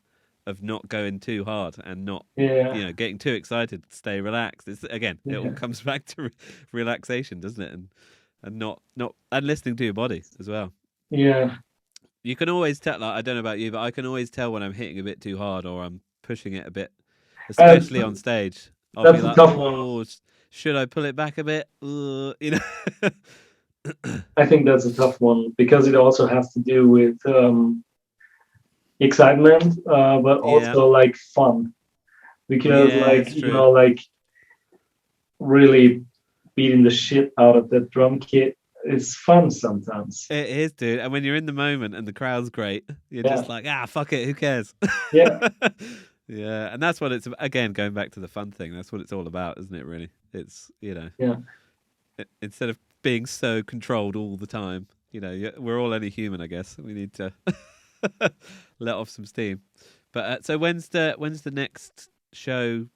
of not going too hard and not, Yeah, getting too excited. Stay relaxed. It's again, it all yeah, comes back to relaxation, doesn't it? And not and listening to your body as well. yeah. You can always tell. Like, I don't know about you, but I can always tell when I'm hitting a bit too hard or I'm pushing it a bit, especially on stage. I'll be That's a like, tough one. "Oh, should I pull it back a bit?" You know. I think that's a tough one because it also has to do with excitement, but Yeah, also like fun. Because yeah, like it's you true. know, like really beating the shit out of that drum kit is fun sometimes. It is, dude. And when you're in the moment and the crowd's great, you're Yeah, just like, fuck it, who cares? yeah, Yeah, and that's what it's again going back to the fun thing. That's what it's all about, isn't it? Really, it's yeah, instead of being so controlled all the time, we're all only human, I guess. We need to let off some steam. But so when's the next show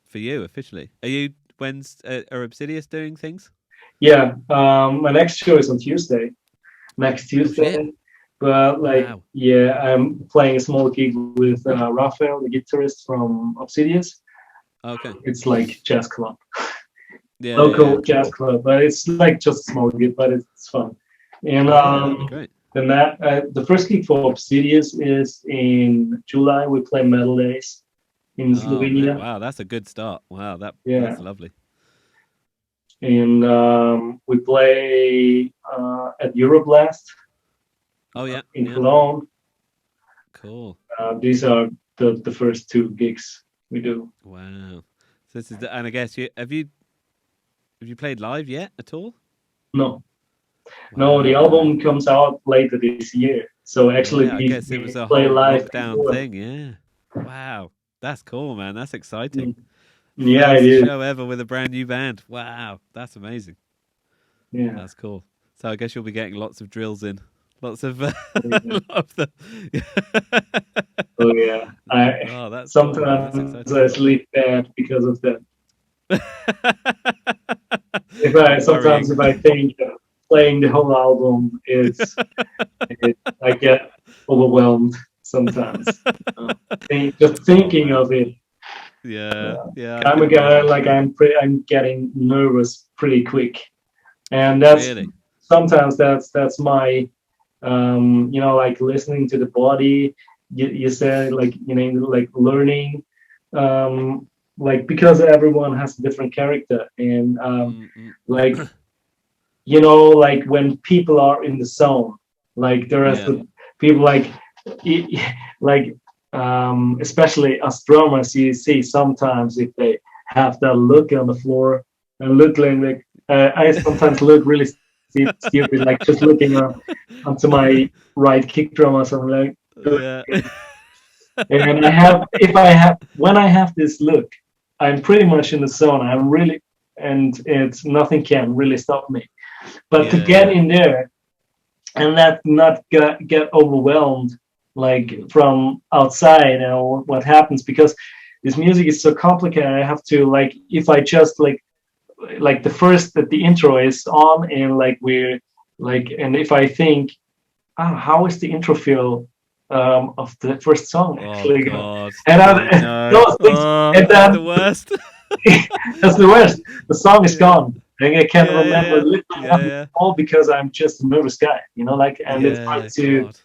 for you officially? Are Obsidious doing things? yeah. My next show is on Tuesday. Next Oh shit! Tuesday, but like Wow. yeah, I'm playing a small gig with Raphael, the guitarist from Obsidious. Okay. It's like jazz club, Yeah, yeah, yeah. local jazz Cool. club, but it's like just a small gig, but it's fun. And Yeah, that'd be great. then the first gig for Obsidious is in July. We play Metal Days in Oh man, Slovenia. wow, that's a good start. Wow, Yeah, that's lovely. and we play at Euroblast Oh yeah, in yeah, Cologne. cool. These are the first two gigs we do. Wow. So this is and I guess have you played live yet at all? No, no, the Wow, no. album comes out later this year. So actually, Yeah, I guess it was we a play whole live lockdown before. thing. Yeah. Wow, that's cool, man. That's exciting. Mm. Yeah, it First is. show ever with a brand new band. Wow, that's amazing. Yeah. That's cool. So I guess you'll be getting lots of drills in, lots of, Yeah. lot of the. So yeah, I Oh, that's cool, man. That's sometimes exciting. I sleep bad because of that. If I Worrying. sometimes if I think playing the whole album I get overwhelmed sometimes. Just thinking of it. Yeah, Uh, yeah, I I'm can a guy imagine. like I'm getting nervous pretty quick, and that's Really? sometimes that's my like listening to the body. You said like like learning, um, like because everyone has a different character, and Mm-mm. like like when people are in the zone, like there are Yeah. people like like especially us drummers, you see sometimes if they have that look on the floor and look like I sometimes look really stupid, like just looking onto my right kick drum or something like. Yeah. And I have if I have when I have this look, I'm pretty much in the zone. I'm really and it's nothing can really stop me. But to Yeah, get yeah. in there and not get overwhelmed like from outside and what happens because this music is so complicated. I have to like if I just like the first that the intro is on and like we're like and if I think how is the intro feel of the first song Oh actually going God, and dude, no. those things Oh, and it's then the worst. that's the worst. The song is Yeah, gone. And I can't yeah, yeah, remember yeah, literally yeah, nothing yeah, all because I'm just a nervous guy, like, and it's hard yeah. to God.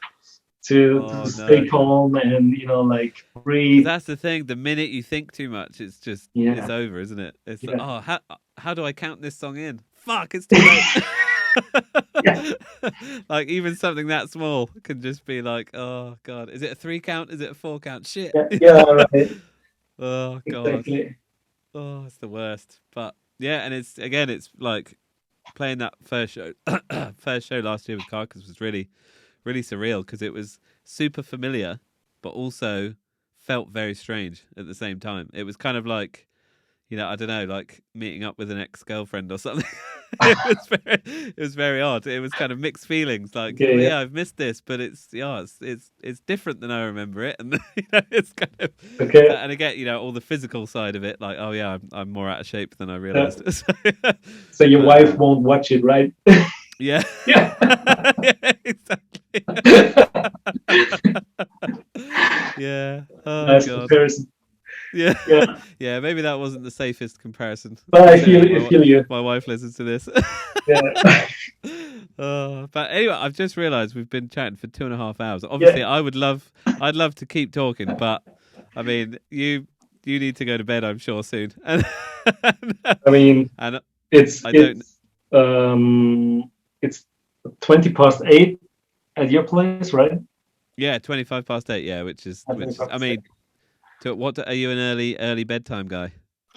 to Oh stay no. calm and like Because breathe. that's the thing. The minute you think too much, it's Yeah, over, isn't it? It's like, yeah, oh, how do I count this song in? Fuck, it's too late. yeah, Like even something that small can just be like, oh God, is it a 3 count? Is it a 4 count? Shit. yeah, yeah. Right, Oh God. exactly. Oh, it's the worst. But yeah, and it's like playing that first show, first show last year with Carcass was really, really surreal because it was super familiar, but also felt very strange at the same time. It was kind of like, I don't know, like meeting up with an ex-girlfriend or something. it was very odd. It was kind of mixed feelings. Like, oh Okay, yeah, I've missed this, but it's different than I remember it, and it's kind of. yeah, okay. And again, all the physical side of it, like, oh yeah, I'm more out of shape than I Uh, realized. so your But wife won't watch it, right? yeah, Yeah. yeah, exactly. Yeah. Oh Nice God. comparison. Yeah. Yeah, Yeah. Maybe that wasn't the safest comparison, but I considering feel my I feel you. my wife listens to this. Yeah, But anyway, I've just realised we've been chatting for 2.5 hours. Obviously, Yeah, I'd love to keep talking, but I mean, you need to go to bed, I'm sure, soon. And I mean, and it's I don't. it's it's 20 past 8 at your place, right? Yeah, 25 past 8. Yeah, At which 20 is. I past 8. mean, what are you, an early bedtime guy,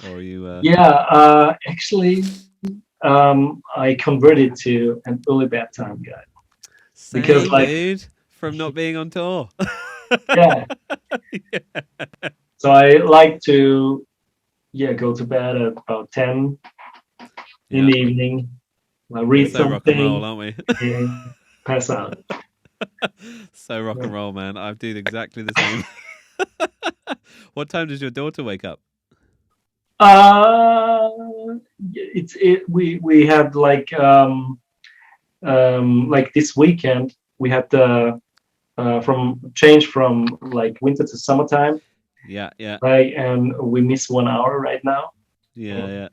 or are you? Yeah, actually, I converted to an early bedtime guy because, Same, like, dude. From not being on tour. yeah. Yeah. So I like to, yeah, go to bed at about 10 in Yeah, the evening. I we're read so rock and roll, something aren't we? and pass out. So rock Yeah. and roll, man. I do exactly the same. What time does your daughter wake up? Uh, we had like this weekend we had the from change from like winter to summertime, Yeah, yeah, right? And we miss 1 hour right now. yeah, yeah.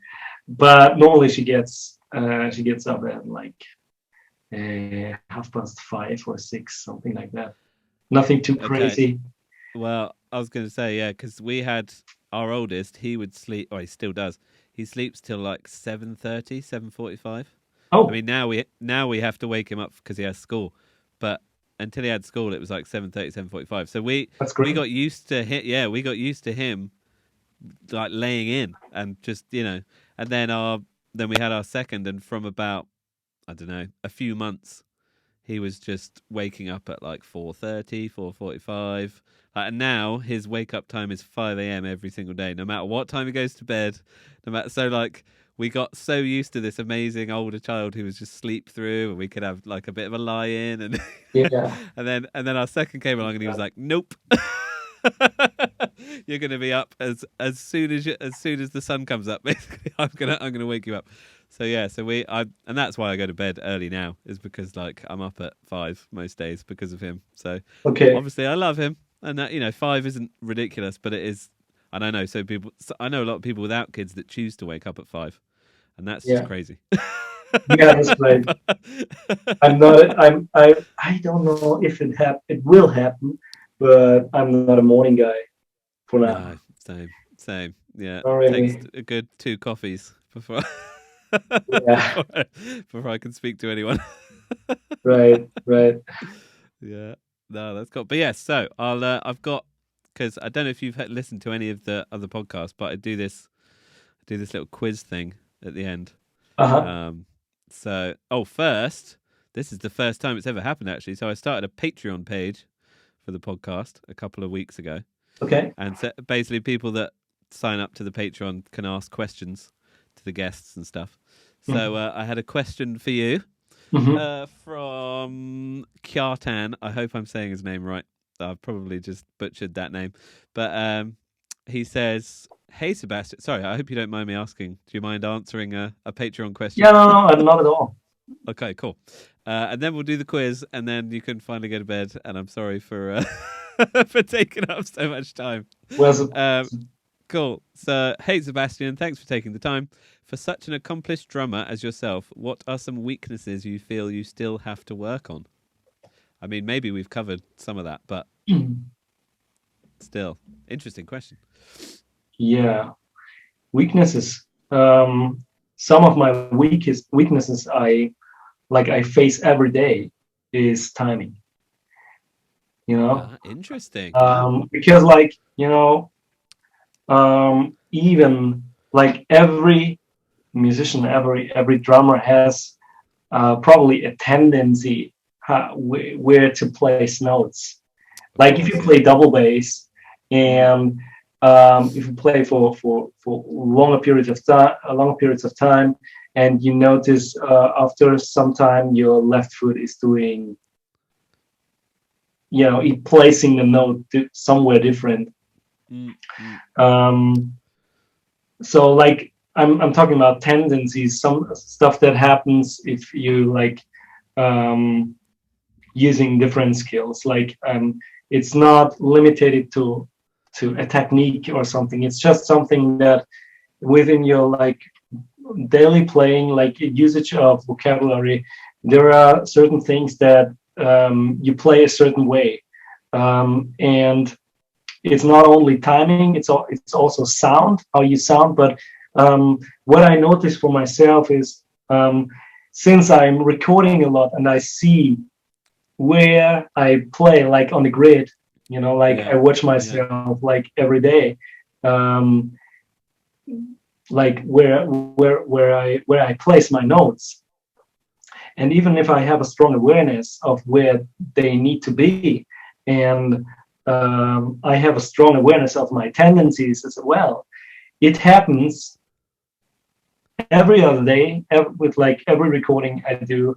But normally she gets up at like 5:30 or 6, something like that. Nothing too Okay. crazy. Well, I was going to say, yeah, because we had our oldest. He would sleep, or he still does. He sleeps till like 7:30, 7:45. I Oh, mean, now we have to wake him up because he has school, but until he had school, it was like 7:30, 7:45. So that's we great. got used to him. Yeah, we got used to him like laying in and just and then we had our second, and from about, I don't know, a few months, he was just waking up at like 4:30, 4:45. And now his wake up time is 5 a.m. every single day, no matter what time he goes to bed. No matter, so like we got so used to this amazing older child who was just sleep through, and we could have like a bit of a lie in, and Yeah. and then our second came along, and he was like, "Nope, you're gonna be up as soon as the sun comes up. Basically, I'm gonna wake you up." So yeah, and that's why I go to bed early now, is because like I'm up at 5 most days because of him. So Okay. obviously I love him, and 5 isn't ridiculous, but it is. And I know I know a lot of people without kids that choose to wake up at 5, and that's just Yeah. crazy. Yeah, that's right. I'm not. I don't know if it will happen, but I'm not a morning guy for now. No, same. Yeah, Not takes really. a good 2 coffees before Yeah. before I can speak to anyone. Right. Right. Yeah, no, that's cool. But yeah, so I've got, because I don't know if you've listened to any of the other podcasts, but I do this little quiz thing at the end. Uh-huh. Um, first, this is the first time it's ever happened actually. So I started a Patreon page for the podcast a couple of weeks ago, Okay. and so basically people that sign up to the Patreon can ask questions to the guests and stuff. So I had a question for you Mm-hmm. from Kjartan. I hope I'm saying his name right. I've probably just butchered that name, but he says, "Hey Sebastian, sorry, I hope you don't mind me asking. Do you mind answering a Patreon question?" Yeah. No. No. I'm not at all. Okay, cool. And then we'll do the quiz, and then you can finally go to bed. And I'm sorry for for taking up so much time. Well, Um, cool. So, hey Sebastian, thanks for taking the time. For such an accomplished drummer as yourself, what are some weaknesses you feel you still have to work on? I mean, maybe we've covered some of that, but still, interesting question. yeah. Weaknesses. Some of my weakest weaknesses I face every day is timing. You know, Interesting. Yeah. because even like every musician, every drummer has probably a tendency where to place notes. Of Like if you course. Yeah. play double bass Mm. and if you play for longer periods of time, and you notice after some time your left foot is doing, placing the note somewhere different. Mm. Mm. Um, so like I'm talking about tendencies, some stuff that happens if you like using different skills. Like it's not limited to a technique or something. It's just something that within your like daily playing, like usage of vocabulary, there are certain things that you play a certain way, and it's not only timing, it's also sound, how you sound. But what I notice for myself is, since I'm recording a lot and I see where I play, like on the grid, like Yeah. I watch Yeah. myself like every day, um, like where I place my notes. And even if I have a strong awareness of where they need to be, and I have a strong awareness of my tendencies as well, it happens every other day, with like every recording I do.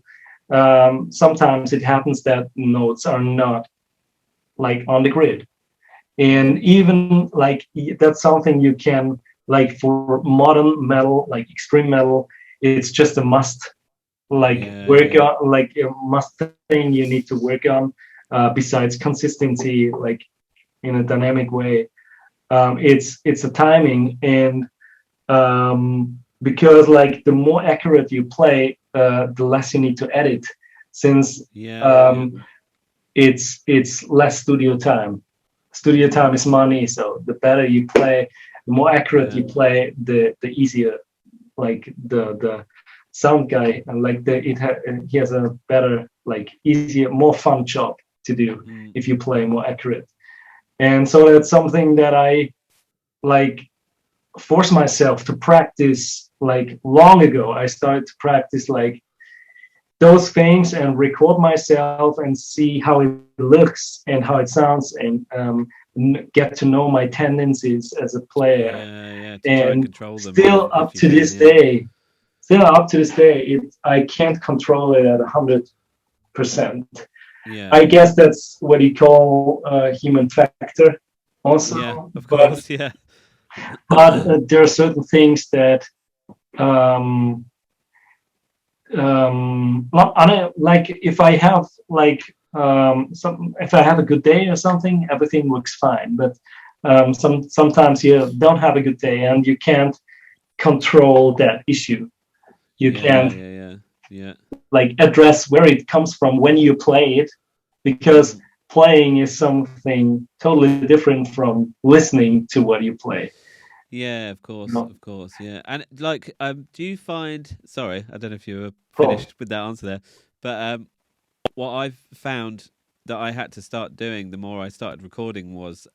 Sometimes it happens that notes are not like on the grid, and even like that's something you can, like for modern metal, like extreme metal, it's just a must, like Yeah. work Yeah. on, like a must thing you need to work on, besides consistency, like in a dynamic way. It's a timing, and because like the more accurate you play, the less you need to edit, since Yeah. Yeah. um, it's less studio time. Studio time is money, so the better you play, the more accurate Yeah. you play, the easier, like the sound guy, and like he has a better, like easier, more fun job to do Mm. if you play more accurate. And so that's something that I like force myself to practice. Like long ago I started to practice like those things and record myself and see how it looks and how it sounds, and get to know my tendencies as a player. Yeah. Yeah. To try and And control them still if up you to can. this Yeah. day, still up to this day, I can't control it at 100%. Yeah. I guess that's what you call human factor Yeah. also. Of but course. Yeah. there are certain things that, um, like if I have like if I have a good day or something, everything works fine. But sometimes you don't have a good day and you can't control that issue. You Yeah. can't Yeah. Yeah. Yeah. like address where it comes from when you play it, because Mm. playing is something totally different from listening to what you play. Yeah, of You course, know? of course, yeah. And like, do you find? Sorry, I don't know if you were Cool. finished with that answer there, but what I've found that I had to start doing the more I started recording was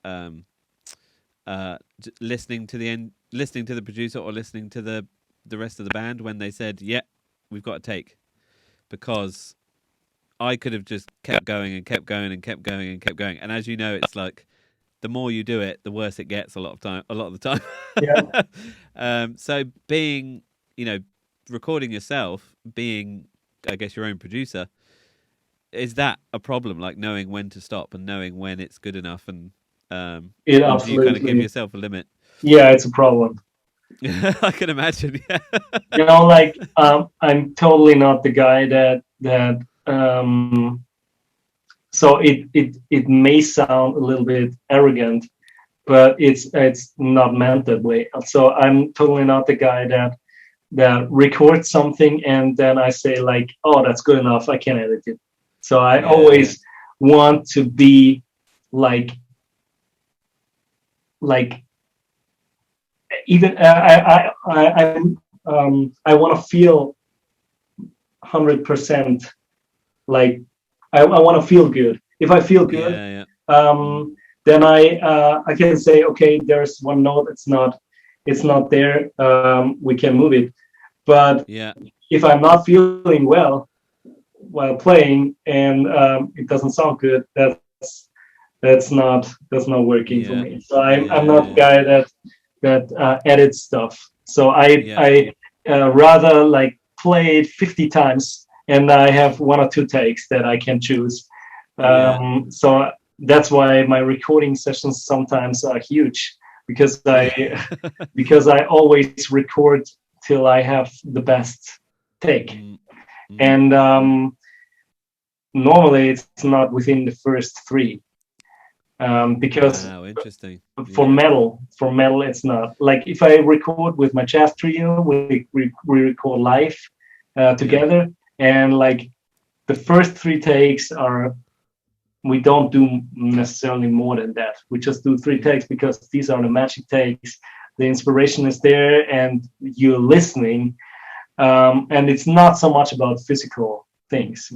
listening to the listening to the producer or listening to the rest of the band when they said, "Yeah, we've got a take," because I could have just kept going and kept going and kept going and kept going, and as you know, it's like the more you do it, the worse it gets a lot of the Yeah, time. So being, you know, recording yourself, being, I guess, your own producer, is that a problem? Like knowing when to stop and knowing when it's good enough, and it or do you kind of give absolutely. yourself a limit? Yeah, it's a problem. I can imagine. Yeah. Like I'm totally not the guy that so it may sound a little bit arrogant, but it's not meant that way. So I'm totally not the guy that records something and then I say like, oh, that's good enough, I can edit it. So I Yeah. Yeah. always want to be like like even I want to feel 100%, like I want to feel good. If I feel good, Yeah. Yeah. Mm. um, then I can say, okay, there's one note, it's not there. We can move it. But Yeah. if I'm not feeling well while playing and it doesn't sound good, that's not working for Yeah. me. So I'm Yeah. not the Yeah. guy that edits stuff. So I Yeah. I rather like play it 50 times and I have one or two takes that I can choose. Yeah. So that's why my recording sessions sometimes are huge, because I Yeah. because I always record till I have the best take. Mm. Mm. And normally it's not within the first three, because Wow. Interesting. for Yeah. metal it's not. Like if I record with my jazz trio, we record live Yeah. together, and like the first 3 takes are, we don't do necessarily more than that. We just do 3 takes because these are the magic takes. The inspiration is there and you're listening. And it's not so much about physical things,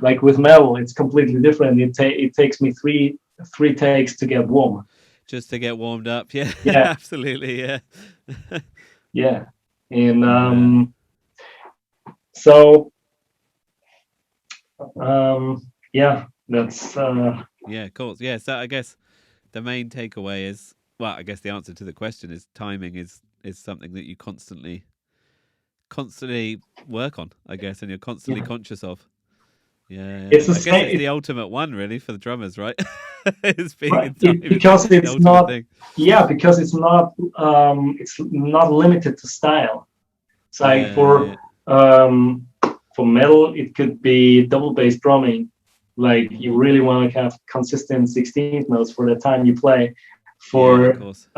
like with metal, it's completely different. It takes me three takes to get warm. Just to get warmed up. Yeah, Yeah. absolutely. Yeah. Yeah. And Yeah. so yeah, that's Yeah, of course. Yeah, so I guess the main takeaway is, well, I guess the answer to the question is timing is something that you constantly work on, I guess, and you're constantly yeah. conscious of. Yeah, It's the I guess it's same. the ultimate one, really, for the drummers, right? It's being Right. in time is Because the it's ultimate not, thing. yeah, because it's not limited to style. It's like Yeah, for metal, it could be double bass drumming. Like you mm-hmm. really want to have consistent 16th notes for the time you play. Yeah, of course.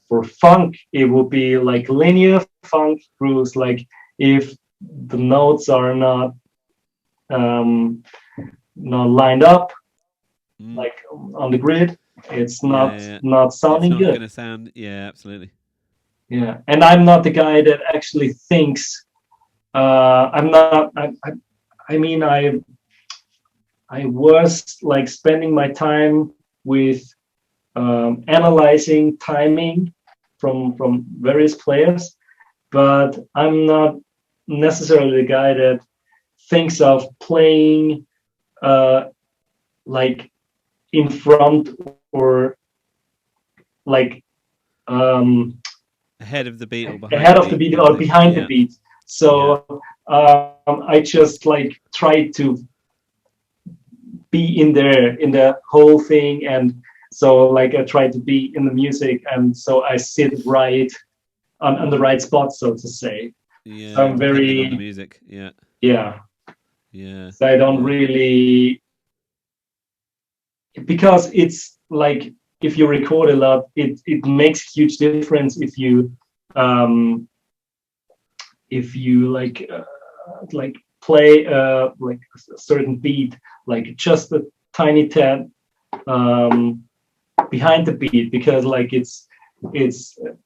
For funk, it will be like linear funk grooves. Like if the notes are um, not lined up, Mm. like on the grid, it's Yeah, not yeah. not It's sounding not good. going to sound. Yeah, absolutely. Yeah, and I'm not the guy that actually thinks. I'm not. I mean, I was like spending my time with analyzing timing from various players, but I'm not necessarily the guy that thinks of playing uh, like in front or like um, Ahead of the beat or behind ahead the of the beat, beat kind of or thing. behind the Yeah, beat. yeah, So I just like try to be in there in the whole thing, and so like I try to be in the music, and so I sit right on the right spot, so to say. So yeah. I'm Depending on the very, music. Yeah, yeah. yeah, So I don't yeah. really, because it's like if you record a lot, it makes a huge difference um if you like play like a certain beat, like just a tiny tad um, behind the beat, because like it's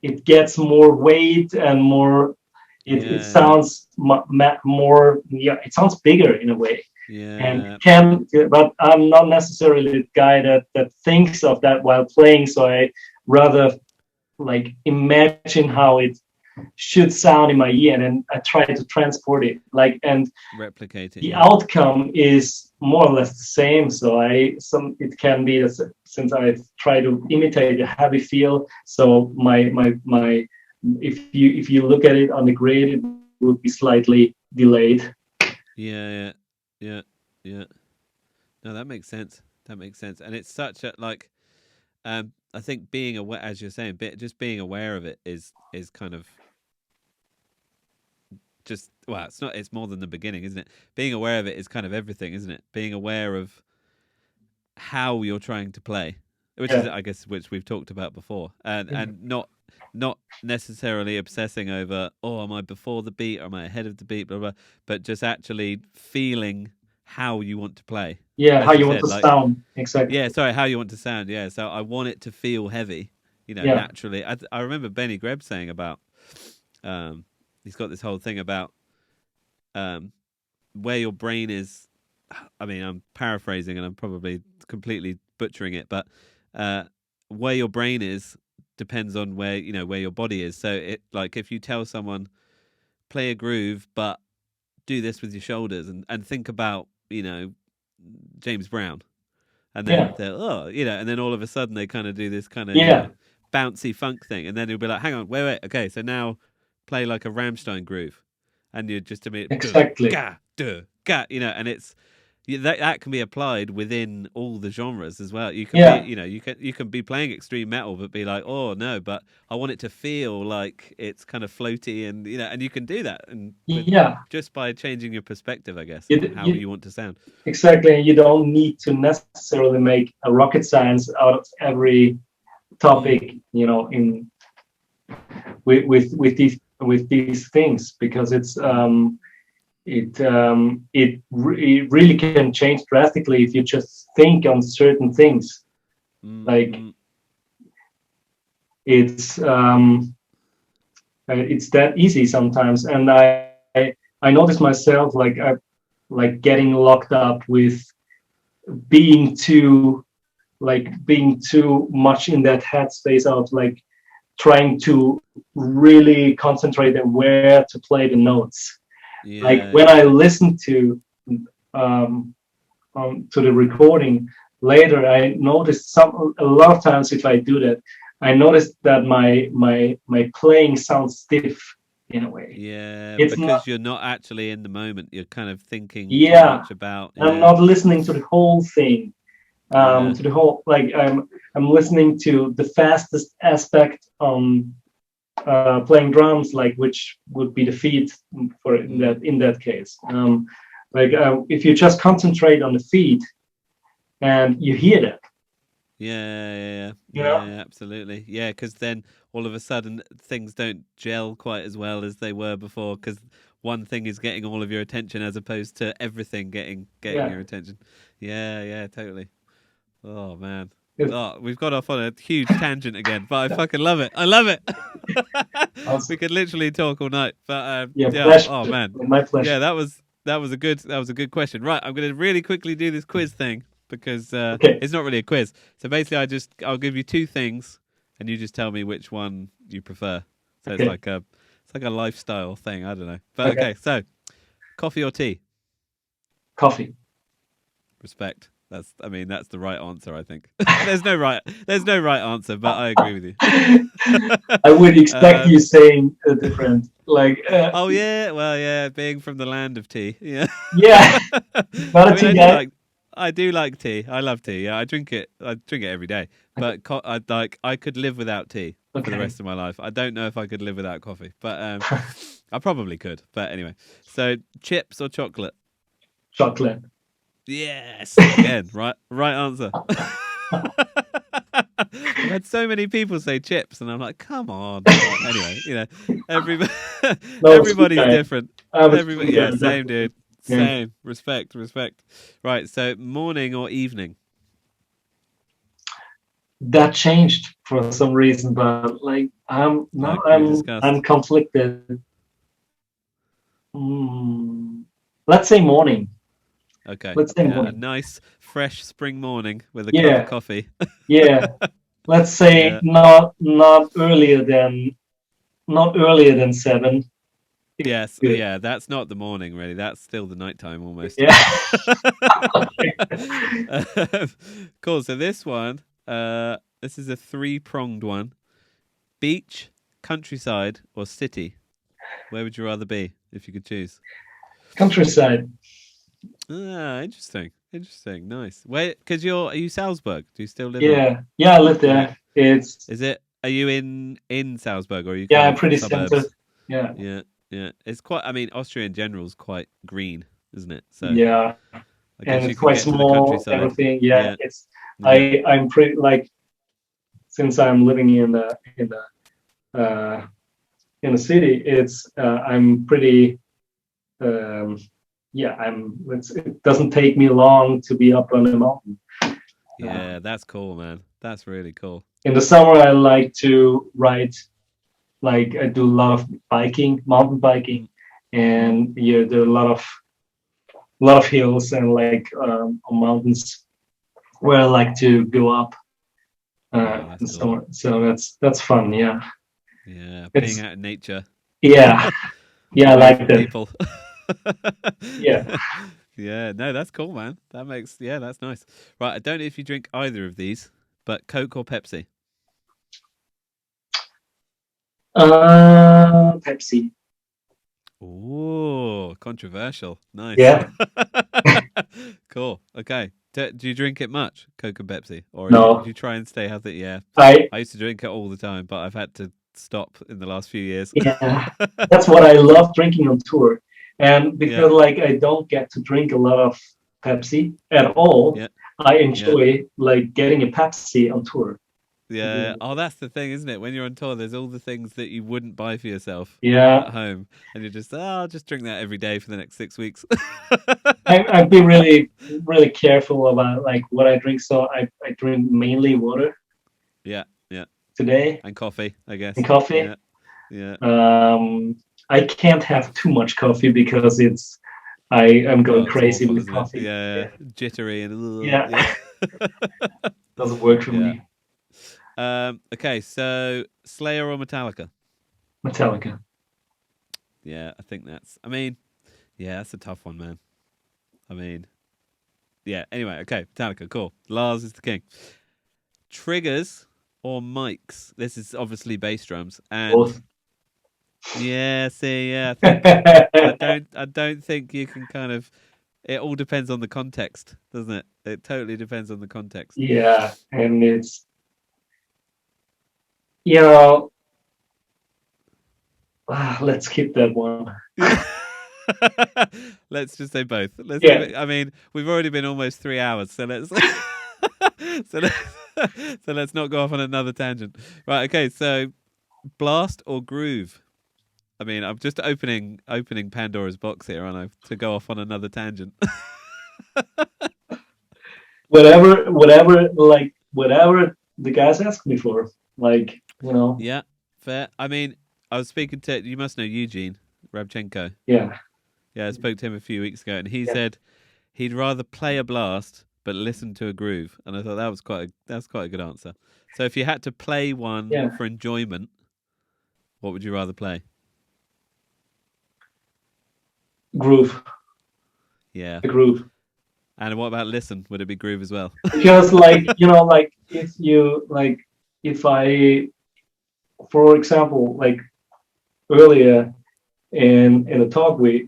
it gets more weight and more. It Yeah, sounds more. Yeah, it sounds bigger in a way, and yeah, can. But I'm not necessarily the guy that thinks of that while playing. So I rather like imagine how it should sound in my ear, and then I try to transport it. Like, and replicate it. the Yeah, outcome is more or less the same. So it can be, since I try to imitate a heavy feel. So my if you look at it on the grid, it would be slightly delayed. yeah, yeah, yeah, yeah. No, that makes sense. That makes sense, and it's such a like. I think being aware, as you're saying, just being aware of it is kind of just, well, it's not. It's more than the beginning, isn't it? Being aware of it is kind of everything, isn't it? Being aware of how you're trying to play, which is, Yeah, I guess, which we've talked about before, and not necessarily obsessing over, oh, am I before the beat or am I ahead of the beat, blah blah, but just actually feeling how you want to play, yeah. How as you you want said, to like, sound exactly? yeah, sorry, how you want to sound, yeah. So I want it to feel heavy, Yeah, naturally. I remember Benny Greb saying about, um, he's got this whole thing about um, where your brain is. I mean, I'm paraphrasing and I'm probably completely butchering it, but uh, where your brain is depends on where your body is. So it, like, if you tell someone play a groove, but do this with your shoulders and think about James Brown, and then yeah, and then all of a sudden they kind of do this kind of yeah. bouncy funk thing, and then he'll be like, hang on, wait, okay, so now play like a Rammstein groove, and you just admit Exactly. duh ga, and it's that can be applied within all the genres as well. You can be, Yeah, you can be playing extreme metal, but be like, oh no, but I want it to feel like it's kind of floaty, and and you can do that, and with yeah. just by changing your perspective, I guess, You, on how you you want to sound. exactly. You don't need to necessarily make a rocket science out of every Mm. topic, in with these things, because it's it really can change drastically if you just think on certain things. Like it's it's that easy sometimes, and I notice myself like getting locked up with being too being too much in that headspace of like trying to really concentrate on where to play the notes. Like when I listen um, to the recording later, I noticed a lot of times if I do that, I noticed that my playing sounds stiff in a way. Yeah, It's not. because you're not actually in the moment. You're kind of thinking too Yeah, much about. I'm Yeah, not listening to the whole thing. yeah, To the whole like I'm listening to the fastest aspect on playing drums, like which would be the feet for in that case. If you just concentrate on the feet and you hear that, you know, absolutely. Yeah, because then all of a sudden things don't gel quite as well as they were before. Because one thing is getting all of your attention as opposed to everything getting yeah, your attention. Yeah, totally. Oh man. it's, Oh, we've got off on a huge tangent again, but I fucking love it. I love it. We also, could literally talk all night, but yeah, yeah. pleasure, Oh man. my pleasure. Yeah, that was a good question. Right, I'm going to really quickly do this quiz thing because Okay, it's not really a quiz. So basically, I'll give you two things, and you just tell me which one you prefer. So it's okay, like a lifestyle thing. I don't know, but okay. okay. So coffee or tea? Coffee. Respect. That's the right answer. I think there's no right answer, but I agree with you. I would expect uh, you saying a different, like, oh yeah, well yeah, being from the land of tea, yeah. yeah, not I a mean, tea I do guy. like I do like tea. I love tea. Yeah, I drink it. I drink it every day. But I could live without tea for the Okay, rest of my life. I don't know if I could live without coffee, but I probably could. But anyway, so chips or chocolate? chocolate. Yes, again, right answer. I've had so many people say chips, and I'm like, come on. But anyway, everybody, No, sweet everybody's guy. different. I'm a Everybody, sweet yeah, guy. same dude, Yeah. same. Respect. Right, so morning or evening? That changed for some reason, but like Like we I'm discussed. conflicted. Mm, let's say morning. Okay, Let's say yeah, a morning. nice fresh spring morning with a cup of Yeah, coffee. yeah. Let's say Yeah. not earlier than 7. Yes, Good. yeah, that's not the morning really. That's still the nighttime almost. Yeah. Cool. So this is a three-pronged one. Beach, countryside, or city? Where would you rather be if you could choose? Countryside. Ah, interesting, nice. Where? Because are you Salzburg? Do you still live in? Yeah, yeah. I live Yeah. there. It's Is it? Are you in Salzburg, or are you yeah. kind I'm of pretty centered. suburbs? Yeah, Yeah, yeah. It's quite. I mean, Austria in general is quite green, isn't it? So yeah. I And guess you it's could quite get to the small. countryside. Everything. Yeah. Yeah, It's yeah. I'm pretty like since I'm living uh, in the city. It's I'm pretty. Um, yeah, it doesn't take me long to be up on the mountain. Uh, Yeah, that's cool, man. That's really cool. in the summer, I like to ride. Like I do a lot of biking, mountain biking, Mm. and yeah, there are a lot of hills and like on mountains where I like to go up Oh, in that's cool. summer. So that's fun. Yeah, Yeah, being it's out in nature yeah, yeah, I away like from that. people. Yeah, Yeah, no, that's cool, man. Yeah, that's nice. Right, I don't know if you drink either of these, but Coke or Pepsi? Pepsi. Oh, controversial. Nice. Yeah, Cool. Okay. Do you drink it much, Coke and Pepsi, or do no, you try and stay healthy? Yeah, I I used to drink it all the time, but I've had to stop in the last few years. yeah, that's what I love drinking on tour, and Yeah, because like I don't get to drink a lot of Pepsi at all, yeah, I yeah. enjoy like getting a Pepsi on tour. Yeah. Oh, that's the thing, isn't it? When you're on tour, there's all the things that you wouldn't buy for yourself Yeah, at home, and you're just, I'll just drink that every day for the next 6 weeks. I've been really really careful about like what I drink. So I drink mainly water Yeah, yeah, today and coffee, I and guess. coffee. Yeah, yeah. I can't have too much coffee because I am Oh, going it's crazy awful, with isn't it? coffee. Yeah, Yeah, jittery and yeah, yeah, doesn't work for yeah. me. Okay, so Slayer or Metallica? Metallica. Yeah, I think that's. I mean, yeah, that's a tough one, man. I mean, yeah. Anyway, okay, Metallica, cool. Lars is the king. Triggers or mics? This is obviously bass drums, and Both. yeah, see, yeah, I think I don't think you can kind of. It all depends on the context, doesn't it? It totally depends on the context. Yeah, and it's you know let's skip that one. Yeah. Let's just say both. Let's leave Yeah, it. I mean, we've already been almost 3 hours, so let's so let's so let's not go off on another tangent. Right. Okay. So blast or groove? I mean, I'm just opening Pandora's box here, aren't I? To go off on another tangent. whatever the guys ask me for, like Yeah. Fair. I mean, I was speaking to you. Must know Eugene Rabchenko. yeah, Yeah, I spoke to him a few weeks ago, and he yeah, said he'd rather play a blast but listen to a groove. And I thought that's quite a good answer. So if you had to play one yeah, for enjoyment, what would you rather play? groove, Yeah. the groove. And what about listen? Would it be groove as well? Because like if you like if I, for example, like earlier in a talk we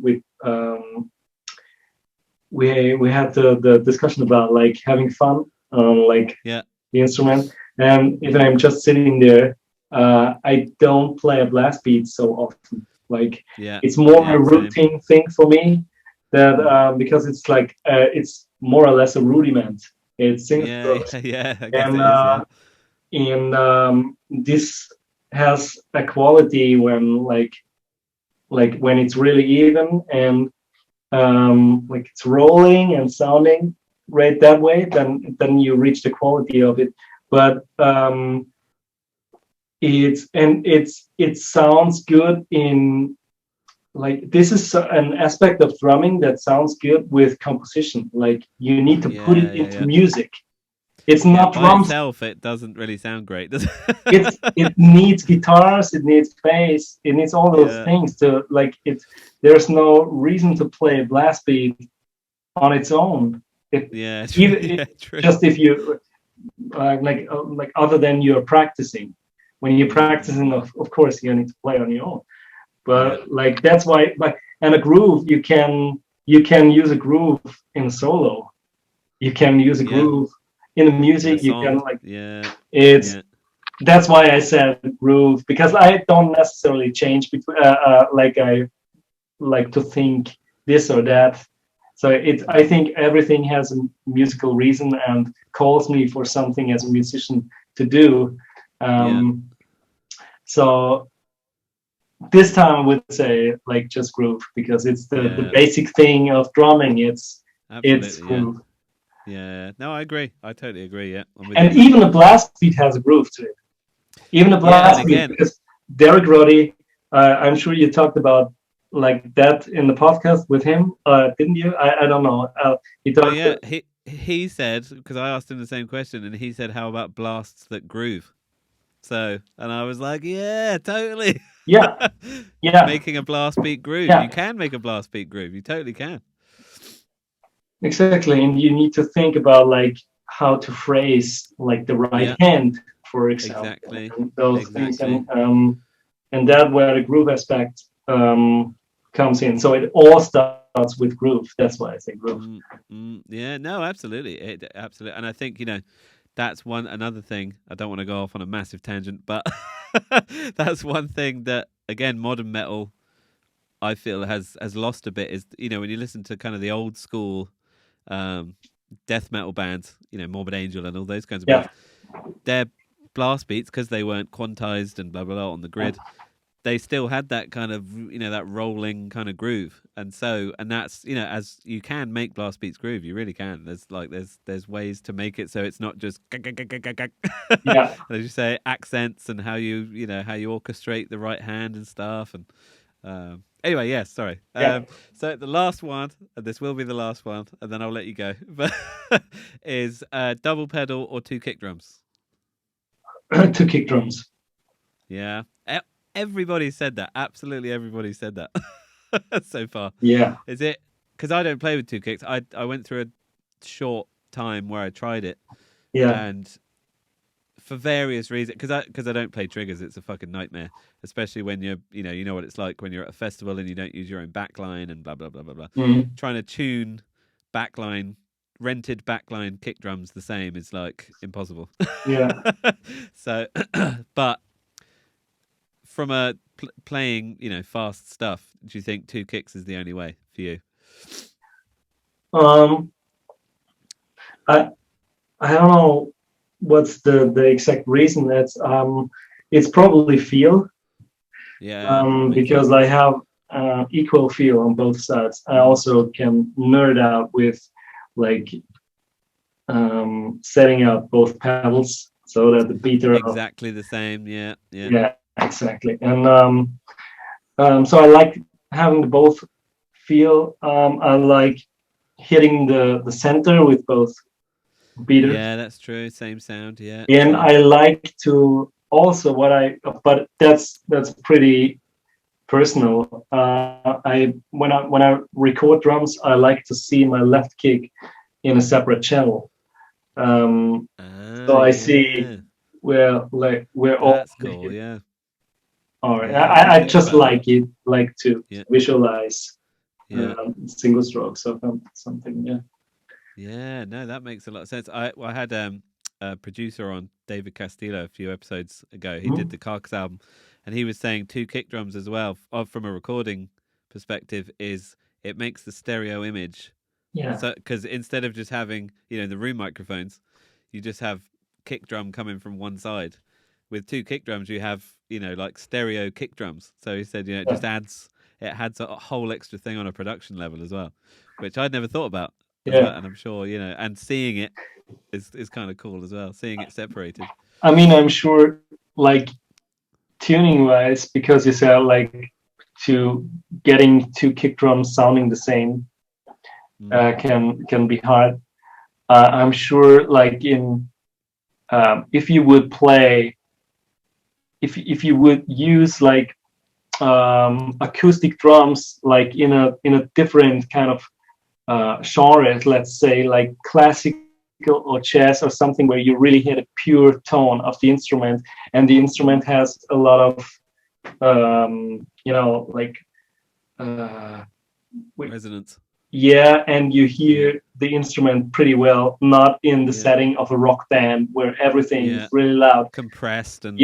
had the discussion about like having fun on like Yeah. the instrument, and if I'm just sitting there, I don't play a blast beat so often. Like Yeah. it's more a Yeah. Same. routine thing for me that Mm. because it's like it's more or less a rudiment. It's single Yeah. strokes, Yeah. I guess and it is. Yeah. this has a quality when like when it's really even and like it's rolling and sounding right that way, then you reach the quality of it. But it sounds good in like this is an aspect of drumming that sounds good with composition. Like you need to put Yeah. it Yeah. into Yeah. music. It's Yeah. not By drums. itself, it doesn't really sound great, does It's it? it needs guitars, it needs bass, it needs all those Yeah. things to like it. There's no reason to play blast beat on its own. It Yeah. even Yeah. True. just if you like other than you're practicing. When you're Mm. practicing, of course you need to play on your own. Yeah. But like that's why like and a groove you can use a groove in a solo. You can use a Yeah. groove in the In a music. You can song. like Yeah. it's Yeah. that's why I said groove because I don't necessarily change between like I like to think this or that. So I think everything has a musical reason and calls me for something as a musician to do. Yeah. Um, so this time I would say like just groove because it's the Yeah. basic thing of drumming. It's Absolutely. Yeah. groove, Yeah. No, I agree. I totally agree. Yeah. I'm with you. and even a blast beat has a groove to it. Even a Yeah. And blast beat again, because Derek Roddy, I'm sure you talked about like that in the podcast with him, didn't you? I don't know. He oh talked. yeah, he said because I asked him the same question, and he said, "How about blasts that groove?" So, and I was like, "Yeah, totally." Yeah, yeah, Making a blast beat groove. You yeah, can make a blast beat groove. You totally can. exactly. And you need to think about like how to phrase like the right Yeah, hand, for example, exactly, and those things, exactly. and that where the groove aspect comes in. So it all starts with groove. That's why I say groove. Yeah, no, absolutely, absolutely. And I think that's another thing. I don't want to go off on a massive tangent, but that's one thing that again, modern metal I feel has lost a bit is when you listen to kind of the old school um, death metal bands, Morbid Angel and all those kinds of bands, Yeah, they're blast beats, because they weren't quantized and blah blah blah on the grid, they still had that kind of, that rolling kind of groove. And that's, as you can make blast beats groove, you really can. There's ways to make it so it's not just Yeah. as you say, accents, and how you orchestrate the right hand and stuff. And anyway, yes, sorry. Yeah. So the last one, and this will be the last one, and then I'll let you go, but is double pedal or two kick drums. Two kick drums. Yeah. Everybody said that. Absolutely everybody said that so far. Yeah. Is it because I don't play with two kicks? I went through a short time where I tried it. Yeah. And for various reasons, because I don't play triggers, it's a fucking nightmare. Especially when you know what it's like when you're at a festival and you don't use your own backline and blah blah blah blah blah. Mm-hmm. Trying to tune rented backline kick drums the same is like impossible. Yeah. So, but from a playing, fast stuff, do you think two kicks is the only way for you? I don't know what's the exact reason. It's probably feel. Yeah. Because I have equal feel on both sides. I also can nerd out with like setting up both pedals so that the beat are exactly the same. Yeah. Exactly. And so I like having both feel. I like hitting the center with both beaters. Yeah, that's true. Same sound. Yeah. And I like to also but that's pretty personal. When I record drums, I like to see my left kick in a separate channel. So I see where all. That's cool. Yeah. All right. Yeah, I just like to visualize single strokes or something. Yeah. Yeah. No, that makes a lot of sense. I had a producer on, David Castillo, a few episodes ago. He did the Carcass album, and he was saying two kick drums as well, from a recording perspective, is it makes the stereo image. Yeah. So because instead of just having the room microphones, you just have kick drum coming from one side. With two kick drums, you have like stereo kick drums. So he said it just adds a whole extra thing on a production level as well, which I'd never thought about. Yeah. And I'm sure and seeing it is kind of cool as well. Seeing it separated. I mean, I'm sure, like tuning wise, because you said like getting two kick drums sounding the same can be hard. I'm sure, like if you would play, if you would use like acoustic drums, like in a different kind of genre, let's say like classical or jazz or something, where you really hit a pure tone of the instrument, and the instrument has a lot of resonance. Yeah, and you hear the instrument pretty well, not in the setting of a rock band where everything is really loud, compressed, and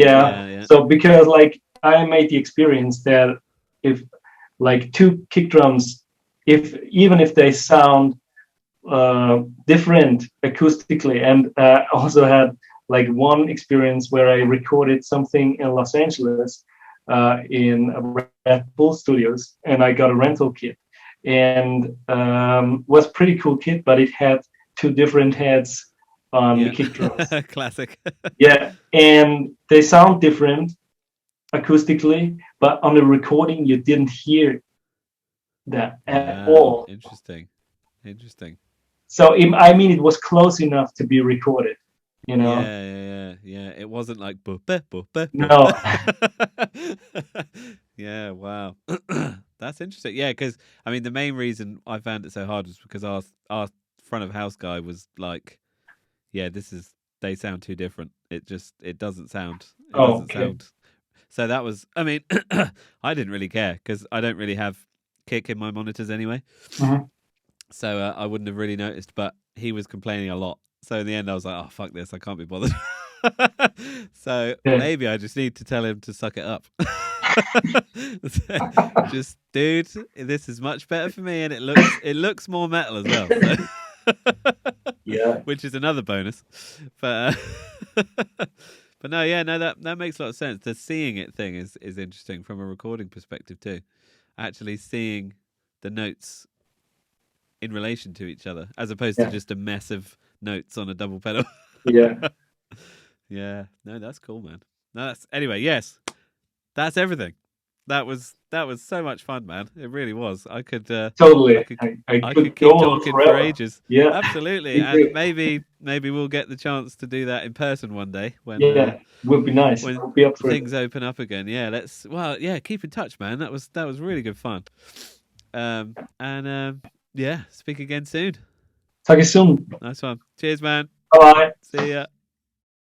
So because like I made the experience that if like two kick drums, even if they sound different acoustically, and also had like one experience where I recorded something in Los Angeles in Red Bull Studios, and I got a rental kit, and was pretty cool kit, but it had two different heads on the kick drums. Classic. Yeah, and they sound different acoustically, but on the recording you didn't hear that at all. Interesting. So I mean, it was close enough to be recorded, Yeah. It wasn't like no. Yeah, wow. That's interesting. Yeah, because I mean, the main reason I found it so hard was because our front of house guy was like, "Yeah, they sound too different. It doesn't sound. It doesn't sound." So that was. I mean, I didn't really care because I don't really have kick in my monitors anyway. Mm-hmm. So I wouldn't have really noticed. But he was complaining a lot. So in the end, I was like, "Oh, fuck this! I can't be bothered." So maybe I just need to tell him to suck it up. Just, dude, this is much better for me, and it looks more metal as well. So. Yeah, which is another bonus. But But no, yeah, no, that makes a lot of sense. The seeing it thing is interesting from a recording perspective too. Actually seeing the notes in relation to each other, as opposed to just a mess of notes on a double pedal. Yeah. Yeah. No, that's cool, man. No, that's anyway. Yes, that's everything. That was so much fun, man. It really was. I could totally. I could could go keep on talking forever. for ages. Yeah. Absolutely. And maybe we'll get the chance to do that in person one day when would be nice. when I'll be up for things it. open up again. Yeah, keep in touch, man. That was really good fun. Yeah, speak again soon. Talk to you soon. Nice one. Cheers, man. Bye. See ya.